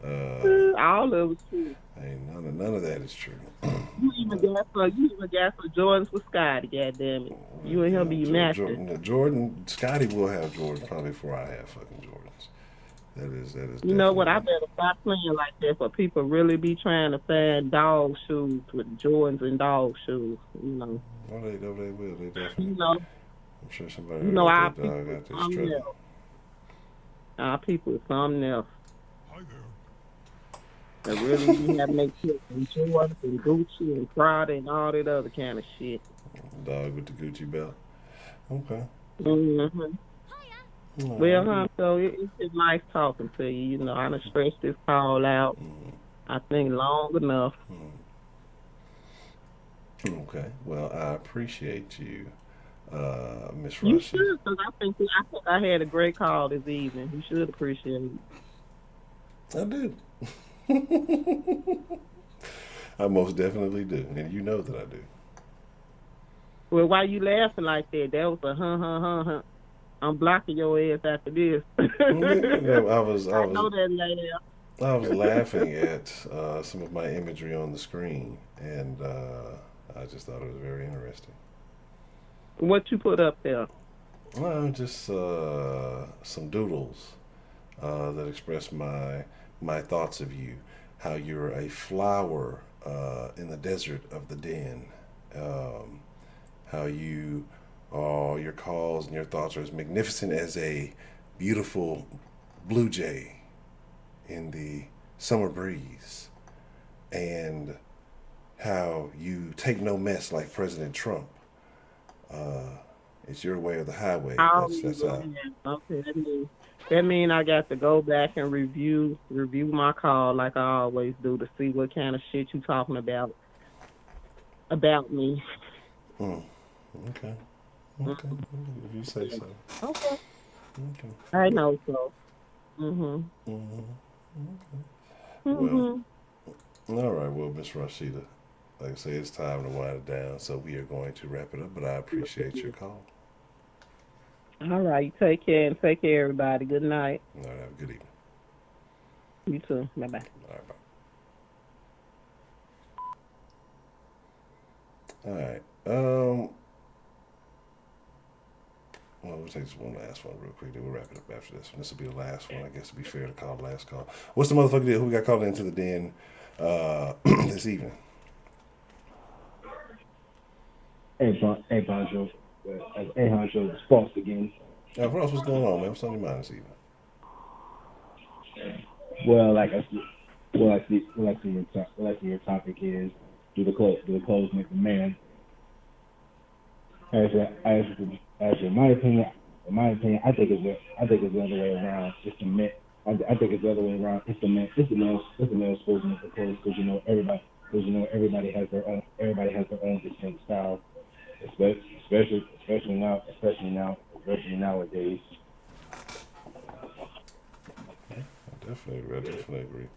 All of it's true. Ain't none of that is true. You even got some Jordans with Scotty, goddammit. You and him be matching. Jordan, Scotty will have Jordans probably before I have fucking Jordans. That is. You know what? I better stop playing like that for people really be trying to find dog shoes with Jordans and dog shoes. You know. Oh, they will. They definitely. You know. I'm sure somebody. You know our that dog people. out there struggling. Our people is something else. They really do have to make sure and Jordans and Gucci and Prada and all that other kind of shit. Dog with the Gucci belt. Okay. Mm-hmm. Well, Honcho, it's just nice talking to you. You know, I done stretched this call out, I think, long enough. Okay. Well, I appreciate you, Miss You Russia. should, because I think I had a great call this evening. You should appreciate it. I do. I most definitely do, and you know that I do. Well, why you laughing like that? That was a huh. I'm blocking your ass after this. I know that laugh. I was laughing at some of my imagery on the screen, and I just thought it was very interesting. What you put up there? Well, just some doodles that express my thoughts of you, how you're a flower in the desert of the den, how your calls and your thoughts are as magnificent as a beautiful blue jay in the summer breeze, and how you take no mess like President Trump. It's your way or the highway. That's how. Okay, that mean I got to go back and review my call like I always do to see what kind of shit you talking about me. Okay. If you say so. Okay. I know so. Well, all right. Well, Miss Rashida, like I say, it's time to wind it down, so we are going to wrap it up. But I appreciate your call. All right. Take care, and take care, everybody. Good night. All right. Have a good evening. You too. Bye-bye. All right. Bye. All right. Well, we'll take this one last one real quick. Then we'll wrap it up after this one. This will be the last one. I guess to be fair to call the last call. What's the motherfucker deal? Who we got called into the den this evening? Hey, Honcho. Hey, Honcho. It's False again. Ross, what's going on, man? What's on your mind this evening? Well, I see your topic is do the clothes make the man? As in my opinion, I think it's the other way around. It's the men. I think it's the other way around. It's the male supposed to make the clothes because everybody has their own distinct style, especially nowadays. I definitely agree.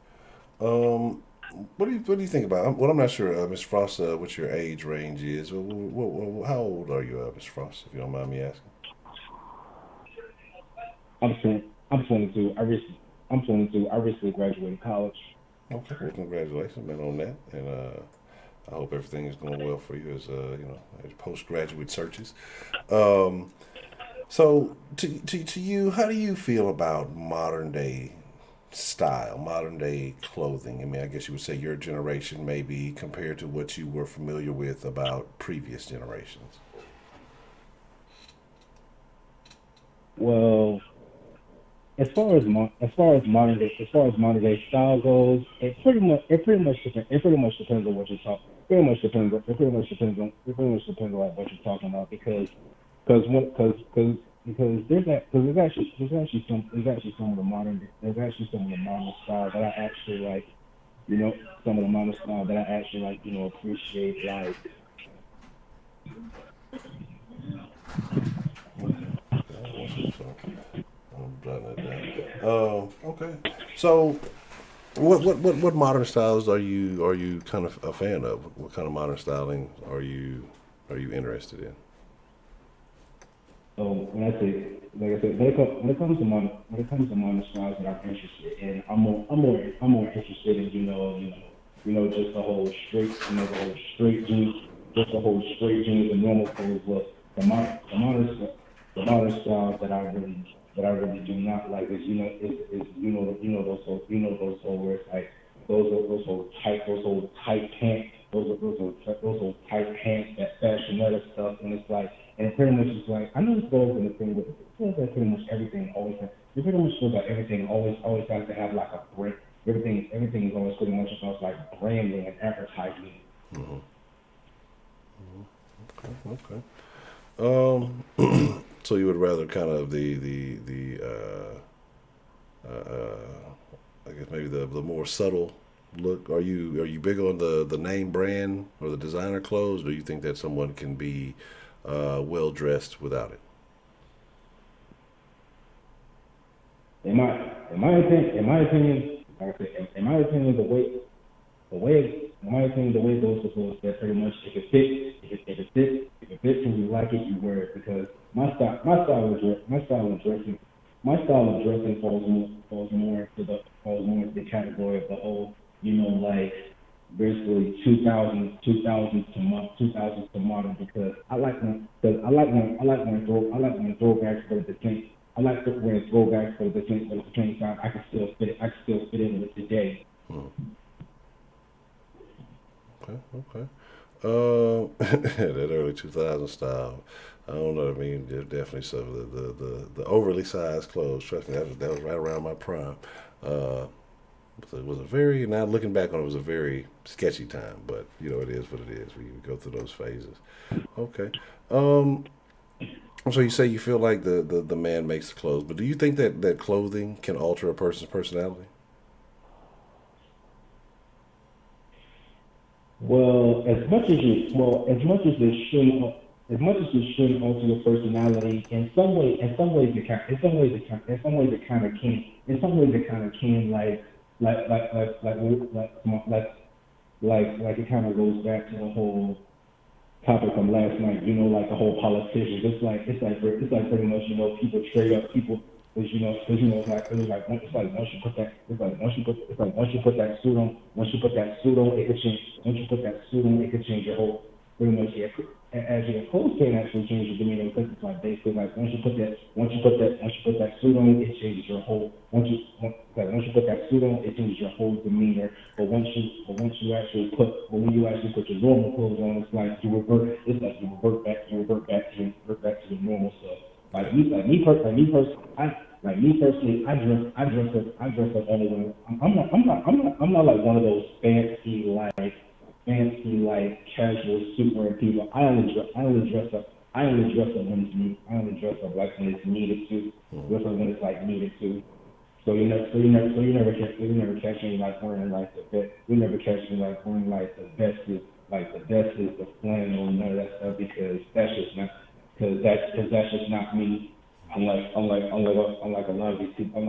What do you think about? Well, I'm not sure, Ms. Frost, what your age range is. How old are you, Ms. Frost, if you don't mind me asking? I'm 22. I recently graduated college. Okay, well, congratulations, man, on that, and I hope everything is going well for you as as postgraduate searches. So, to you, how do you feel about modern day style, modern day clothing? I mean, I guess you would say your generation maybe compared to what you were familiar with about previous generations. Well, as far as modern day style goes, it pretty much depends on what you're talking. It pretty much depends on what you're talking about because there's actually some of the modern style that I actually like. Some of the modern style that I actually like. Appreciate like. I'm jotting that down. Okay. So, what modern styles are you kind of a fan of? What kind of modern styling are you interested in? So when I say like I said, when it comes to modern styles that I'm interested in, I'm more interested in just the whole straight, the whole straight jeans, just the whole straight jeans and normal clothes look. The modern styles that I really do not like is those whole where it's like those old tight pants, those old tight pants, that fashionetta stuff, and it's like, and it pretty much is like, I know this goes in the thing with it feels like pretty much everything always has, it pretty much feels like everything always has to have like a break. Everything is always pretty much about like branding and advertising. Mm-hmm. Okay. So you would rather kind of I guess maybe the more subtle look. Are you big on the name brand or the designer clothes? Or do you think that someone can be well dressed without it? In my opinion, like I said, in my opinion, the way it goes is that pretty much if it fits and you like it, you wear it, because my style of dressing falls more into the category of the whole, like basically 2000 to modern, because I like when throwbacks, but at the same I like wearing throwbacks, but at the same time I can still fit in with today. Okay. That early 2000 style. I don't know. I mean, definitely some of the overly sized clothes. Trust me, that was right around my prime. So it was a very, now looking back on it, was a very sketchy time. But it is what it is. We go through those phases. Okay. So you say you feel like the man makes the clothes, but do you think that clothing can alter a person's personality? Well, as much as it shouldn't alter your personality, in some ways it kind of can, like it kind of goes back to the whole topic from last night, like the whole politicians. It's like pretty much, people trade up people. Because once you put that suit on, it could change your whole, pretty much, yeah. As your clothes can actually change your demeanor, because it's like basically like once you put that suit on, it changes your whole. Once you put that suit on, it changes your whole demeanor. But when you actually put your normal clothes on, it's like you revert back to the normal stuff. Like me personally, I dress up only when I'm not like one of those fancy like casual suit wearing people. I only dress up when it's needed. I only dress up like when it's needed to. Dress up when it's like needed to. So you never catch me like wearing like the best. You never catch me like wearing like the best is the flannel and none of that stuff, because that's just not me. Unlike a lot of these people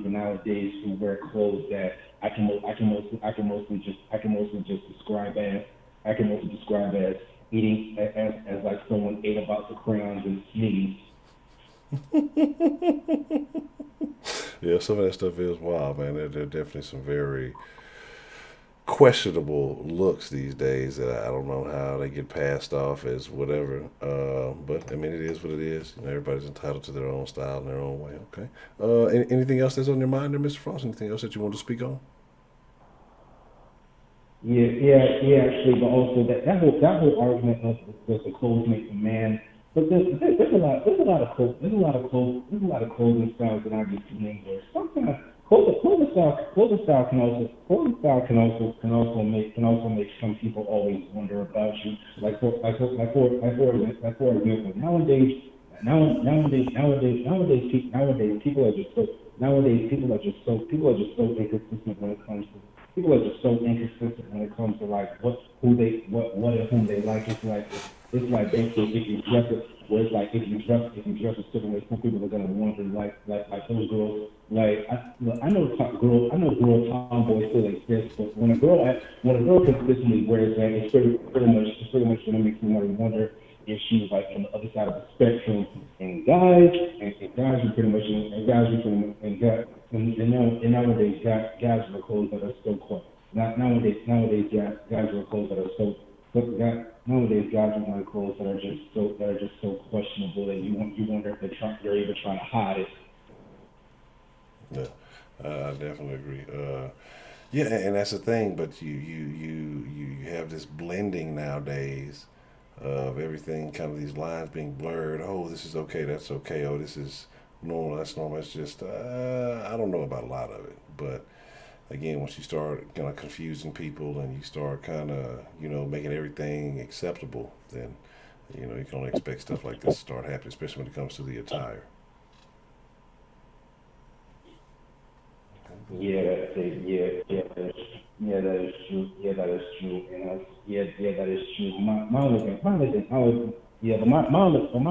nowadays who wear clothes that I can mostly just describe as eating as like someone ate about the crayons and sneezed. Yeah, some of that stuff is wild, man. There are definitely some very questionable looks these days that I don't know how they get passed off as whatever. But I mean, it is what it is. Everybody's entitled to their own style and their own way. Okay. Anything else that's on your mind there, Mr. Frost? Anything else that you want to speak on? Yeah, actually, but also that whole argument of the clothes make the man. But there's a lot of clothing styles that I just named there. Sometimes clothing style can also make some people always wonder about you. Like for example, nowadays people are just so inconsistent when it comes to. People are just so inconsistent when it comes to like what and whom they like. It's like basically if you dress it, where it's like if you dress a certain way, some people are gonna wonder like those girls. Like I know girl tomboys still exist, but when a girl consistently wears that, it's pretty much gonna make somebody wonder if she was like on the other side of the spectrum. And guys were pretty much and nowadays guys wear clothes that are so quiet. Nowadays guys wear clothes that are nowadays guys wear clothes that are just so questionable that you wonder if they're even trying to hide it. Yeah, I definitely agree. Yeah, and that's the thing. But you have this blending nowadays of everything, kind of these lines being blurred. Oh, this is okay, that's okay. Oh, this is normal, that's normal. It's just I don't know about a lot of it, but again, once you start kind of confusing people and you start kind of making everything acceptable, then you can only expect stuff like this to start happening, especially when it comes to the attire. Yeah, that is true. Yeah, that is true. And that is true. My only thing, my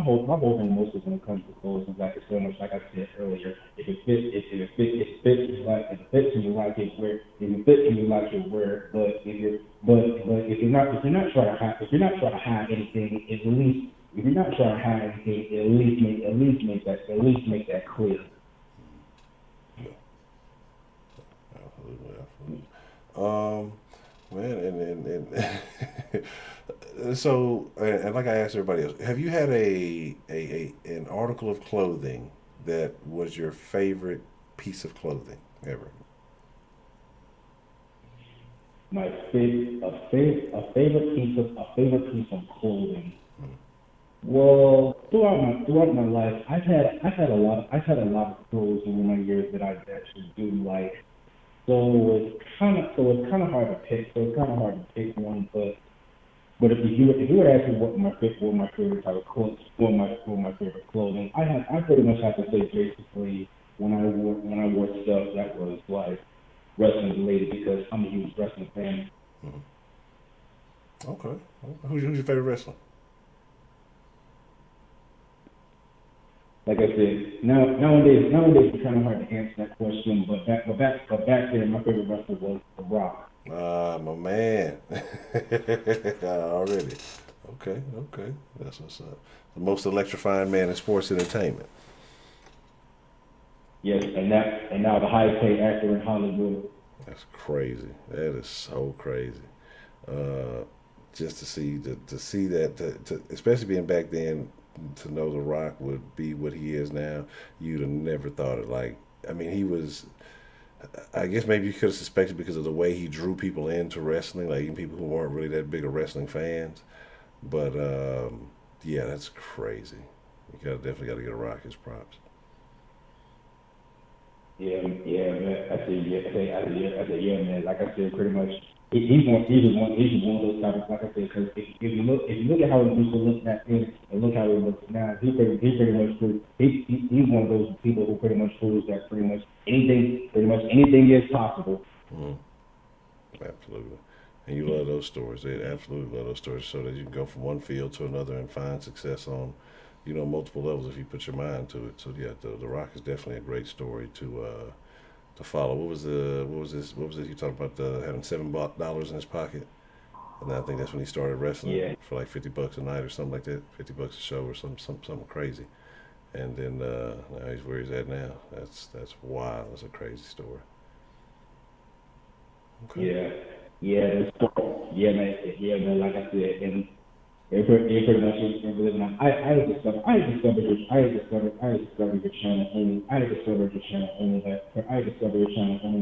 whole thing mostly when it comes to clothes is like it's so much like I said earlier. If it fits you like it, wear. If it fits you like it, wear. But if you're not trying to hide anything, at least if you're not trying to hide anything, at least make that clear. Man, and so, and like I asked everybody else, have you had an article of clothing that was your favorite piece of clothing ever? My favorite piece of clothing. Well, throughout my life, I've had a lot of clothes over my years that I actually do like. So it's kind of hard to pick one, but if you were to ask me what my favorite type of clothes, what my favorite clothing, I pretty much have to say basically when I wore stuff that was like wrestling related because I'm a huge wrestling fan. Mm-hmm. Okay. Who's your favorite wrestler? Like I said, nowadays it's kind of hard to answer that question. But back then, my favorite wrestler was The Rock. My man. Already. Okay. That's what's up. The most electrifying man in sports entertainment. Yes, and now the highest paid actor in Hollywood. That's crazy. That is so crazy. Just to see that, especially being back then, to know The Rock would be what he is now, you'd have never thought it. Like, I mean, he was. I guess maybe you could have suspected because of the way he drew people into wrestling, like even people who weren't really that big of wrestling fans. But yeah, that's crazy. You definitely got to get a Rock his props. Yeah, man. I said, yeah, man. Like I said, pretty much, he's one of those topics. Like I said, because if you look at how he used to look back then and look how he looks now, he's one of those people who pretty much proves that pretty much anything is possible. Mm-hmm. Absolutely. And you love those stories. They absolutely love those stories, so that you can go from one field to another and find success on, multiple levels if you put your mind to it. So yeah, the Rock is definitely a great story to follow. What was this? You talked about having $7 in his pocket, and I think that's when he started wrestling for like $50 a night or something like that, $50 a show or something crazy. And then now he's where he's at now. That's wild. That's a crazy story. Okay. Yeah, man. Like I said, and it pretty much is living on. I discovered your channel only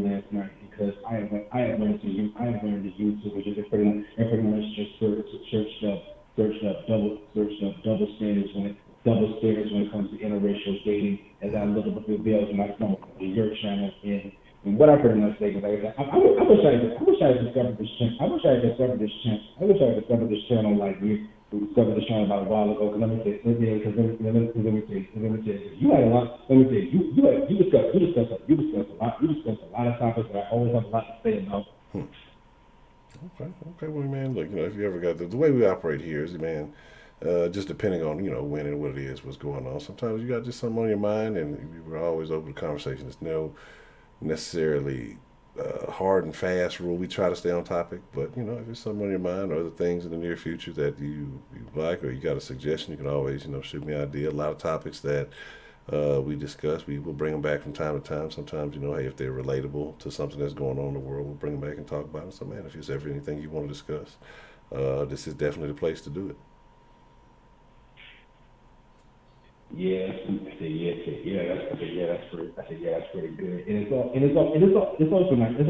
last night because I have learned to YouTube, which is pretty much just searched up double standards when it comes to interracial dating. As I look up the videos on my phone, your channel and what I pretty much say is like I wish I had discovered this channel. I wish I had discovered this channel like we discovered this channel about a while ago. Because let me say, you had a lot. Let me say, you discussed a lot of topics that I always have a lot to say about. Okay. Well, man, look, if you ever got the way we operate here is, man, just depending on when and what it is, what's going on. Sometimes you got just something on your mind, and we're always open to conversation. There's no necessarily hard and fast rule. We try to stay on topic, but if there's something on your mind or other things in the near future that you like, or you got a suggestion, you can always shoot me an idea. A lot of topics that we discuss, we will bring them back from time to time. Sometimes hey, if they're relatable to something that's going on in the world, we'll bring them back and talk about it. So man, if there's ever anything you want to discuss, this is definitely the place to do it. Yeah, that's pretty good. And it's also nice. It's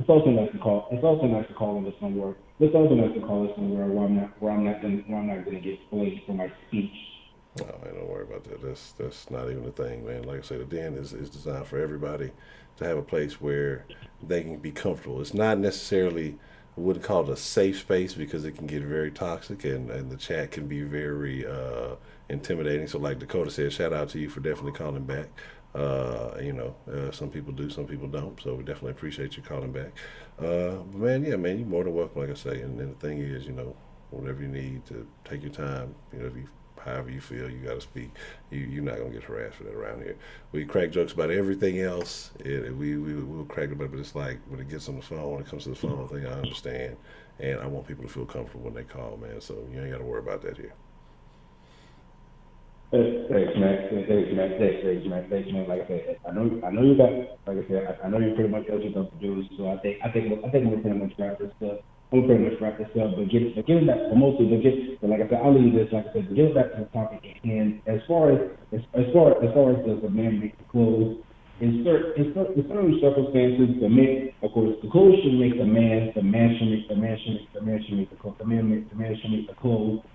also nice to call. It's also nice to call into somewhere. It's also nice to call it somewhere where I'm not gonna get blamed for my speech. No, man, don't worry about that. That's not even a thing, man. Like I said, the den is designed for everybody to have a place where they can be comfortable. It's not necessarily, I wouldn't call it a safe space because it can get very toxic and the chat can be very intimidating. So like Dakota said, shout out to you for definitely calling back. Some people do, some people don't. So we definitely appreciate you calling back. But man, yeah, man, you're more than welcome, like I say. And the thing is, whatever you need to take your time, however you feel, you got to speak. You're not going to get harassed for that around here. We crack jokes about everything else. We'll crack about it, but it's like when it gets on the phone, when it comes to the phone thing, I understand. And I want people to feel comfortable when they call, man. So you ain't got to worry about that here. Thanks, man. Like I said, I know you got. Like I said, I know you pretty much got your stuff to do. So I think we're pretty much wrap this up. But getting back, like I said, I'll leave this. Like I said, get back to the topic at hand. As far as does the man make the clothes? In certain circumstances, of course, the clothes should make the man. The man should make the clothes. The man should make the clothes. The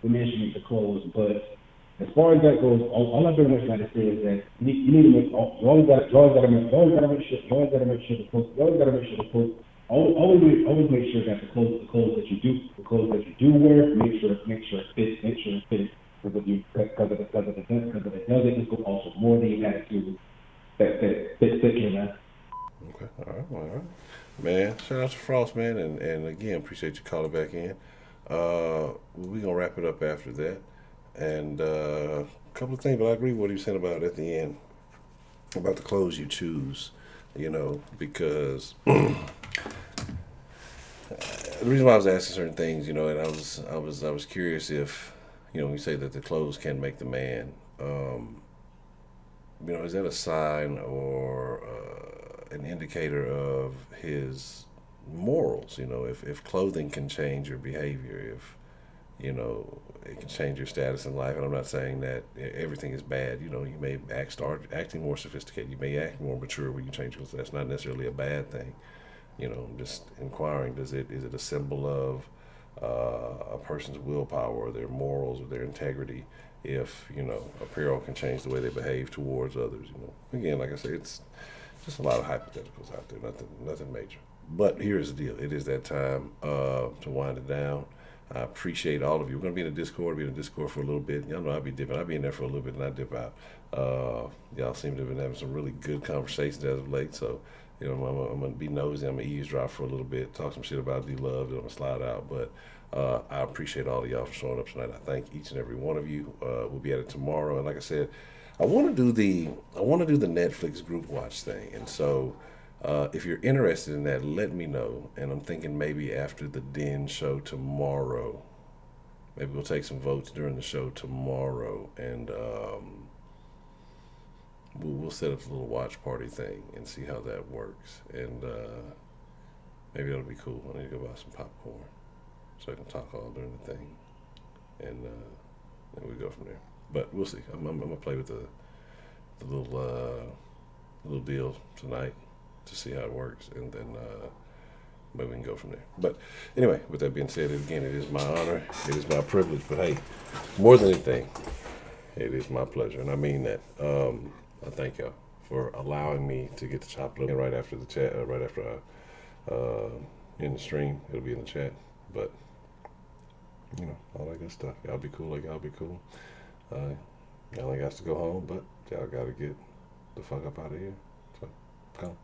man should make the clothes. But as far as that goes, all I pretty much got to say is that you need to make. You always got to make sure the clothes. Always make sure that the clothes that you do wear, make sure it fits. Because if it doesn't, it's going to also more than you got to fit in that. Okay, all right, man. Shout out to Frost, man, and again, appreciate you calling back in. We're gonna wrap it up after that, and a couple of things, but I agree with what he was saying about at the end about the clothes you choose. Because the reason why I was asking certain things, and I was curious if, we say that the clothes can make the man. Is that a sign or an indicator of his morals? If clothing can change your behavior, if it can change your status in life. And I'm not saying that everything is bad. You may start acting more sophisticated. You may act more mature when you change your clothes. That's not necessarily a bad thing. I'm just inquiring, is it a symbol of a person's willpower or their morals or their integrity if, apparel can change the way they behave towards others? Again, like I say, it's just a lot of hypotheticals out there, nothing major. But here's the deal. It is that time to wind it down. I appreciate all of you. We're going to be in the Discord for a little bit. Y'all know I'll be dipping. I'll be in there for a little bit and I dip out. Y'all seem to have been having some really good conversations as of late. So, I'm going to be nosy. I'm going to eavesdrop for a little bit, talk some shit about D-Love, then I'm going to slide out. But I appreciate all of y'all for showing up tonight. I thank each and every one of you. We'll be at it tomorrow. And like I said, I want to do the Netflix group watch thing. And so if you're interested in that, let me know. And I'm thinking maybe after the Den show tomorrow, maybe we'll take some votes during the show tomorrow, and we'll set up a little watch party thing and see how that works. And maybe that'll be cool. I need to go buy some popcorn so I can talk all during the thing, and then we go from there. But we'll see. I'm gonna play with the little deal tonight to see how it works, and then maybe we can go from there. But anyway, with that being said, again, it is my honor, it is my privilege, but hey, more than anything, it is my pleasure, and I mean that. I thank y'all for allowing me to get to chop it up right after the chat, right after in the stream. It'll be in the chat, but all that good stuff. Y'all be cool, like y'all be cool. Y'all ain't got to go home, but y'all gotta get the fuck up out of here. So, come.